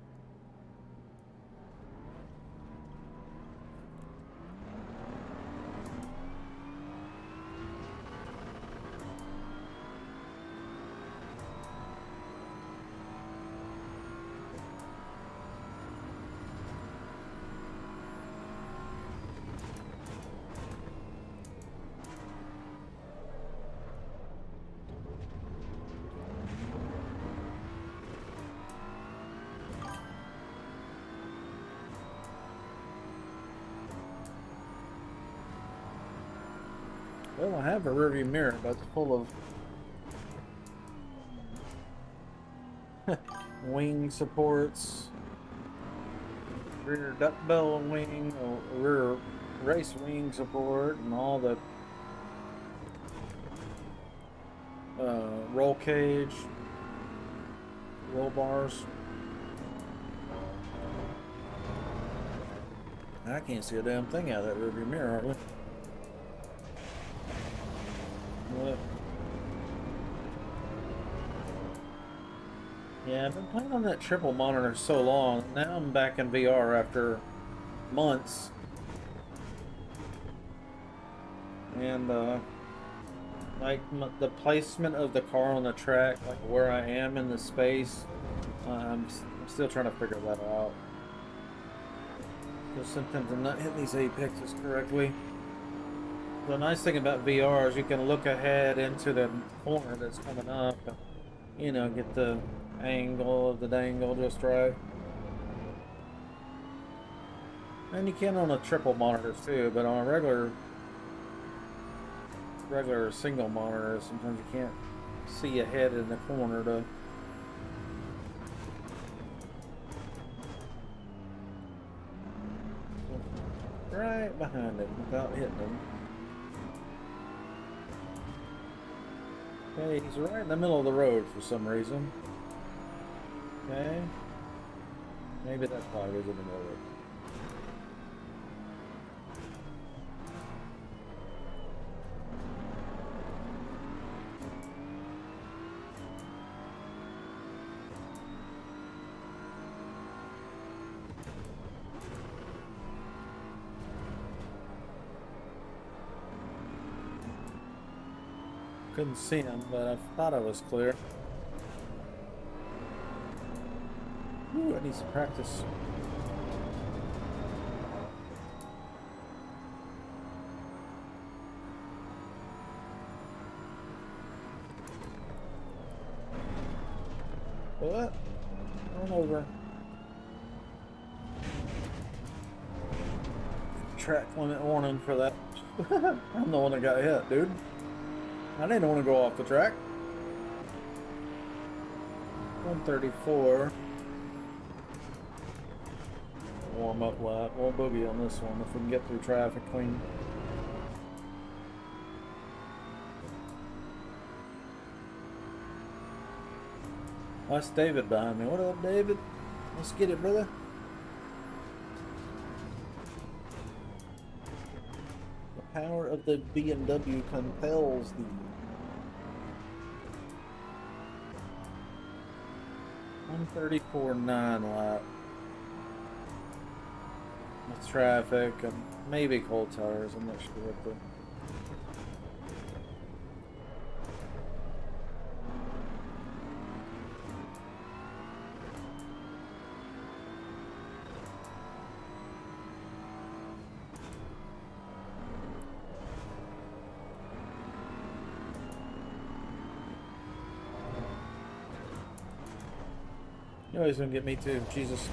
Well, I have a rearview mirror, but it's full of wing supports, rear duck bell wing, rear race wing support, and all the roll cage, roll bars. I can't see a damn thing out of that rearview mirror hardly. What? Yeah, I've been playing on that triple monitor so long. Now I'm back in VR after months. And, like, the placement of the car on the track, like where I am in the space, I'm still trying to figure that out. Because sometimes I'm not hitting these apexes correctly. The nice thing about VR is you can look ahead into the corner that's coming up and, you know, get the angle of the dangle just right. And you can on a triple monitor too, but on a regular single monitor, sometimes you can't see ahead in the corner to right behind him without hitting him. Okay, he's right in the middle of the road for some reason. Okay. Maybe that's why he was in the middle of the road. Couldn't see him, but I thought I was clear. Ooh, I need some practice. What? Run over. Track limit warning for that. I'm the one that got hit, dude. I didn't want to go off the track. 134. Warm up lap. We'll boogie on this one if we can get through traffic clean. That's David behind me. What up, David? Let's get it, brother. power of the BMW compels thee. 134.9 lap. With traffic and maybe cold tires. I'm not sure what the. You know he's gonna get me too. Jesus.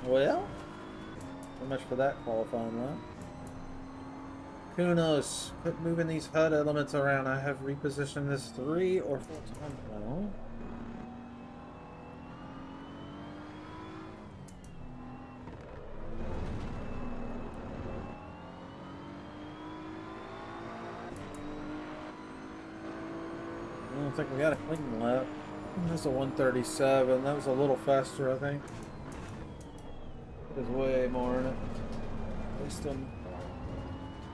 Well, so much for that qualifying lap. Kunos, quit moving these HUD elements around. I have repositioned this 3 or 4 times now. I don't think we got a clean lap. That's a 137. That was a little faster, I think. There's way more in it. At least on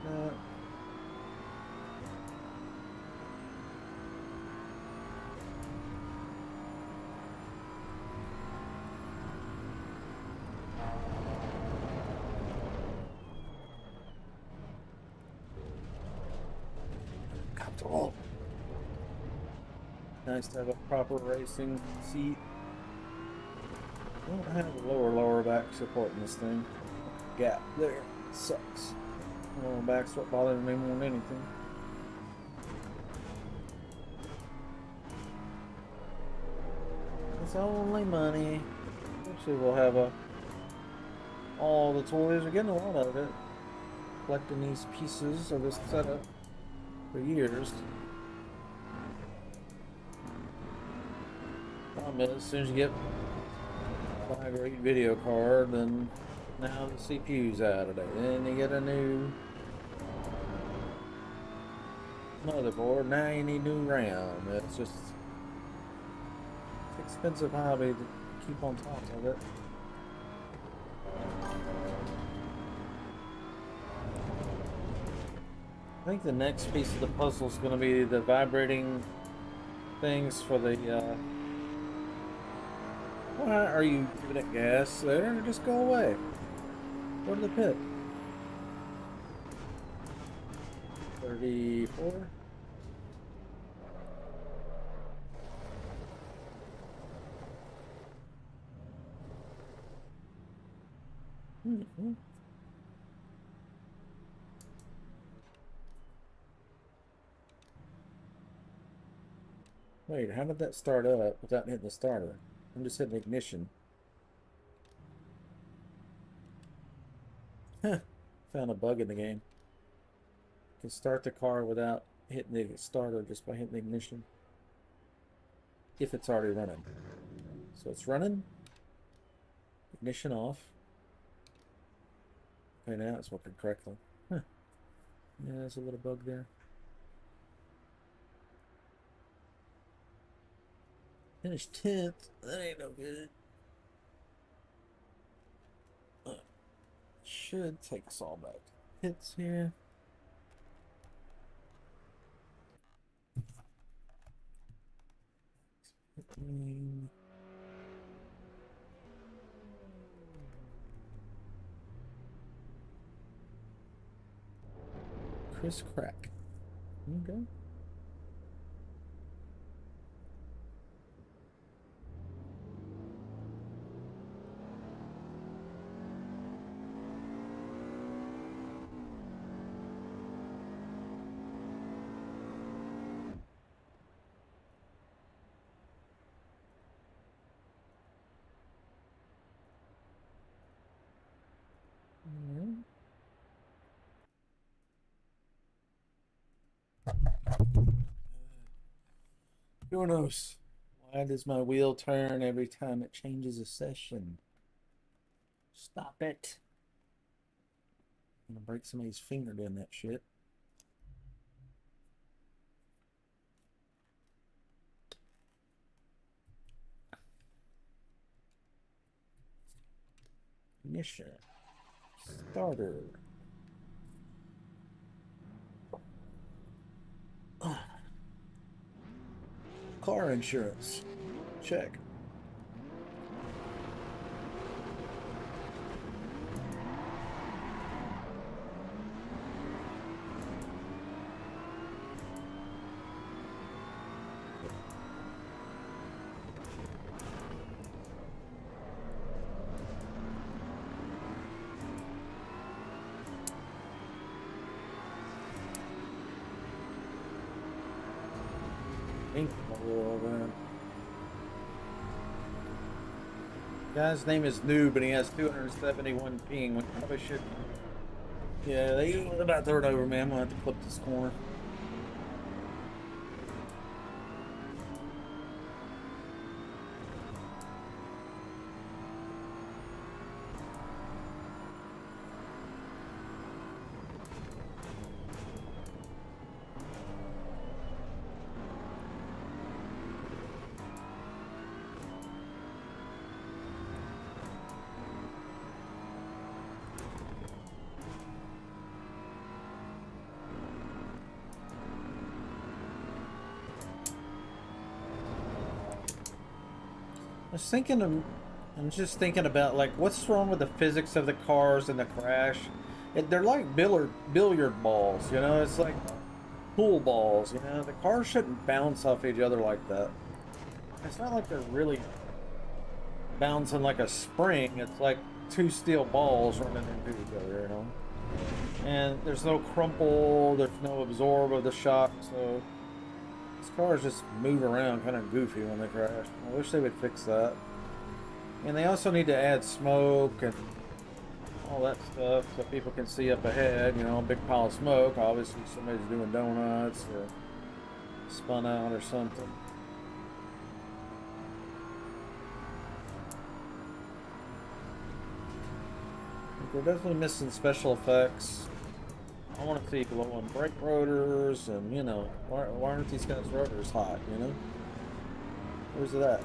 that. Control. Nice to have a proper racing seat. I don't have a lower back support in this thing. Gap there. It sucks. Lower back's what bothers me more than anything. It's only money. Actually, we'll have all the toys. We're getting a lot out of it. Collecting these pieces of this setup for years. Problem is, as soon as you get buy a great video card, then now the CPU's out of it. Then you get a new motherboard. Now you need new RAM. It's just an expensive hobby to keep on top of it. I think the next piece of the puzzle is going to be the vibrating things for the. Why are you giving it gas there? Just go away. Go to the pit. 34. Mm-hmm. Wait, how did that start up without hitting the starter? I'm just hitting ignition. Huh. Found a bug in the game. You can start the car without hitting the starter just by hitting the ignition. If it's already running. So it's running. Ignition off. Okay, now it's working correctly. Huh. Yeah, there's a little bug there. Finished 10th. That ain't no good. Should take us all back to hits here. Chris Crack. Okay. Who knows? Why does my wheel turn every time it changes a session? Stop it. I'm gonna break somebody's finger doing that shit. Ignition. Starter. Car insurance. Check. Guy's name is Noob, and he has 271 ping. We probably should. Yeah, they about throw it over, man. I'm gonna have to clip this corner. I'm just thinking about like what's wrong with the physics of the cars and the crash. They're like billiard balls, you know. It's like pool balls, you know. The cars shouldn't bounce off each other like that. It's not like they're really bouncing like a spring. It's like two steel balls running into each other, you know. And there's no crumple. There's no absorb of the shock, so these cars just move around kind of goofy when they crash. I wish they would fix that. And they also need to add smoke and all that stuff so people can see up ahead, you know, a big pile of smoke. Obviously somebody's doing donuts or spun out or something. They're definitely missing special effects. I want to see glowing brake rotors and, you know, why aren't these guys' rotors hot, you know? Where's it at?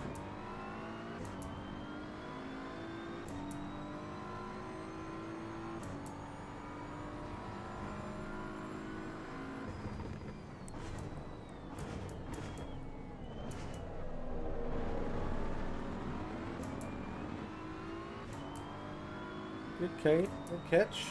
Good catch.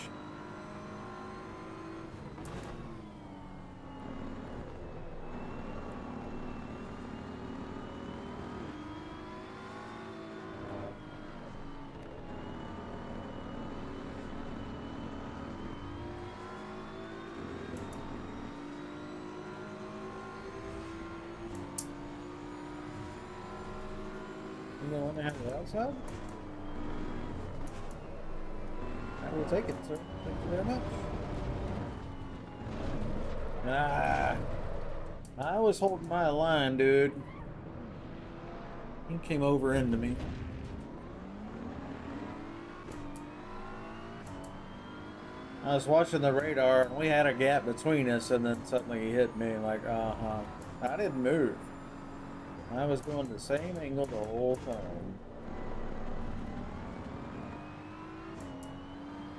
You don't want to have it outside? I will take it, sir. Thank you very much. Ah, I was holding my line, dude. He came over into me. I was watching the radar, and we had a gap between us, and then suddenly he hit me like, I didn't move. I was going the same angle the whole time.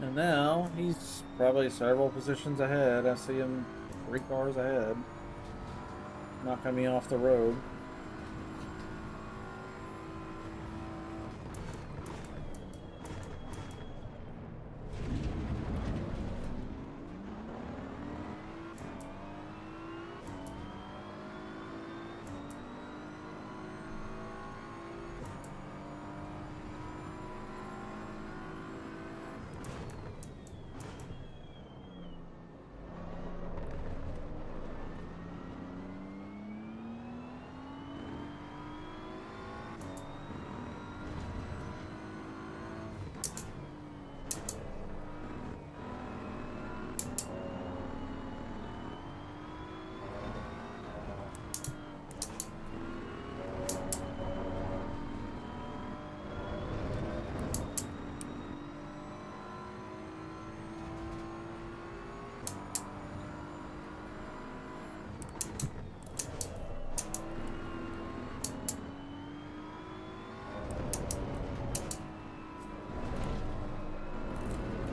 And now he's probably several positions ahead. I see him 3 cars ahead, knocking me off the road.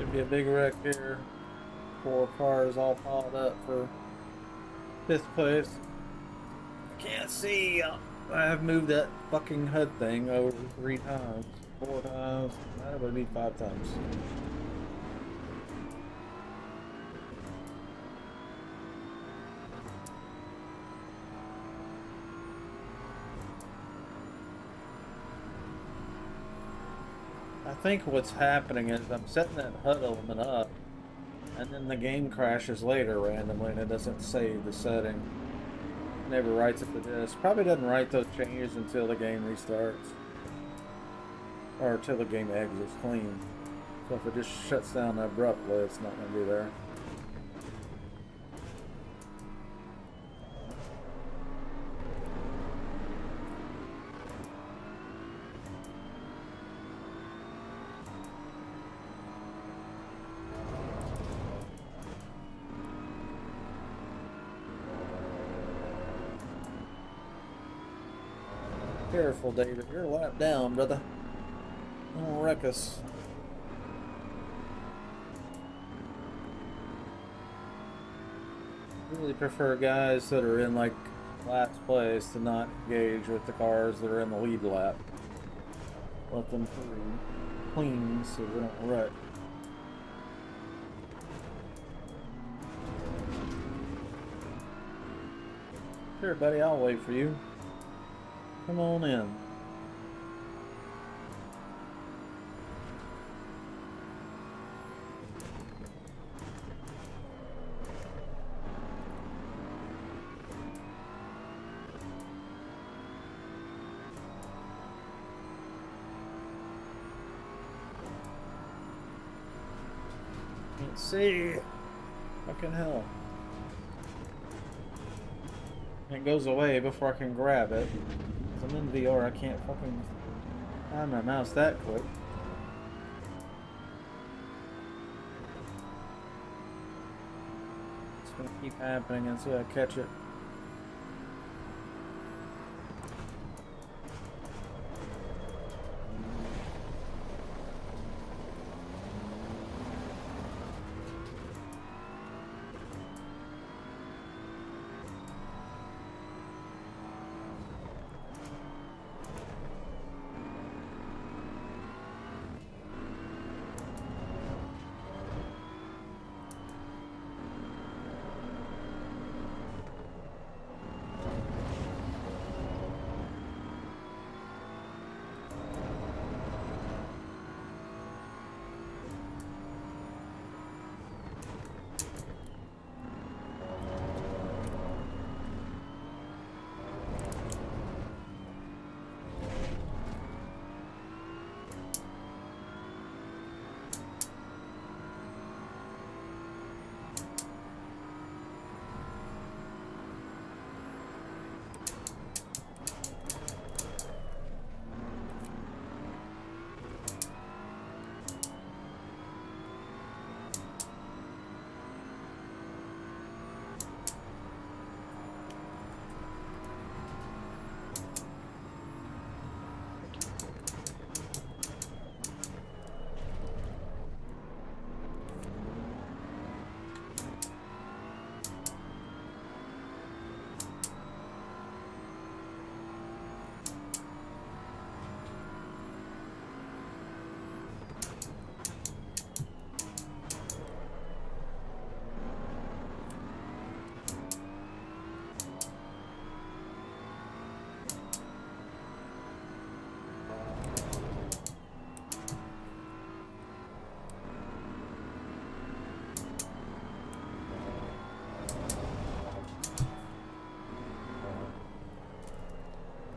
Could be a big wreck here. 4 cars all piled up for 5th place. I can't see. I've moved that fucking HUD thing over 3 times, 4 times. That would be 5 times. I think what's happening is I'm setting that HUD element up, and then the game crashes later randomly, and it doesn't save the setting. It never writes it to disk. Probably doesn't write those changes until the game restarts, or until the game exits clean. So if it just shuts down abruptly, it's not going to be there. Careful, David. You're a lap down, brother. Don't wreck us. Really prefer guys that are in like last place to not engage with the cars that are in the lead lap. Let them clean so we don't wreck. Sure, buddy. I'll wait for you. Come on in. Can't see. Fucking hell. It goes away before I can grab it. I'm in VR, I can't fucking find my mouse that quick. It's gonna keep happening until I catch it.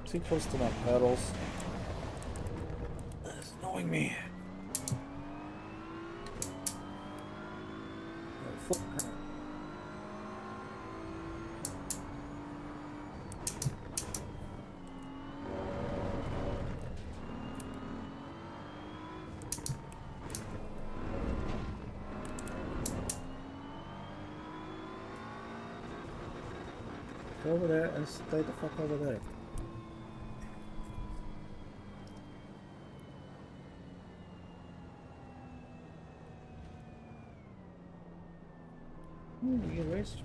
Too close to my pedals. It's annoying me. Footprint. Go over there and stay the fuck over there. You race.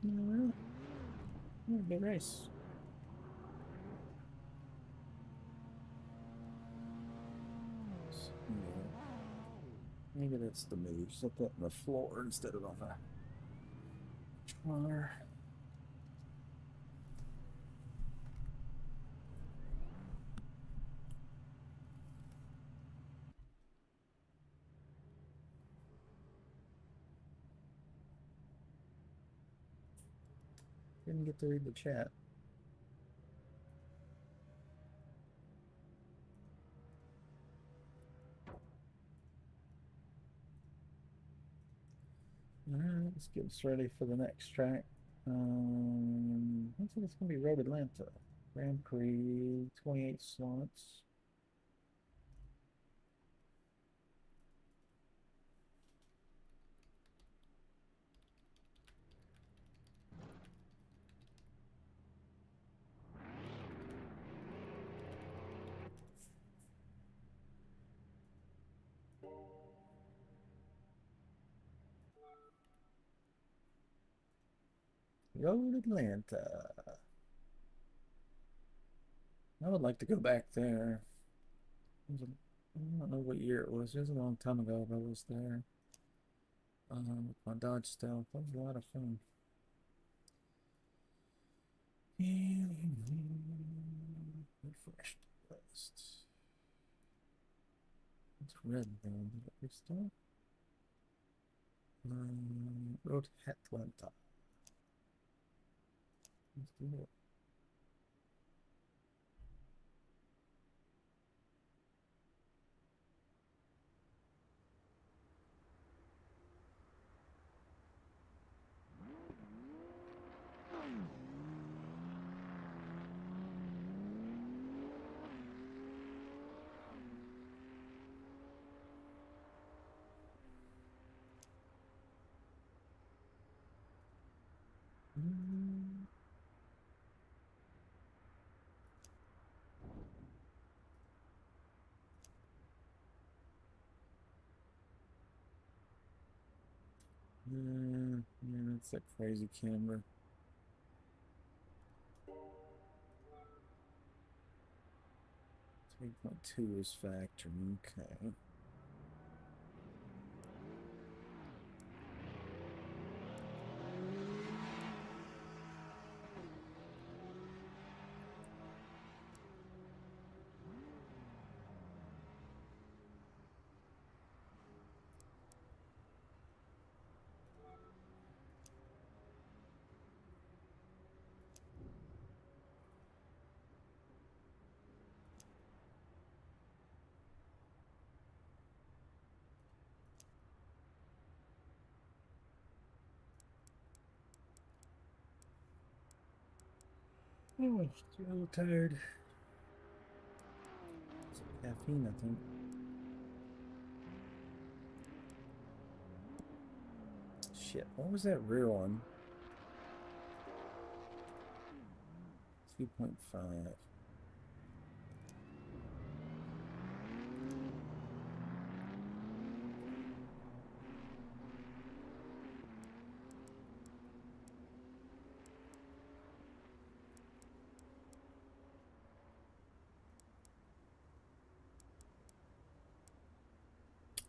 Alright. Good race. Yeah. Maybe that's the move. Set that on the floor instead of on the controller. Didn't get to read the chat. Alright, let's get us ready for the next track. I think it's going to be Road Atlanta. Grand Prix, 28 slots. Road Atlanta. I would like to go back there. I don't know what year it was. It was a long time ago, but I was there. With my Dodge Stealth. That was a lot of fun. Refreshed list. It's red now. Did we start? Road Atlanta. Let's do it. Yeah, it's that crazy camera. 3.2 is factory, okay. Oh, still tired. Some caffeine, I think. Shit, what was that rear one? 2.5.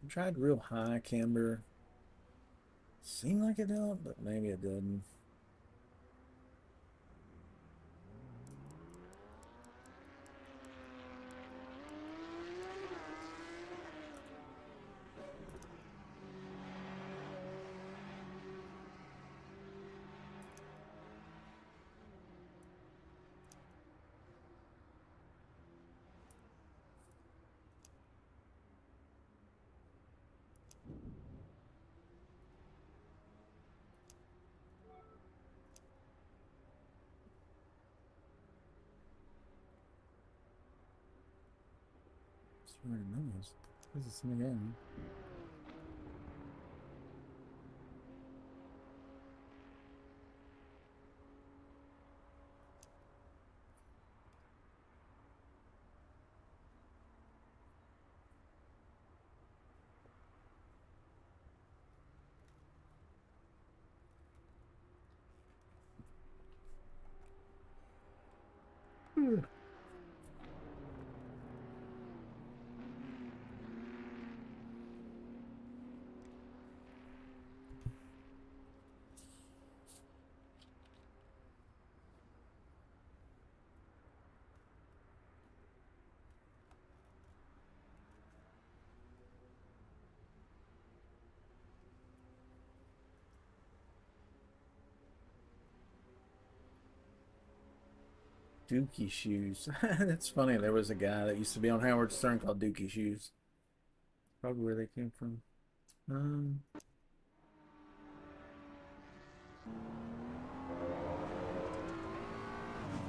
I tried real high camber. Seemed like it don't, but maybe it didn't. Sure knows. This is again. Dookie shoes. That's funny. There was a guy that used to be on Howard Stern called Dookie Shoes. Probably where they came from.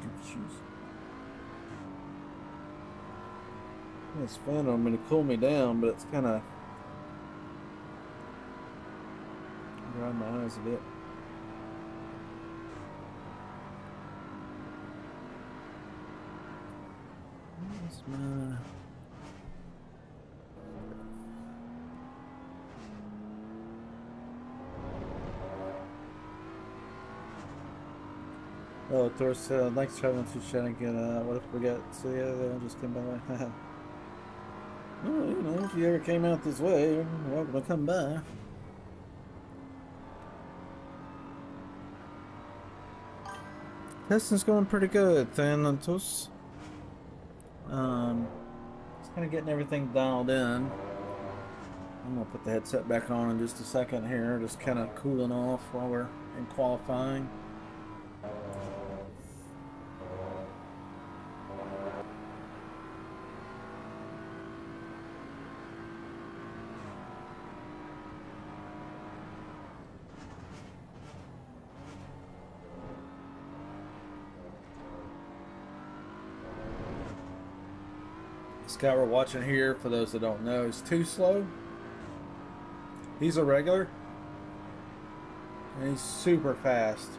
Dookie shoes. It's fun. I'm going to cool me down, but it's kind of drying my eyes a bit. Where's my... Oh, Thor's thanks for traveling to Shannon. What if we got so yeah, they'll just come by. Well, you know, if you ever came out this way, you're welcome to come by. Testing's going pretty good, Thanatos. Just kind of getting everything dialed in. I'm gonna put the headset back on in just a second here, just kind of cooling off while we're in qualifying. This guy we're watching here, for those that don't know, is Too Slow. He's a regular, and he's super fast.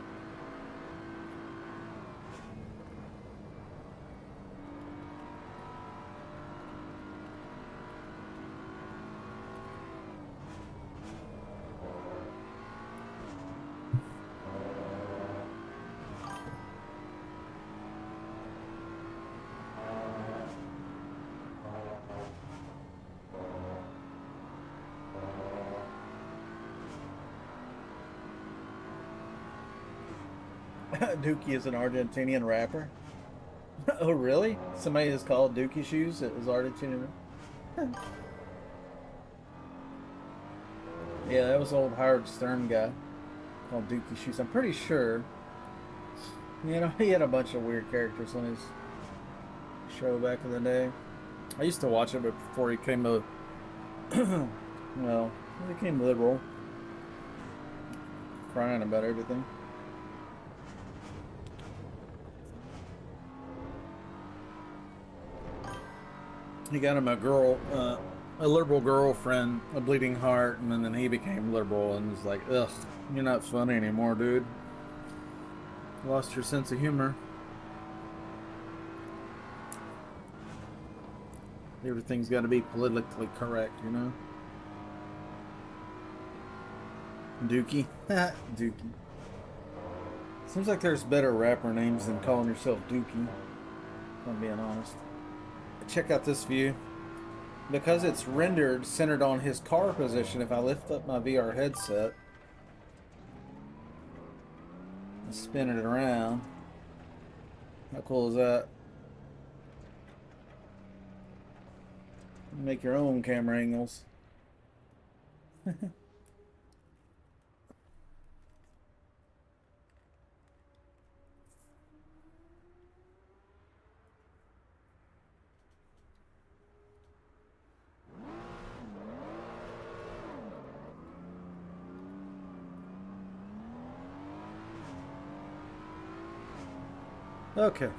Dookie is an Argentinian rapper. Oh, really? Somebody is called Dookie Shoes that was Argentinian. Yeah, that was old Howard Stern guy called Dookie Shoes. I'm pretty sure. You know, he had a bunch of weird characters on his show back in the day. I used to watch it before he came a well, he became liberal, crying about everything. He got him a girl, a liberal girlfriend, a bleeding heart, and then he became liberal and was like, ugh, you're not funny anymore, dude. You lost your sense of humor. Everything's got to be politically correct, you know? Dookie. Dookie. Seems like there's better rapper names than calling yourself Dookie, if I'm being honest. Check out this view. Because it's rendered centered on his car position, if I lift up my VR headset and spin it around, how cool is that? Make your own camera angles. Okay.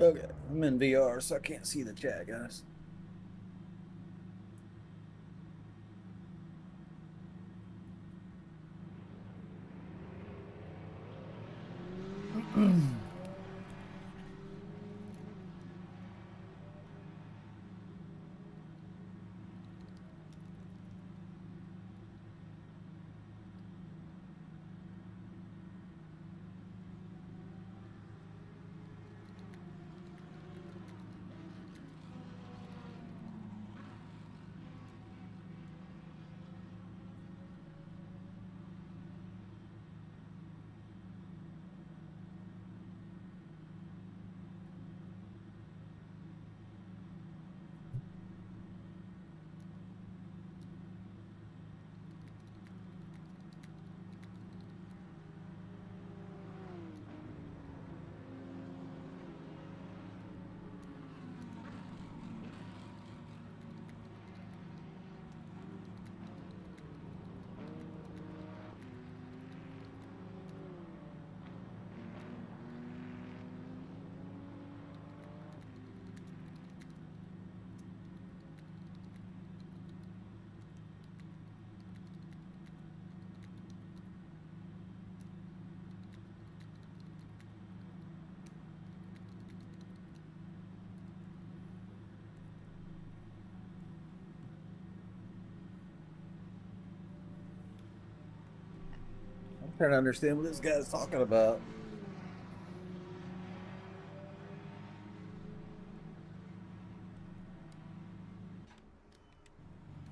Okay, I'm in VR, so I can't see the chat, guys. I'm trying to understand what this guy's talking about.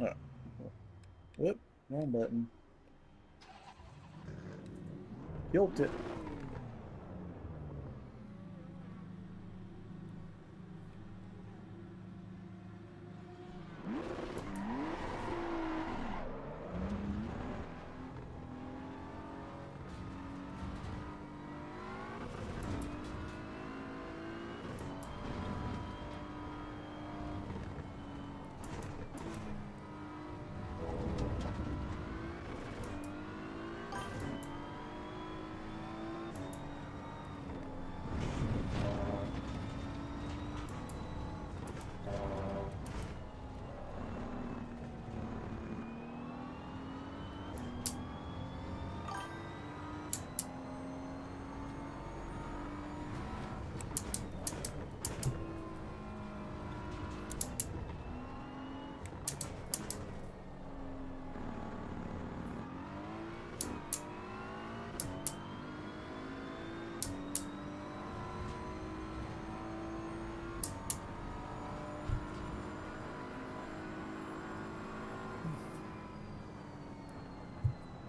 Oh. Whoop, wrong button. Guilt it.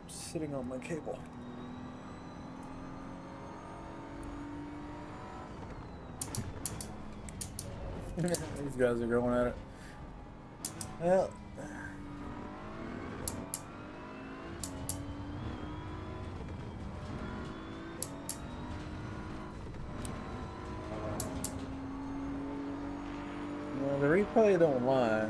Sitting on my cable. These guys are going at it. Well, the replay don't lie.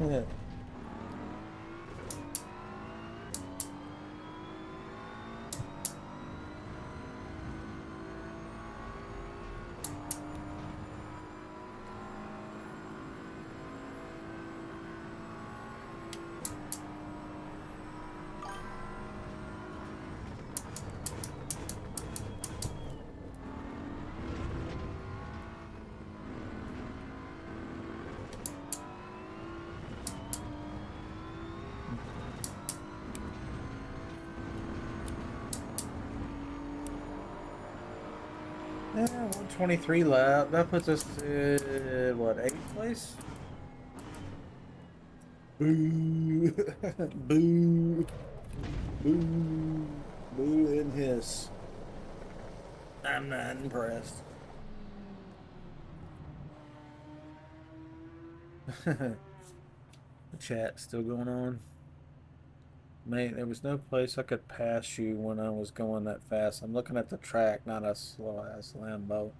Yeah. Yeah, 123 lap. That puts us to what, 8th place? Boo! Boo! Boo! Boo and hiss. I'm not impressed. The chat's still going on. Mate, there was no place I could pass you when I was going that fast. I'm looking at the track, not a slow ass Lambo.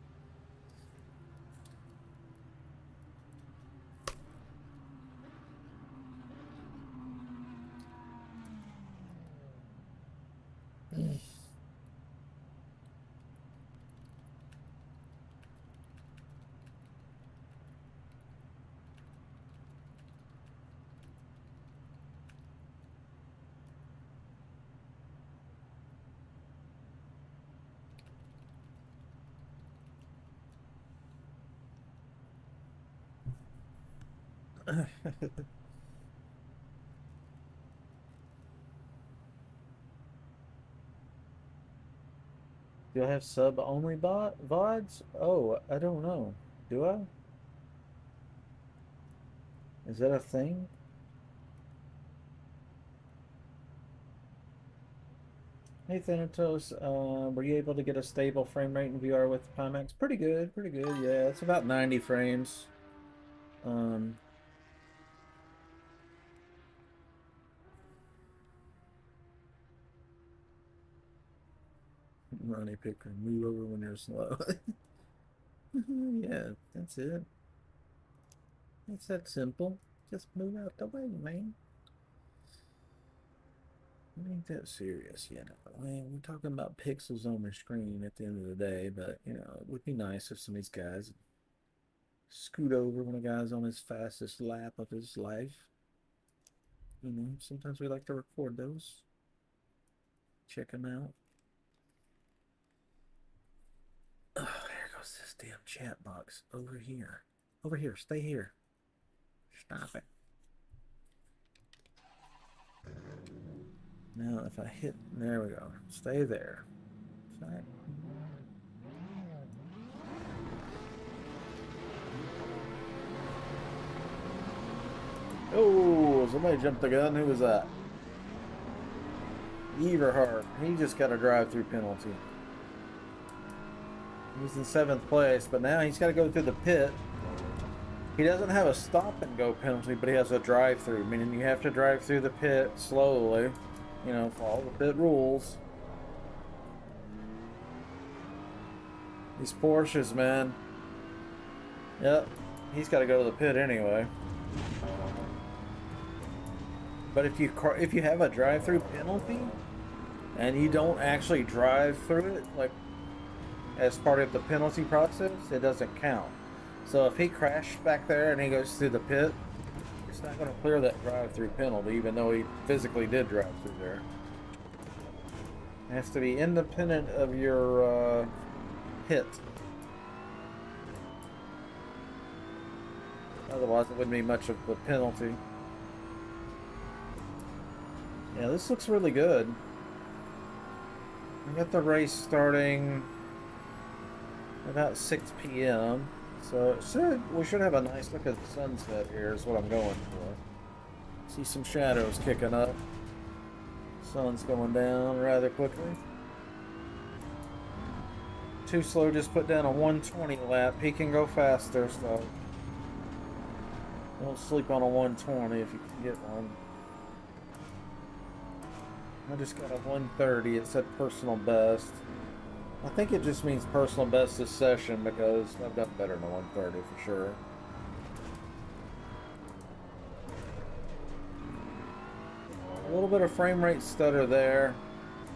Do I have sub-only VODs? Oh, I don't know. Do I? Is that a thing? Hey Thanatos, were you able to get a stable frame rate in VR with Pimax? Pretty good, pretty good. Yeah, it's about 90 frames. Ronnie Picker, move over when you're slow. Yeah, that's it. It's that simple. Just move out the way, man. It ain't that serious, you know. I mean, we're talking about pixels on the screen at the end of the day, but you know, it would be nice if some of these guys scoot over when a guy's on his fastest lap of his life. You know, sometimes we like to record those. Check them out. Oh, there goes this damn chat box over here. Over here, stay here. Stop it. Now, if I hit, there we go. Stay there. Stay. Oh, somebody jumped the gun. Who was that? Everhart. He just got a drive-through penalty. He's in 7th place, but now he's got to go through the pit. He doesn't have a stop-and-go penalty, but he has a drive-through, meaning you have to drive through the pit slowly. You know, follow the pit rules. These Porsches, man. Yep, he's got to go to the pit anyway. But if you have a drive-through penalty and you don't actually drive through it, like as part of the penalty process, it doesn't count. So if he crashed back there and he goes through the pit, it's not going to clear that drive-through penalty, even though he physically did drive through there. It has to be independent of your hit. Otherwise, it wouldn't be much of a penalty. Yeah, this looks really good. I got the race starting about 6 p.m. So we should have a nice look at the sunset here is what I'm going for. See some shadows kicking up. Sun's going down rather quickly. Too Slow just put down a 120 lap. He can go faster, so don't sleep on a 120 if you can get one. I just got a 130. It said personal best. I think it just means personal best this session because I've done better than a 130 for sure. A little bit of frame rate stutter there,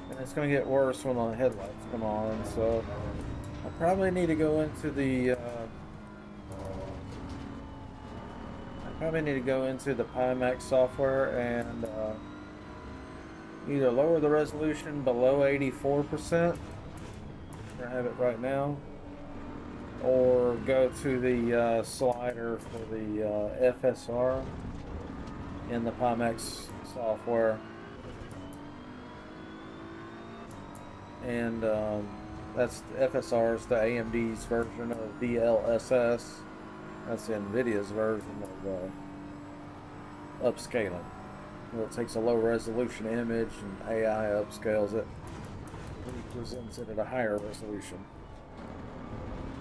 and it's going to get worse when the headlights come on. So I probably need to go into the Pimax software and either lower the resolution below 84%, I have it right now, or go to the slider for the FSR in the Pimax software, and that's FSR is the AMD's version of DLSS. That's Nvidia's version of upscaling. It takes a low resolution image and AI upscales it. It presents it at a higher resolution.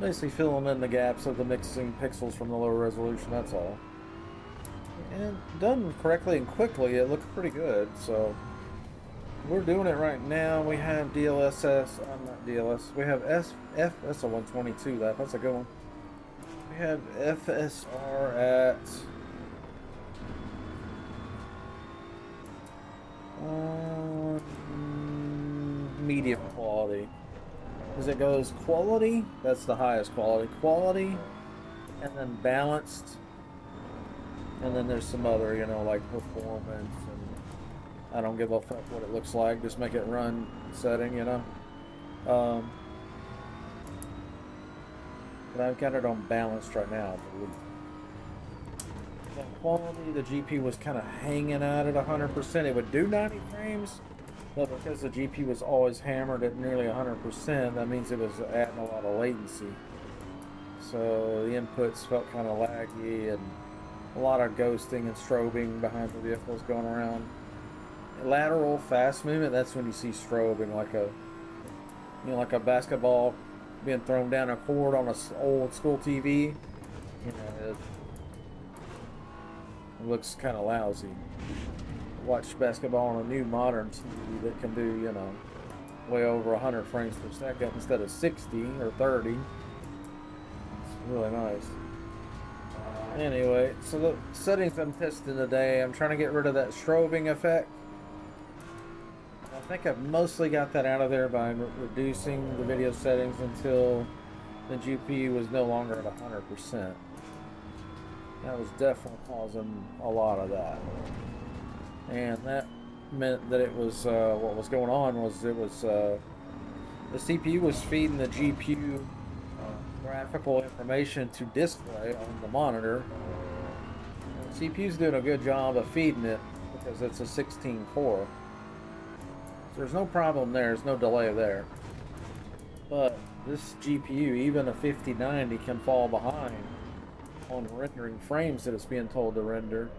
Basically filling in the gaps of the mixing pixels from the low resolution, that's all. And done correctly and quickly, it looked pretty good. So we're doing it right now. We have DLSS, not DLS. We have that's a 122 lap. That's a good one. We have FSR at medium quality. As it goes quality, that's the highest quality. Quality, and then balanced, and then there's some other, you know, like performance, and I don't give a fuck what it looks like, just make it run setting, you know. But I've got it on balanced right now, I believe. The quality, the GPU was kind of hanging out at 100%. It would do 90 frames, but because the GPU was always hammered at nearly 100%, that means it was adding a lot of latency. So the inputs felt kind of laggy, and a lot of ghosting and strobing behind the vehicles going around. Lateral fast movement, that's when you see strobing, like a, you know, like a basketball being thrown down a court on an old school TV. You know, it looks kind of lousy. Watch basketball on a new modern TV that can do, you know, way over 100 frames per second instead of 60 or 30. It's really nice. Anyway, so the settings I'm testing today, I'm trying to get rid of that strobing effect. I think I've mostly got that out of there by reducing the video settings until the GPU was no longer at 100%. That was definitely causing a lot of that. And that meant that it was, what was going on was it was, the CPU was feeding the GPU graphical information to display on the monitor. And the CPU's doing a good job of feeding it because it's a 16 core. So there's no problem there, there's no delay there. But this GPU, even a 5090, can fall behind on rendering frames that it's being told to render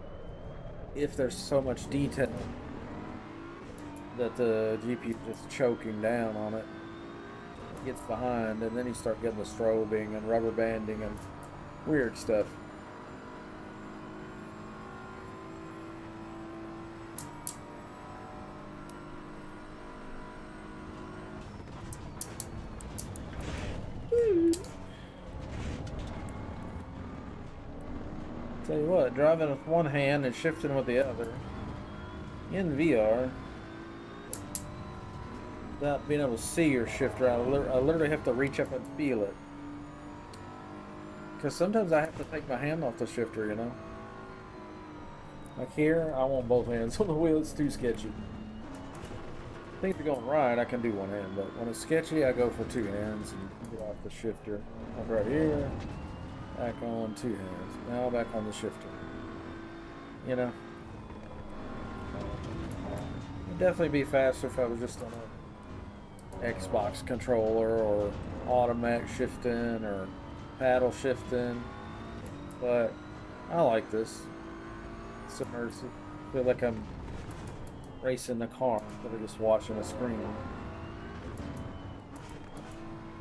if there's so much detail that the GPU is just choking down on it. It gets behind, and then you start getting the strobing and rubber banding and weird stuff. Tell you what, driving with one hand and shifting with the other in VR without being able to see your shifter, I literally have to reach up and feel it. Because sometimes I have to take my hand off the shifter, you know. Like here, I want both hands on the wheel, it's too sketchy. Things are going right, I can do one hand, but when it's sketchy, I go for two hands and get off the shifter. Like right here. Back on two hands. Now back on the shifter. You know? It'd definitely be faster if I was just on a Xbox controller or automatic shifting or paddle shifting. But I like this. It's immersive. I feel like I'm racing the car instead of just watching a screen.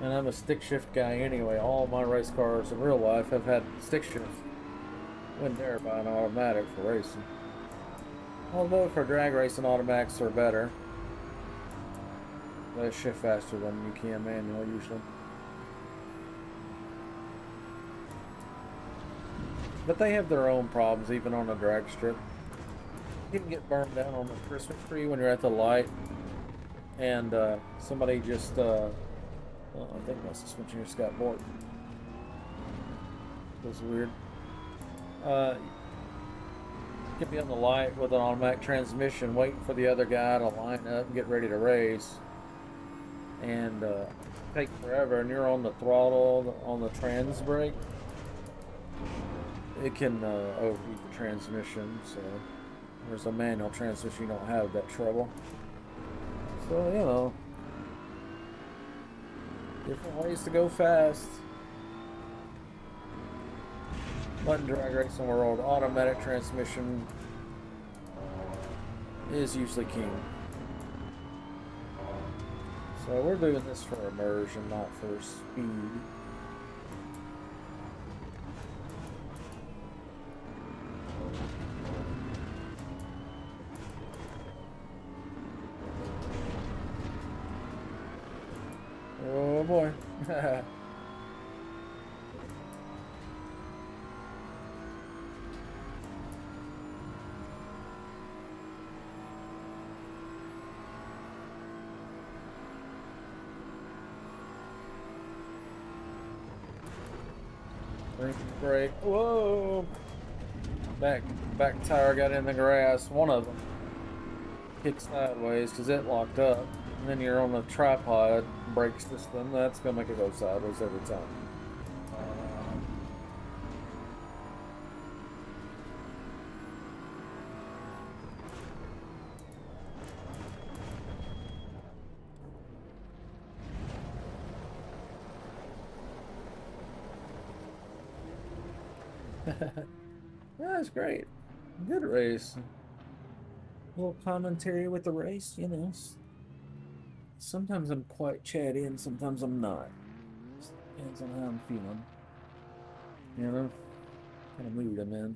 And I'm a stick shift guy anyway. All my race cars in real life have had stick shift. Wouldn't dare buy an automatic for racing. Although for drag racing, automatics are better. They shift faster than you can manual usually. But they have their own problems even on a drag strip. You can get burned down on the Christmas tree when you're at the light. And somebody just... well, I think my suspension just got bored. That's weird. You could be on the light with an automatic transmission waiting for the other guy to line up and get ready to race. And take forever, and you're on the throttle, on the trans brake. It can overheat the transmission, so there's a manual transmission, you don't have that trouble. So, you know. Different ways to go fast. Button drag racing world, automatic transmission is usually king. So we're doing this for immersion, not for speed. boy. Brake. Whoa! Back tire got in the grass. One of them kicked sideways because it locked up. And then you're on a tripod brake system. That's gonna make it go sideways every time. That's great. Good race. A little commentary with the race, you know. Sometimes I'm quite chatty and sometimes I'm not. Just depends on how I'm feeling. You know, kind of mood I'm in.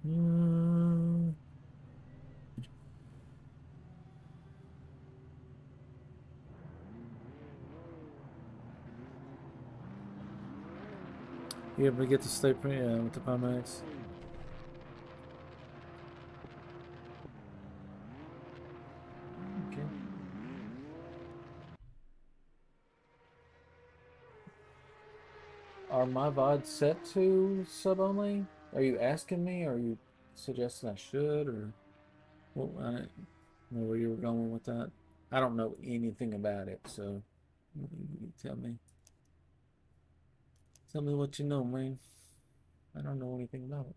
Mm. You able to get to stay with the Pimax? Okay. Are my VODs set to sub only? Are you asking me? Or are you suggesting I should? Or well, I don't know where you were going with that. I don't know anything about it, so you tell me. Tell me what you know, man. I don't know anything about it.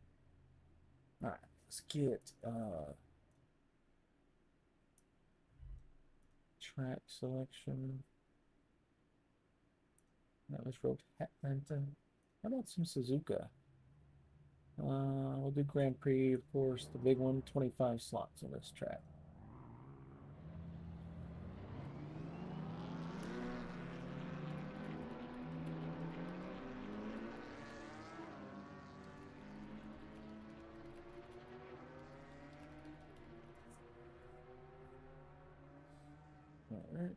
All right, let's get track selection. That was Road Atlanta. How about some Suzuka? We'll do Grand Prix, of course, the big one, 25 slots on this track. All right.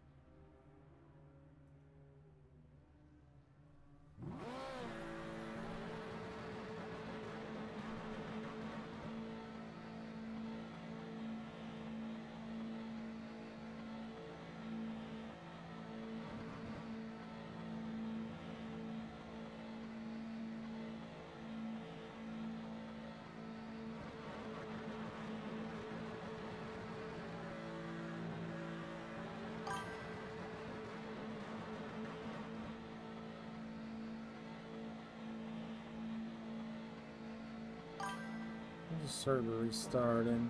There's a server restarting.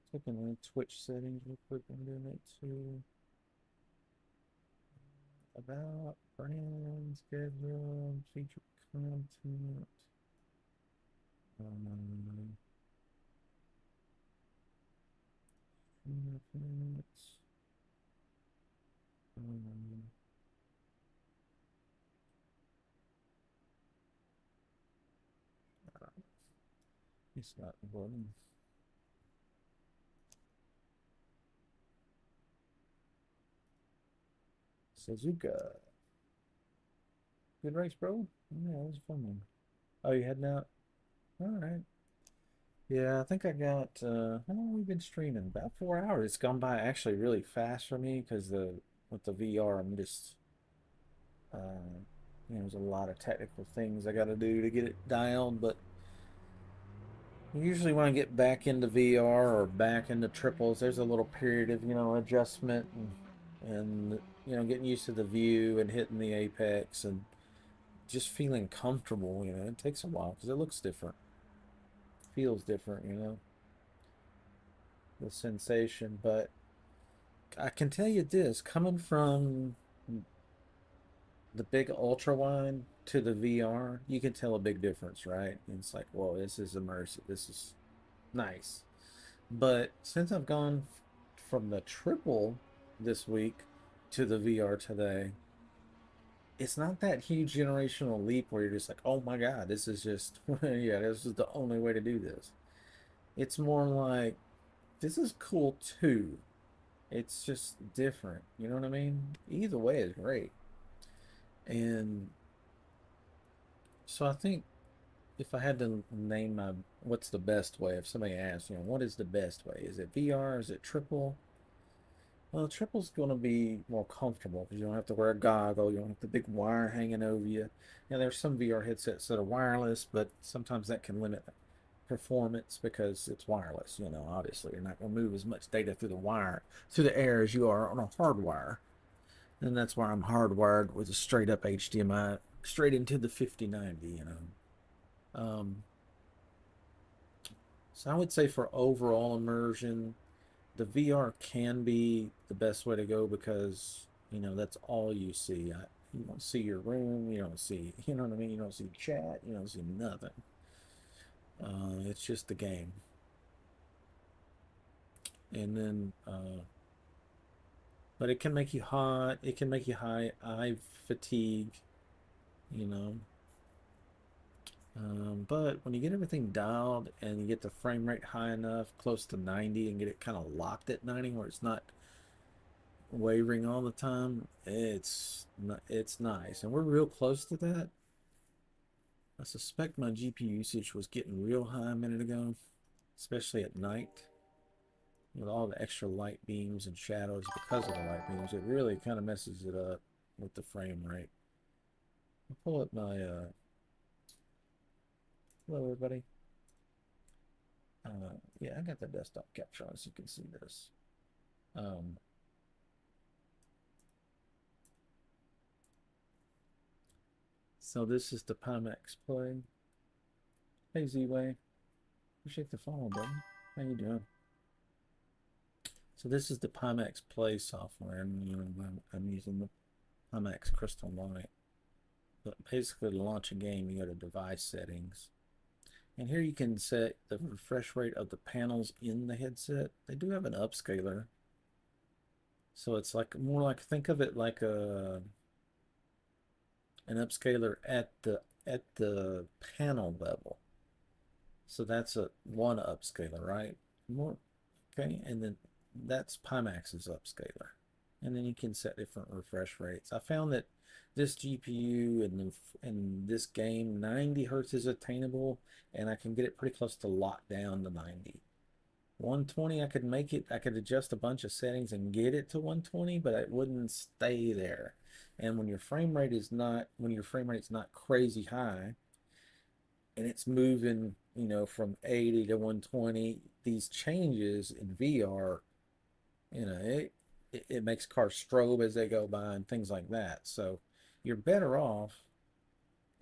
Clicking on Twitch settings real quick. I'm doing it too. About brand schedule, feature content. Um, minutes. Um, it's not important. Suzuka. Good race, bro. Yeah, it was a fun one. Oh, you heading out? All right. Yeah, I think I got how long have we been streaming? About 4 hours. It's gone by actually really fast for me because the with the VR, I'm just there's a lot of technical things I got to do to get it dialed. But usually when I get back into VR or back into triples, there's a little period of adjustment and getting used to the view and hitting the apex and just feeling comfortable. It takes a while because it looks different, feels different. The sensation. But I can tell you this, coming from the big ultra wide to the VR, you can tell a big difference, right? And it's like, whoa, this is immersive. This is nice. But since I've gone from the triple this week to the VR today, it's not that huge generational leap where you're just like, oh my God, this is just, yeah, this is the only way to do this. It's more like this is cool too. It's just different. You know what I mean? Either way is great. And so I think if I had to name my what's the best way, if somebody asks, what is the best way? Is it VR? Is it triple? Well, triple's going to be more comfortable because you don't have to wear a goggle. You don't have the big wire hanging over you. There's some VR headsets that are wireless, but sometimes that can limit performance because it's wireless. Obviously, you're not going to move as much data through the wire, through the air as you are on a hard wire. And that's why I'm hardwired with a straight up HDMI straight into the 5090. Um, so I would say for overall immersion, the VR can be the best way to go because that's all you see. You don't see your room. You don't see, you know what I mean. You don't see chat. You don't see nothing. It's just the game, and then but it can make you hot. It can make you high eye fatigue. You know, but when you get everything dialed and you get the frame rate high enough, close to 90, and get it kind of locked at 90 where it's not wavering all the time, it's nice. And we're real close to that. I suspect my GPU usage was getting real high a minute ago, especially at night with all the extra light beams and shadows because of the light beams. It really kind of messes it up with the frame rate. I'll pull up my hello everybody. Yeah, I got the desktop capture on so you can see this. Um, so this is the Pimax play. Hey Z-Way, appreciate the follow, buddy. How you doing? So this is the Pimax Play software, and I'm using the Pimax Crystal Light. But basically, to launch a game, you go to Device Settings, and here you can set the refresh rate of the panels in the headset. They do have an upscaler, so it's like more like think of it like an upscaler at the panel level. So that's a one upscaler, right? More okay, and then that's Pimax's upscaler. And then you can set different refresh rates. I found that this GPU and this game, 90 hertz is attainable, and I can get it pretty close to lock down to 90. 120, I could make it, I could adjust a bunch of settings and get it to 120, but it wouldn't stay there. And when your frame rate's not crazy high, and it's moving, from 80 to 120, these changes in VR, it makes cars strobe as they go by and things like that. So you're better off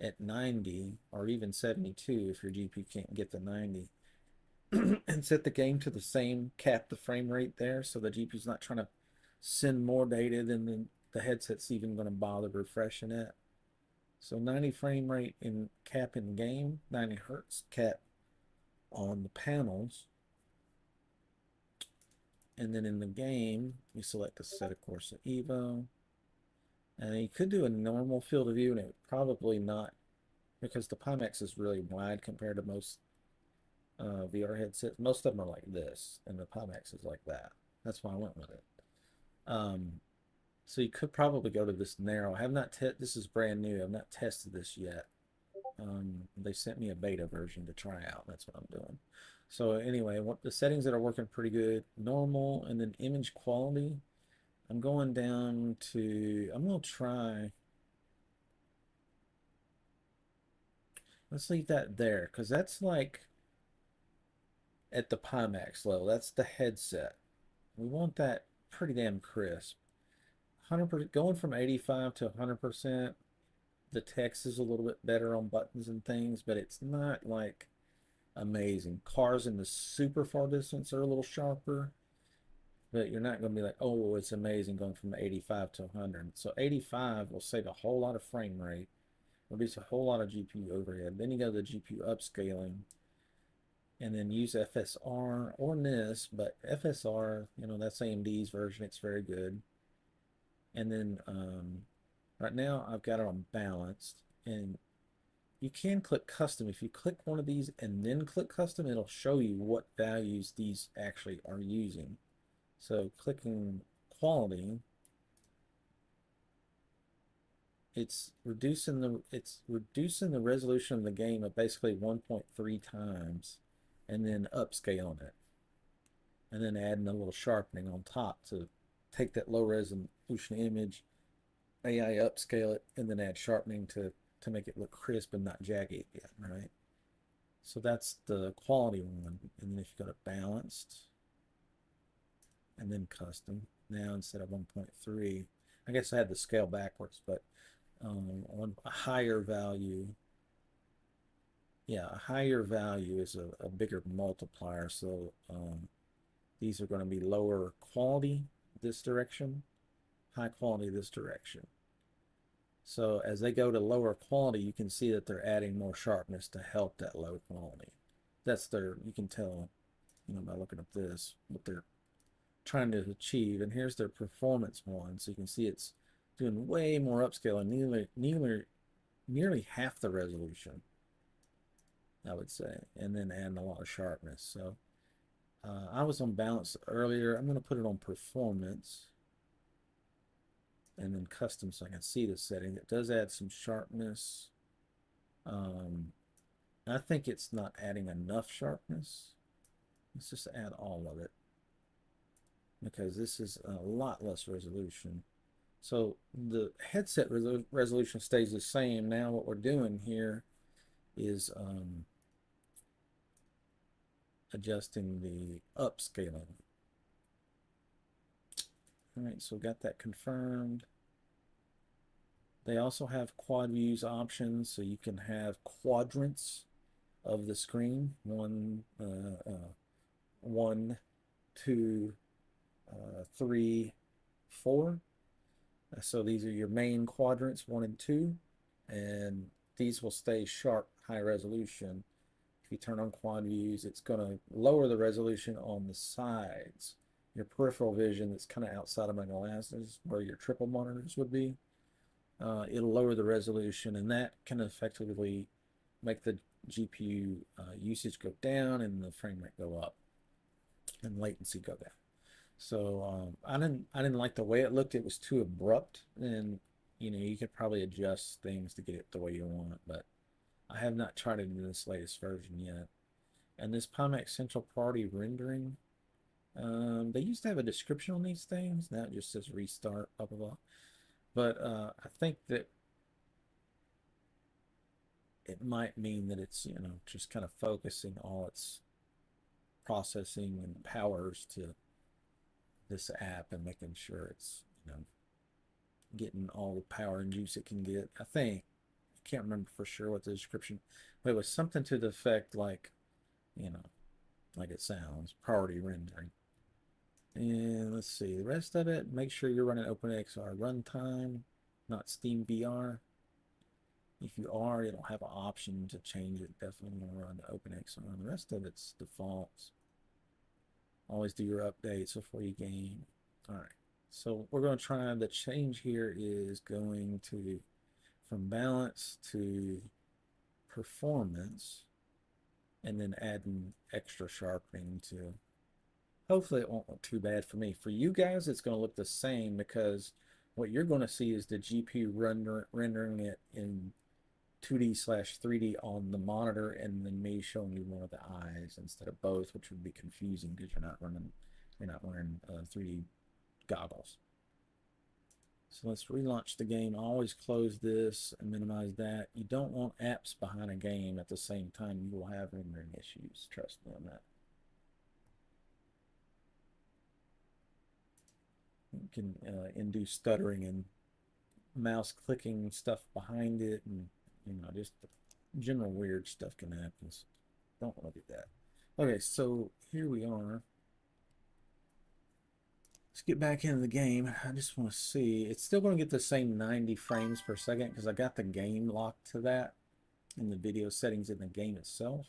at 90 or even 72 if your GPU can't get to 90 and set the game to the same, cap the frame rate there so the GPU's not trying to send more data than the headset's even going to bother refreshing it. So 90 frame rate in cap in game, 90 hertz cap on the panels. And then in the game, you select a set of Corsa EVO. And you could do a normal field of view, and it would probably not, because the Pimax is really wide compared to most VR headsets. Most of them are like this, and the Pimax is like that. That's why I went with it. Um, so you could probably go to this narrow. I have not this is brand new. I've not tested this yet. They sent me a beta version to try out. That's what I'm doing. So anyway, what the settings that are working pretty good, normal, and then image quality. I'm going down to, I'm going to try, let's leave that there because that's like at the Pimax level. That's the headset. We want that pretty damn crisp. 100%, going from 85 to 100%. The text is a little bit better on buttons and things, but it's not like amazing. Cars in the super far distance are a little sharper, but you're not going to be like, oh, it's amazing going from 85 to 100. So 85 will save a whole lot of frame rate, reduce a whole lot of GPU overhead. Then you go to the GPU upscaling and then use FSR or NIS, but FSR, that's AMD's version. It's very good. And then right now I've got it on balanced, and you can click custom. If you click one of these and then click custom, it'll show you what values these actually are using. So clicking quality, it's reducing the resolution of the game of basically 1.3 times, and then upscaling it, and then adding a little sharpening on top to take that low resolution image, AI upscale it, and then add sharpening to make it look crisp and not jagged yet, right? So that's the quality one. And then if you go to balanced and then custom, now instead of 1.3, I guess I had the scale backwards, but on a higher value, yeah, a higher value is a bigger multiplier. So these are going to be lower quality this direction, high quality this direction. So as they go to lower quality, you can see that they're adding more sharpness to help that low quality. That's you can tell, by looking at this, what they're trying to achieve. And here's their performance one. So you can see it's doing way more upscale and nearly half the resolution, I would say, and then adding a lot of sharpness. So I was on balance earlier. I'm going to put it on performance and then custom so I can see the setting. It does add some sharpness. I think it's not adding enough sharpness. Let's just add all of it, because this is a lot less resolution. So the headset resolution stays the same. Now what we're doing here is adjusting the upscaling. All right, so got that confirmed. They also have quad views options, so you can have quadrants of the screen. One, 2, 3, 4. So these are your main quadrants, 1 and 2, and these will stay sharp, high resolution. If you turn on quad views, it's going to lower the resolution on the sides. Your peripheral vision that's kind of outside of my glasses, where your triple monitors would be, it'll lower the resolution, and that can effectively make the GPU usage go down and the frame rate go up and latency go down. So I didn't like the way it looked. It was too abrupt, and you could probably adjust things to get it the way you want it, but I have not tried it in this latest version yet. And this Pimax Central Party rendering, they used to have a description on these things. Now it just says restart, blah blah blah. But I think that it might mean that it's just kind of focusing all its processing and powers to this app and making sure it's getting all the power and juice it can get. I can't remember for sure what the description, but it was something to the effect like like it sounds, priority rendering. And let's see the rest of it. Make sure you're running OpenXR runtime, not Steam VR. If you are, it'll have an option to change it. Definitely want to run the OpenXR. The rest of it's defaults. Always do your updates before you game. All right. So we're going to try, the change here is going to from balance to performance, and then adding extra sharpening to, hopefully it won't look too bad for me. For you guys, it's going to look the same, because what you're going to see is the GPU rendering it in 2D/3D on the monitor, and then me showing you one of the eyes instead of both, which would be confusing because you're not wearing 3D goggles. So let's relaunch the game. Always close this and minimize that. You don't want apps behind a game at the same time. You will have rendering issues. Trust me on that. You can induce stuttering and mouse clicking stuff behind it, and just general weird stuff can happen. So don't want to do that. Okay, so here we are. Let's get back into the game. I just want to see. It's still going to get the same 90 frames per second because I got the game locked to that in the video settings in the game itself.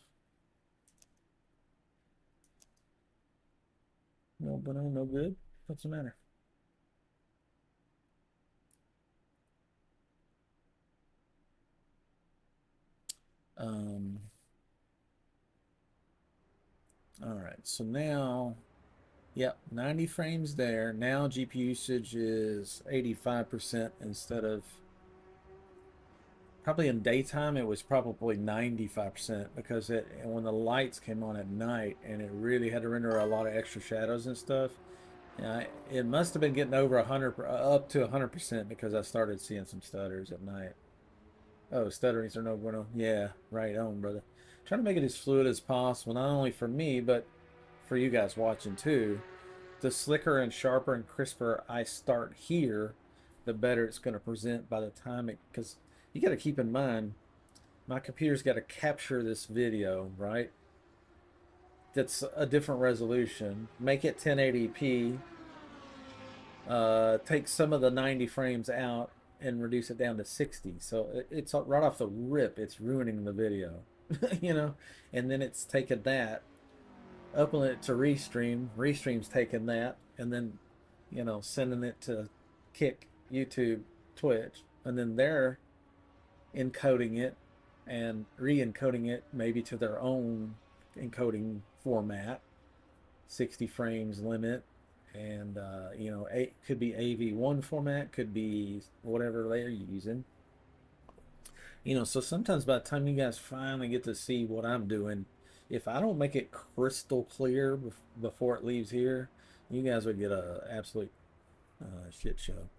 No, but no good. What's the matter? All right, so now, yep, 90 frames there. Now GPU usage is 85% instead of, probably in daytime it was probably 95% because when the lights came on at night and it really had to render a lot of extra shadows and stuff. It must have been getting over 100, up to 100% because I started seeing some stutters at night. Oh, stutterings are no bueno. Yeah, right on, brother. Trying to make it as fluid as possible, not only for me, but for you guys watching too. The slicker and sharper and crisper I start here, the better it's going to present by the time it, because you got to keep in mind, my computer's got to capture this video, right? That's a different resolution. Make it 1080p. Take some of the 90 frames out and reduce it down to 60. So it's right off the rip, it's ruining the video, you know? And then it's taken that, uploading it to Restream. Restream's taking that, and then, sending it to Kick, YouTube, Twitch, and then they're encoding it and re-encoding it maybe to their own encoding format, 60 frames limit, and could be AV1 format, could be whatever they're using. So sometimes by the time you guys finally get to see what I'm doing, if I don't make it crystal clear before it leaves here, you guys would get a absolute shit show.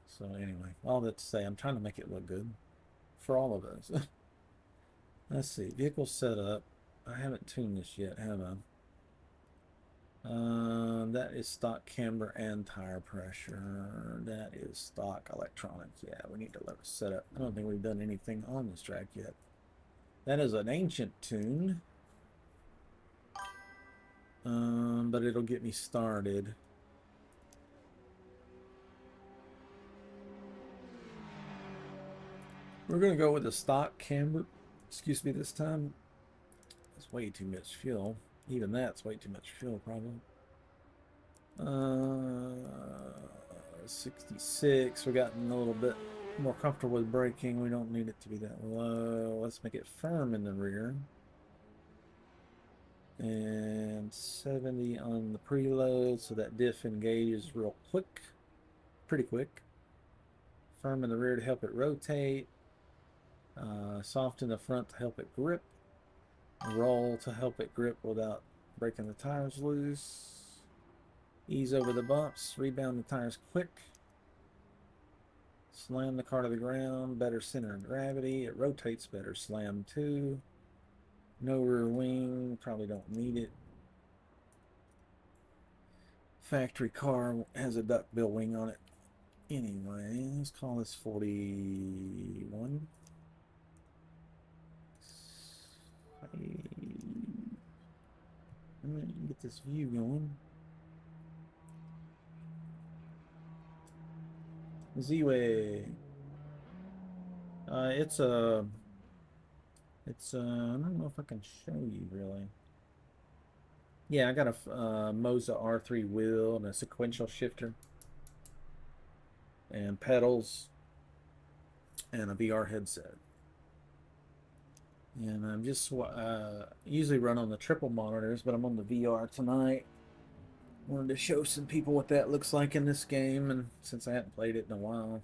So anyway, all that to say, I'm trying to make it look good for all of us. Let's see, vehicle setup. I haven't tuned this yet, have I? That is stock camber and tire pressure. That is stock electronics. Yeah, we need to let it set up. I don't think we've done anything on this track yet. That is an ancient tune. But it'll get me started. We're gonna go with the stock camber. Excuse me, this time. That's way too much fuel. Even that's way too much fuel, probably. 66. We're getting a little bit more comfortable with braking. We don't need it to be that low. Let's make it firm in the rear. And 70 on the preload, so that diff engages real quick. Pretty quick. Firm in the rear to help it rotate. Soft in the front to help it grip. Roll to help it grip without breaking the tires loose. Ease over the bumps, rebound the tires quick. Slam the car to the ground, better center of gravity. It rotates better, slam too. No rear wing, probably don't need it. Factory car has a duckbill wing on it. Anyway, let's call this 41. I'm gonna get this view going. Z-Way. I don't know if I can show you really. Yeah, I got a Moza R3 wheel and a sequential shifter and pedals and a VR headset. And I'm just usually run on the triple monitors, but I'm on the VR tonight. Wanted to show some people what that looks like in this game, and since I hadn't played it in a while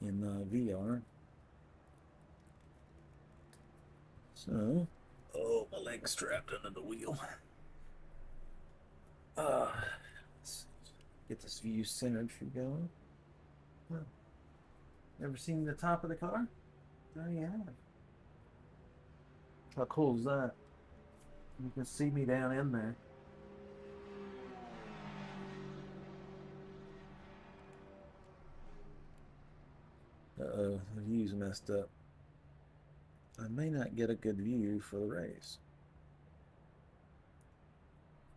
in VR. So, oh, my leg's trapped under the wheel. Let's get this view centered for you. Ever seen the top of the car? Oh, yeah. How cool is that? You can see me down in there. Uh-oh, the view's messed up. I may not get a good view for the race.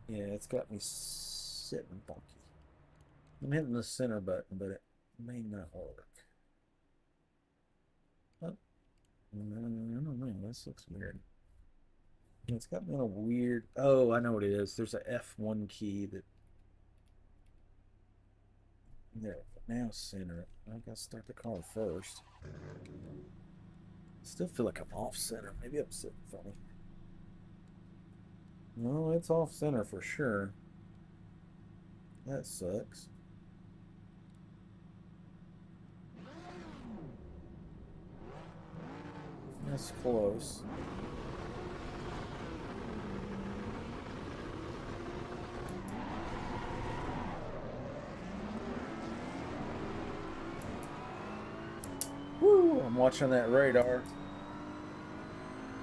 Yeah, it's got me sitting funky. I'm hitting the center button, but it may not work. Oh, I don't know. This looks weird. It's got me in a weird. Oh, I know what it is. There's a F1 key that. There. Now center it. I gotta start the car first. Still feel like I'm off center. Maybe I'm sitting funny. No, it's off center for sure. That sucks. That's close. Woo! I'm watching that radar.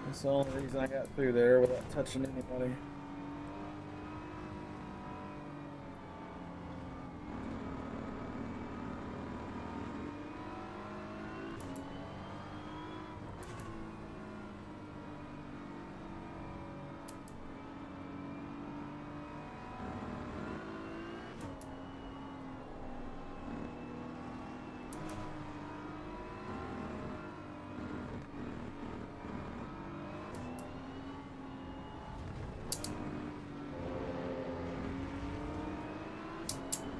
That's the only reason I got through there without touching anybody.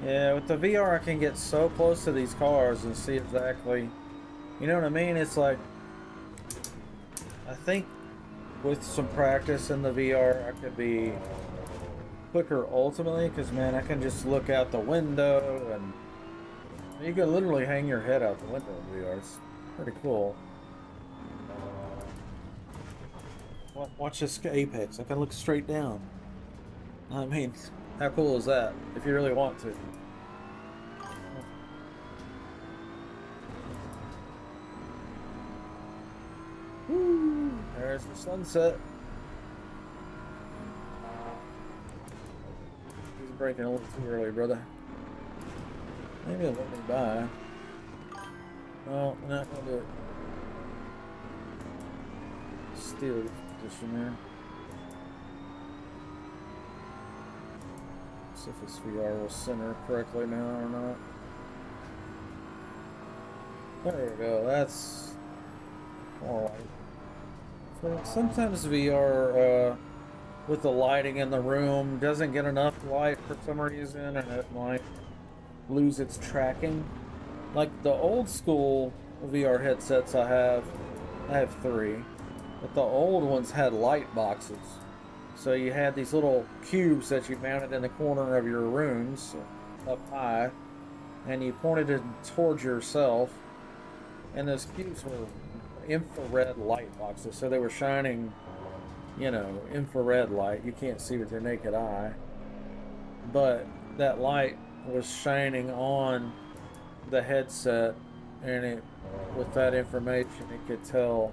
Yeah, with the VR, I can get so close to these cars and see exactly, you know what I mean? It's like, I think with some practice in the VR, I could be quicker ultimately, because man, I can just look out the window and you can literally hang your head out the window in VR. It's pretty cool. Watch this apex. I can look straight down. I mean, how cool is that? If you really want to. Woo! There's the sunset. He's braking a little too early, brother. Maybe it'll let me by. No, I'm not gonna do it. Steal this position there. See if this VR will center correctly now or not. There we go. That's alright. So sometimes VR with the lighting in the room doesn't get enough light for some reason, and it might lose its tracking. Like the old school VR headsets I have 3, but the old ones had light boxes. So you had these little cubes that you mounted in the corner of your rooms up high, and you pointed it towards yourself, and those cubes were infrared light boxes, so they were shining, you know, infrared light. You can't see with your naked eye, but that light was shining on the headset, and it, with that information, it could tell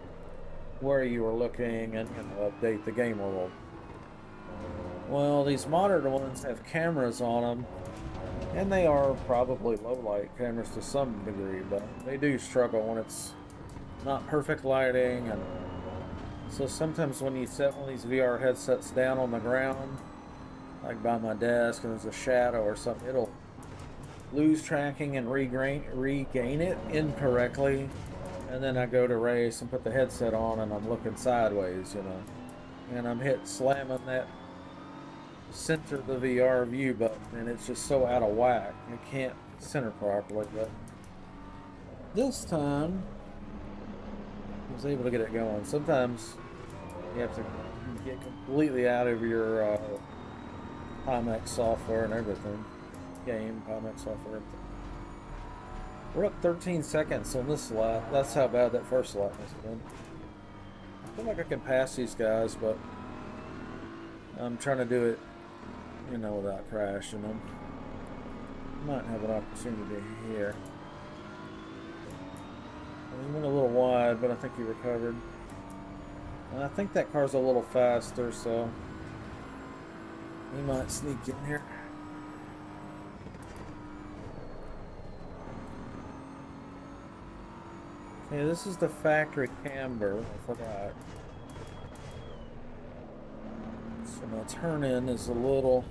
where you were looking and, you know, update the game world. Well, these modern ones have cameras on them, and they are probably low light cameras to some degree, but they do struggle when it's not perfect lighting. And so sometimes when you set one of these VR headsets down on the ground, like by my desk, and there's a shadow or something, it'll lose tracking and regain it incorrectly. And then I go to race and put the headset on, and I'm looking sideways, you know, and I'm slamming that center the VR view button, and it's just so out of whack. You can't center properly, but this time I was able to get it going. Sometimes you have to get completely out of your Pimax software and everything. Pimax software, everything. We're up 13 seconds on this lap. That's how bad that first lap must have been. I feel like I can pass these guys, but I'm trying to do it, you know, without crashing them. Might have an opportunity here. He went a little wide, but I think he recovered. And I think that car's a little faster, so he might sneak in here. Okay, this is the factory camber. I forgot. So my turn in is a little.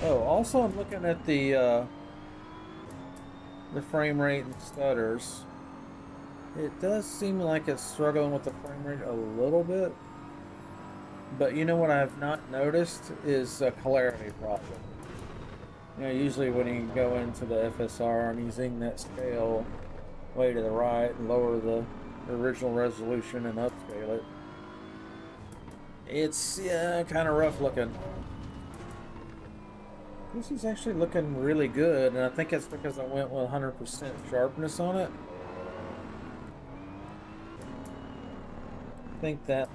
Oh, also I'm looking at the frame rate and stutters. It does seem like it's struggling with the frame rate a little bit, but you know what I've not noticed is a clarity problem. You know, usually when you go into the FSR, I'm using that scale, way to the right and lower the original resolution and upscale it. It's, yeah, kind of rough looking. This is actually looking really good, and I think it's because I went with 100% sharpness on it. I think that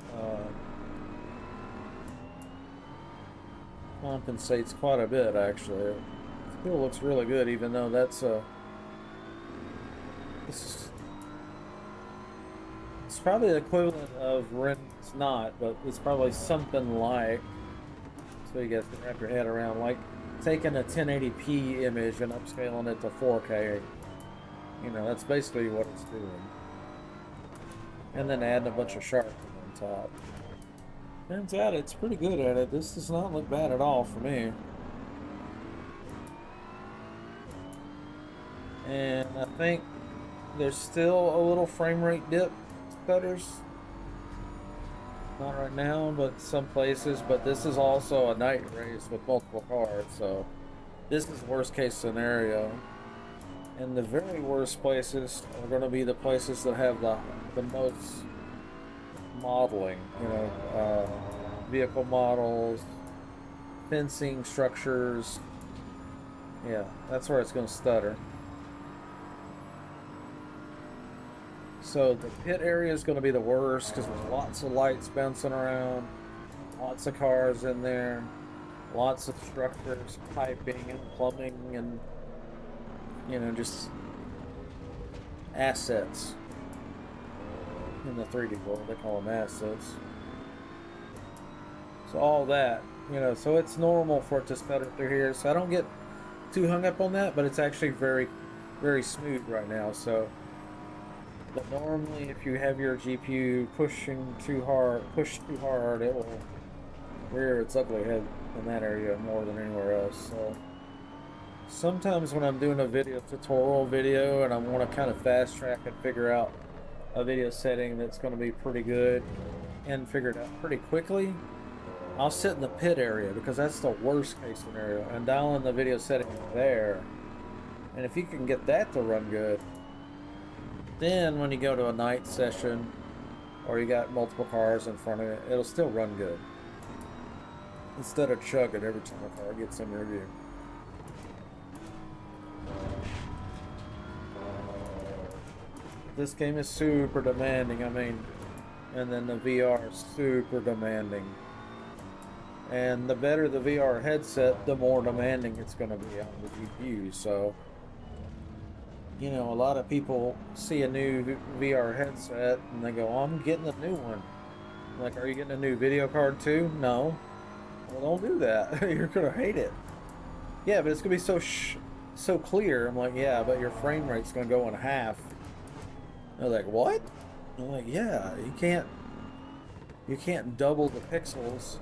compensates quite a bit, actually. It still looks really good, even though that's it's probably the equivalent of it's not, but it's probably something like, so you guys can wrap your head around, like taking a 1080p image and upscaling it to 4K. You know, that's basically what it's doing. And then adding a bunch of sharpening on top. Turns out it's pretty good at it. This does not look bad at all for me. And I think there's still a little frame rate dip stutters. Not right now, but some places. But this is also a night race with multiple cars, so this is worst case scenario. And the very worst places are going to be the places that have the most modeling, you know, vehicle models, fencing structures. Yeah, that's where it's going to stutter. So the pit area is going to be the worst because there's lots of lights bouncing around, lots of cars in there, lots of structures, piping and plumbing, and, you know, just assets. In the 3D world, they call them assets. So all that, you know, so it's normal for it to stutter through here. So I don't get too hung up on that, but it's actually very, very smooth right now. So, but normally if you have your GPU pushed too hard, it will rear its ugly head in that area more than anywhere else. So sometimes when I'm doing a tutorial video and I want to kind of fast track and figure out a video setting that's going to be pretty good and figure it out pretty quickly, I'll sit in the pit area because that's the worst case scenario and dial in the video setting there. And if you can get that to run good, then when you go to a night session or you got multiple cars in front of it, it'll still run good instead of chugging every time a car gets in your view. This game is super demanding, I mean, and then the VR is super demanding. And the better the VR headset, the more demanding it's going to be on the GPU. So, you know, a lot of people see a new VR headset and they go, oh, I'm getting a new one. I'm like, are you getting a new video card too? No. Well, don't do that. You're going to hate it. Yeah, but it's going to be so clear. I'm like, yeah, but your frame rate's going to go in half. They're like, what? I'm like, yeah, you can't double the pixels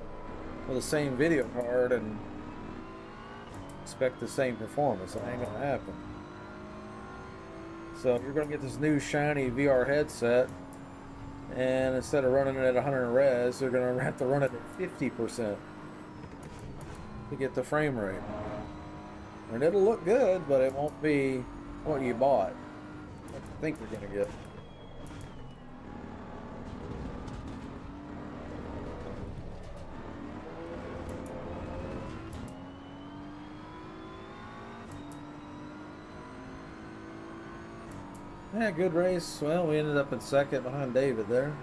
with the same video card and expect the same performance. It ain't gonna happen. So you're gonna get this new shiny VR headset, and instead of running it at 100 res, you're gonna have to run it at 50% to get the frame rate. And it'll look good, but it won't be what you bought. What you think you're gonna get. Yeah, good race. Well, we ended up in second behind David there.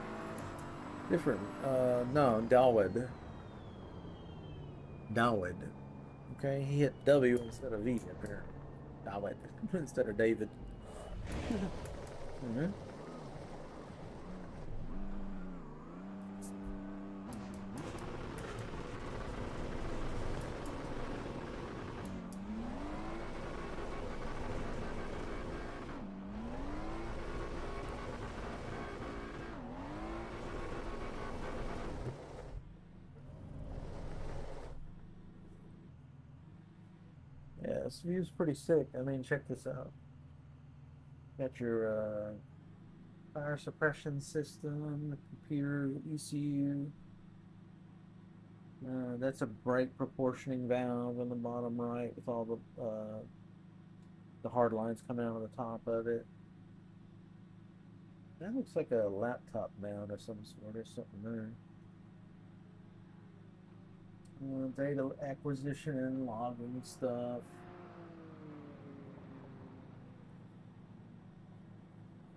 Different, no, Dawid. Okay, he hit W instead of V apparently. Dawid instead of David. Mm-hmm. Yeah, this view's pretty sick. I mean, check this out. Got your fire suppression system, the computer, ECU. That's a brake proportioning valve in the bottom right with all the hard lines coming out of the top of it. That looks like a laptop mount of some sort or something there. Data acquisition and logging stuff.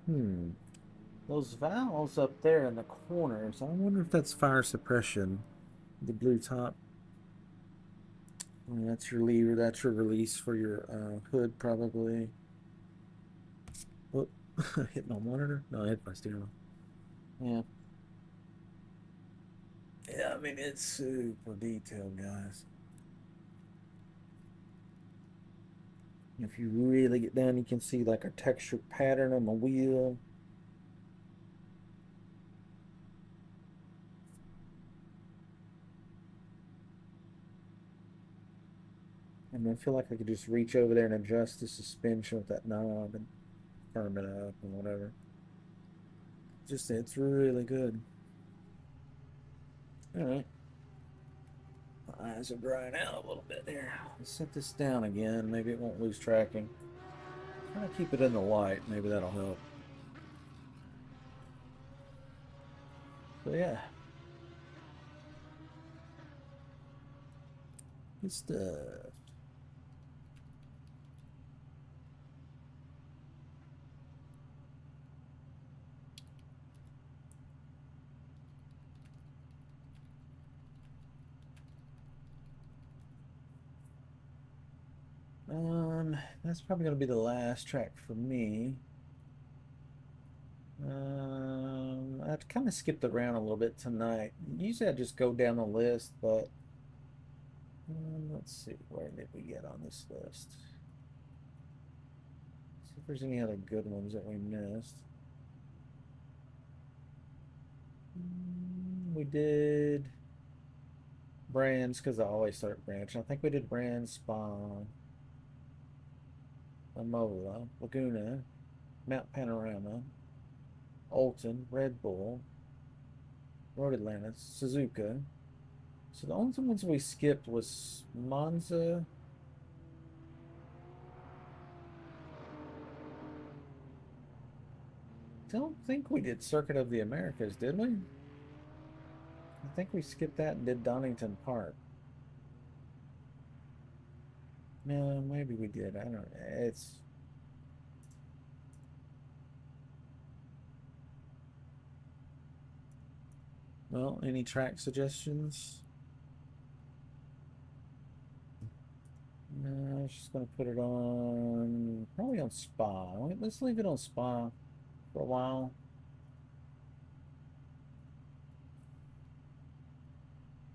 Hmm. Those valves up there in the corners, I wonder if that's fire suppression. The blue top. That's your lever, that's your release for your hood, probably. Oh, hit my monitor? No, I hit my steering wheel. Yeah. Yeah, I mean, it's super detailed, guys. If you really get down, you can see like a textured pattern on the wheel. And I feel like I could just reach over there and adjust the suspension with that knob and firm it up and whatever. Just, it's really good. All right. My eyes are drying out a little bit here. Let's set this down again. Maybe it won't lose tracking. Try to keep it in the light. Maybe that'll help. So yeah. Good stuff. That's probably gonna be the last track for me. I've kind of skipped around a little bit tonight. Usually I just go down the list, but let's see, where did we get on this list? See if there's any other good ones that we missed. We did brands because I always start branching. I think we did Brand Spa, Amola, Laguna, Mount Panorama, Olton, Red Bull, Road Atlantis, Suzuka. So the only ones we skipped was Monza. Don't think we did Circuit of the Americas, did we? I think we skipped that and did Donington Park. No, maybe we did. I don't know. It's well, any track suggestions? No, I was just gonna put it on probably on Spa. Let's leave it on Spa for a while.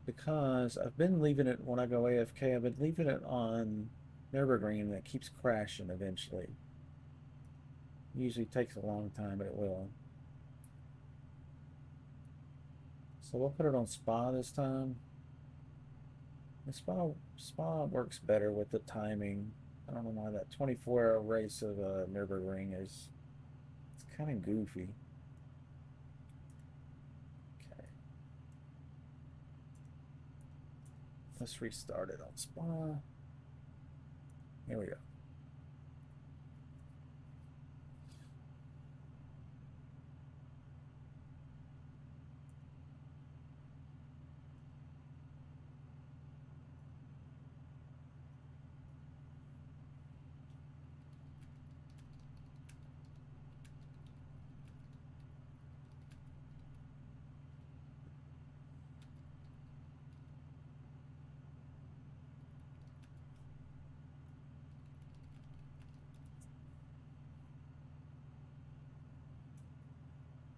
Because I've been leaving it when I go AFK, I've been leaving it on Nürburgring that keeps crashing eventually. Usually takes a long time, but it will. So we'll put it on Spa this time. The Spa works better with the timing. I don't know why that 24-hour race of Nürburgring is it's kind of goofy. Okay, let's restart it on Spa. Here we go.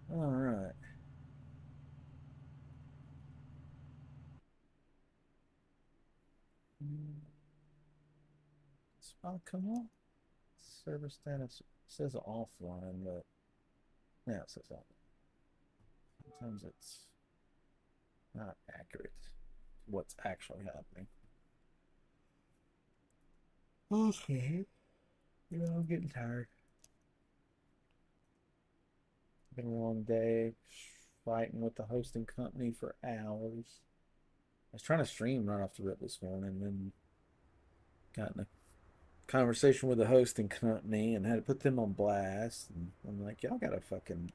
All right. Spa come on. Server status says offline, but yeah, it says offline. Sometimes it's not accurate what's actually happening. Okay. You know, I'm getting tired. Been a long day fighting with the hosting company for hours. I was trying to stream right off the rip this morning and then got in a conversation with the hosting company and had to put them on blast. And I'm like, y'all gotta fucking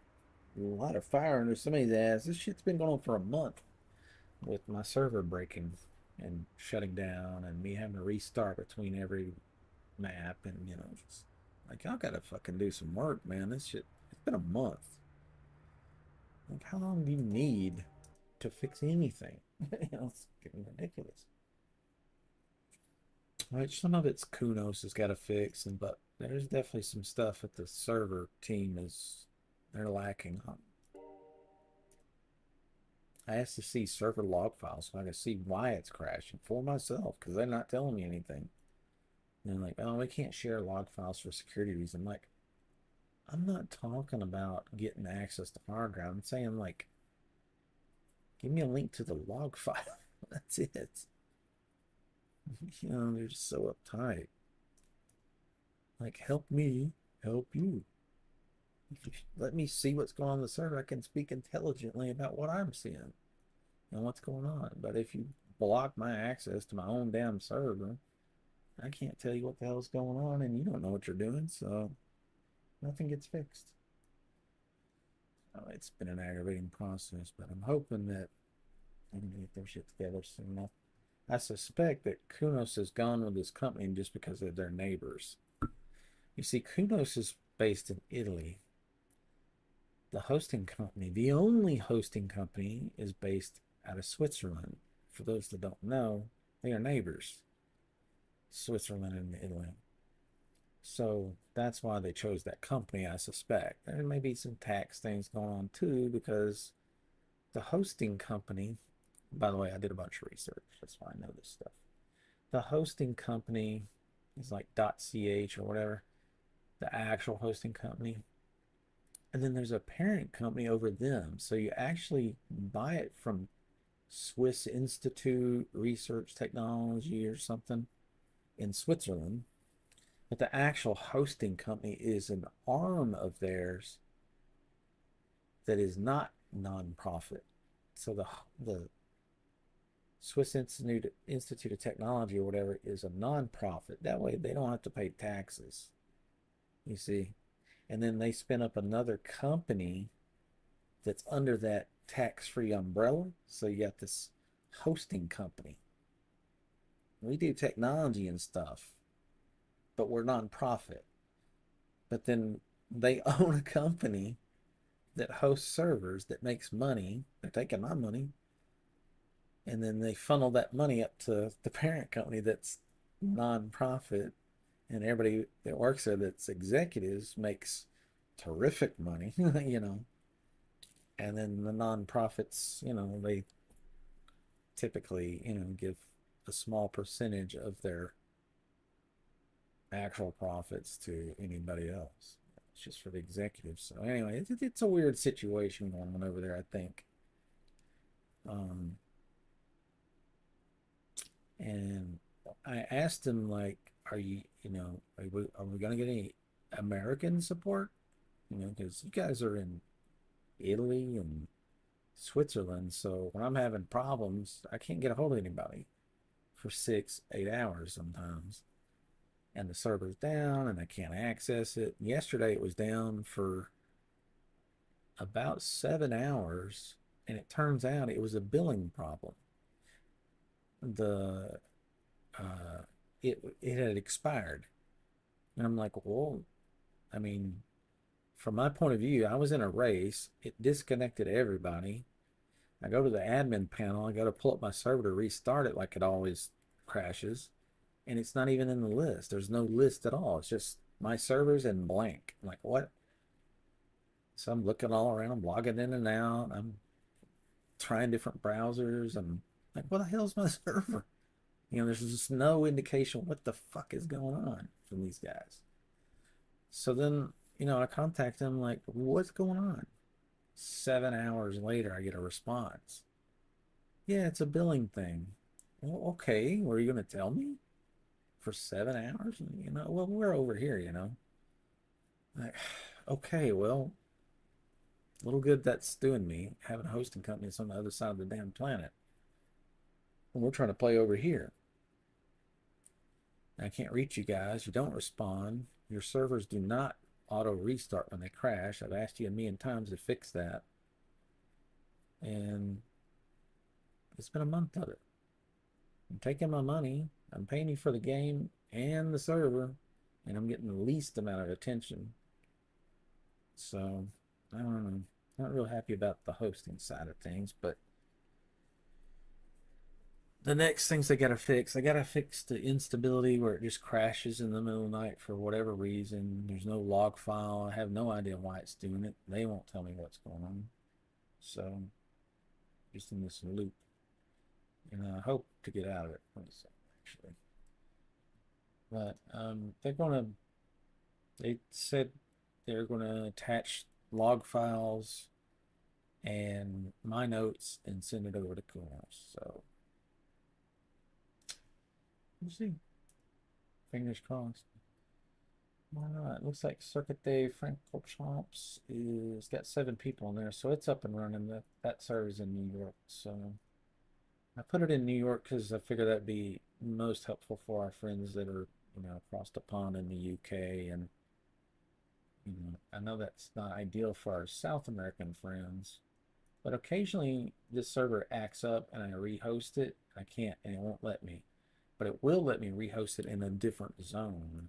lot of fire under somebody's ass. This shit's been going on for a month with my server breaking and shutting down and me having to restart between every map and just like y'all gotta fucking do some work, man. This shit, it's been a month. Like how long do you need to fix anything? It's getting ridiculous. Right, some of it's Kunos has got to fix, but there's definitely some stuff that the server team is they're lacking on. I asked to see server log files so I can see why it's crashing for myself because they're not telling me anything. And they're like, oh, we can't share log files for security reasons. I'm like, I'm not talking about getting access to FireDrive. I'm saying like, give me a link to the log file. That's it. They're just so uptight. Like, help me, help you. If you let me see what's going on in the server, I can speak intelligently about what I'm seeing and what's going on. But if you block my access to my own damn server, I can't tell you what the hell's going on, and you don't know what you're doing, so nothing gets fixed. Oh, it's been an aggravating process, but I'm hoping that I'm gonna get their shit together soon enough. I suspect that Kunos has gone with this company just because of their neighbors. You see, Kunos is based in Italy. The hosting company, the only hosting company, is based out of Switzerland. For those that don't know, they are neighbors, Switzerland and Italy. So that's why they chose that company, I suspect. There may be some tax things going on too, because the hosting company, by the way, I did a bunch of research. That's why I know this stuff. The hosting company is like .ch or whatever, the actual hosting company. And then there's a parent company over them. So you actually buy it from Swiss Institute Research Technology or something in Switzerland. But the actual hosting company is an arm of theirs that is not nonprofit. So the Swiss Institute of Technology or whatever is a nonprofit. That way they don't have to pay taxes. You see? And then they spin up another company that's under that tax-free umbrella. So you got this hosting company. We do technology and stuff, but we're nonprofit. But then they own a company that hosts servers that makes money. They're taking my money. And then they funnel that money up to the parent company that's nonprofit. And everybody that works there that's executives makes terrific money, And then the nonprofits, they typically, give a small percentage of their actual profits to anybody else. It's just for the executives. So anyway, it's a weird situation going on over there, I think. Um, and I asked him like, are we going to get any American support? Because you guys are in Italy and Switzerland. So when I'm having problems, I can't get a hold of anybody for 6, 8 hours sometimes. And the server's down and I can't access it. Yesterday it was down for about 7 hours, and it turns out it was a billing problem. The it had expired, and I'm like, well, I mean, from my point of view, I was in a race. It disconnected everybody. I go to the admin panel. I got to pull up my server to restart it, like it always crashes, and it's not even in the list. There's no list at all. It's just my server's in blank. I'm like, what? So I'm looking all around. I'm logging in and out. I'm trying different browsers. I'm like, what the hell's my server? There's just no indication what the fuck is going on from these guys. So then, I contact them like, what's going on? 7 hours later, I get a response. Yeah, it's a billing thing. Well, okay, were you going to tell me? For 7 hours? Well, we're over here. Like, okay, well, little good that's doing me, having hosting companies on the other side of the damn planet. And we're trying to play over here. I can't reach you guys. You don't respond. Your servers do not auto restart when they crash. I've asked you a million times to fix that, and it's been a month of it. I'm taking my money, I'm paying you for the game and the server, and I'm getting the least amount of attention. So I don't know. Not real happy about the hosting side of things, but the next things they gotta fix the instability where it just crashes in the middle of the night for whatever reason. There's no log file. I have no idea why it's doing it. They won't tell me what's going on. So just in this loop. And I hope to get out of it actually. But they said they're gonna attach log files and my notes and send it over to Kunos. So we'll see. Fingers crossed. All right, looks like Circuit Day Franco Chops is got 7 people in there, so it's up and running. That serves in New York, so I put it in New York because I figure that'd be most helpful for our friends that are, across the pond in the UK. And I know that's not ideal for our South American friends, but occasionally this server acts up and I rehost it. I can't, and it won't let me, but it will let me rehost it in a different zone.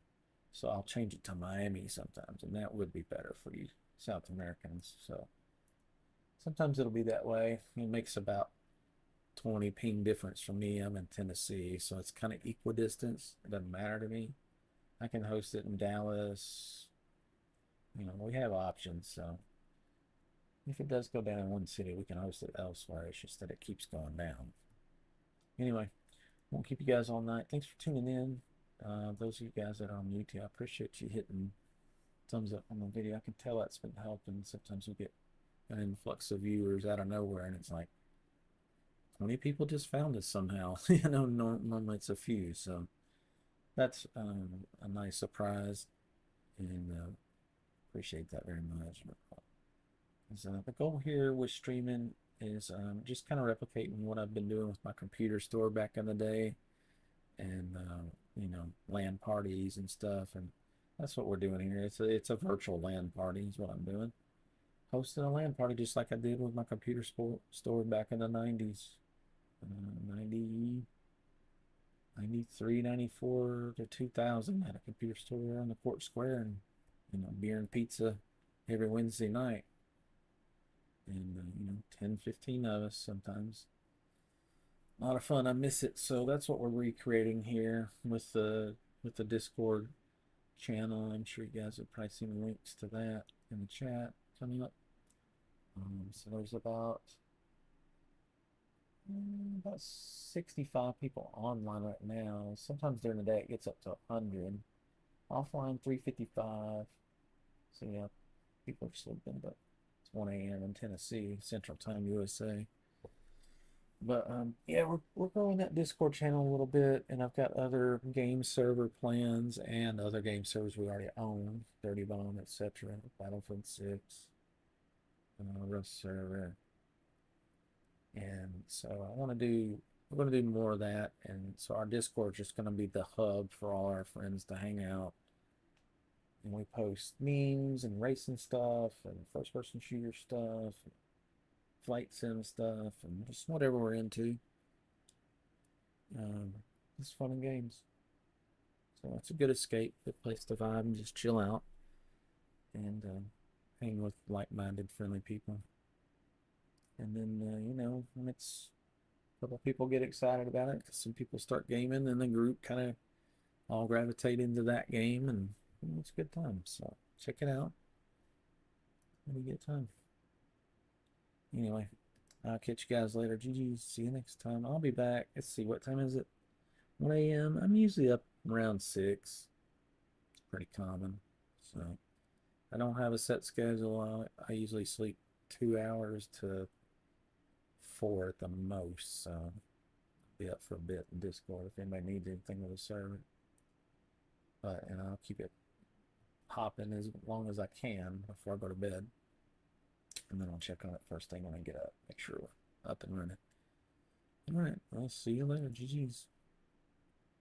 So I'll change it to Miami sometimes, and that would be better for you South Americans. So sometimes it'll be that way. It makes about 20 ping difference from me. I'm in Tennessee, so it's kind of equidistance. It doesn't matter to me. I can host it in Dallas. We have options. So if it does go down in one city, we can host it elsewhere. It's just that it keeps going down. Anyway, won't keep you guys all night. Thanks for tuning in. Those of you guys that are on YouTube, I appreciate you hitting thumbs up on the video. I can tell that's been helping. Sometimes we get an influx of viewers out of nowhere, and it's like 20 people just found us somehow. Normally it's a few, so that's a nice surprise, and appreciate that very much. So the goal here with streaming is just kind of replicating what I've been doing with my computer store back in the day, and LAN parties and stuff, and that's what we're doing here. It's a virtual LAN party is what I'm doing. Hosting a LAN party just like I did with my computer store back in the 90s. 90, 93, 94 to 2000. Had a computer store on the Court Square, and beer and pizza every Wednesday night, and 10, 15 of us sometimes. A lot of fun. I miss it. So that's what we're recreating here with the Discord channel. I'm sure you guys have probably seen links to that in the chat coming up. So there's about 65 people online right now. Sometimes during the day it gets up to 100. Offline 355. So yeah, people are sleeping, but it's 1 a.m. in Tennessee, Central Time, USA. But yeah, we're growing that Discord channel a little bit, and I've got other game server plans and other game servers we already own, Dirty Bomb, etc., Battlefield 6, Rust server. And so we're going to do more of that. And so our Discord is just going to be the hub for all our friends to hang out. And we post memes and racing stuff and first person shooter stuff, and flight sim stuff, and just whatever we're into. Just fun and games. So it's a good escape, good place to vibe and just chill out and hang with like-minded, friendly people. And then, when it's a couple people get excited about it, because some people start gaming, and the group kind of all gravitate into that game, and it's a good time. So check it out. Have a good time. Anyway, I'll catch you guys later. GG's. See you next time. I'll be back. Let's see, what time is it? 1 a.m. I'm usually up around 6. It's pretty common. So I don't have a set schedule. I usually sleep 2 hours to 4 at the most. So I'll be up for a bit in Discord if anybody needs anything with the server. And I'll keep it hopping as long as I can before I go to bed. And then I'll check on it first thing when I get up. Make sure we're up and running. All right. I'll see you later. GG's.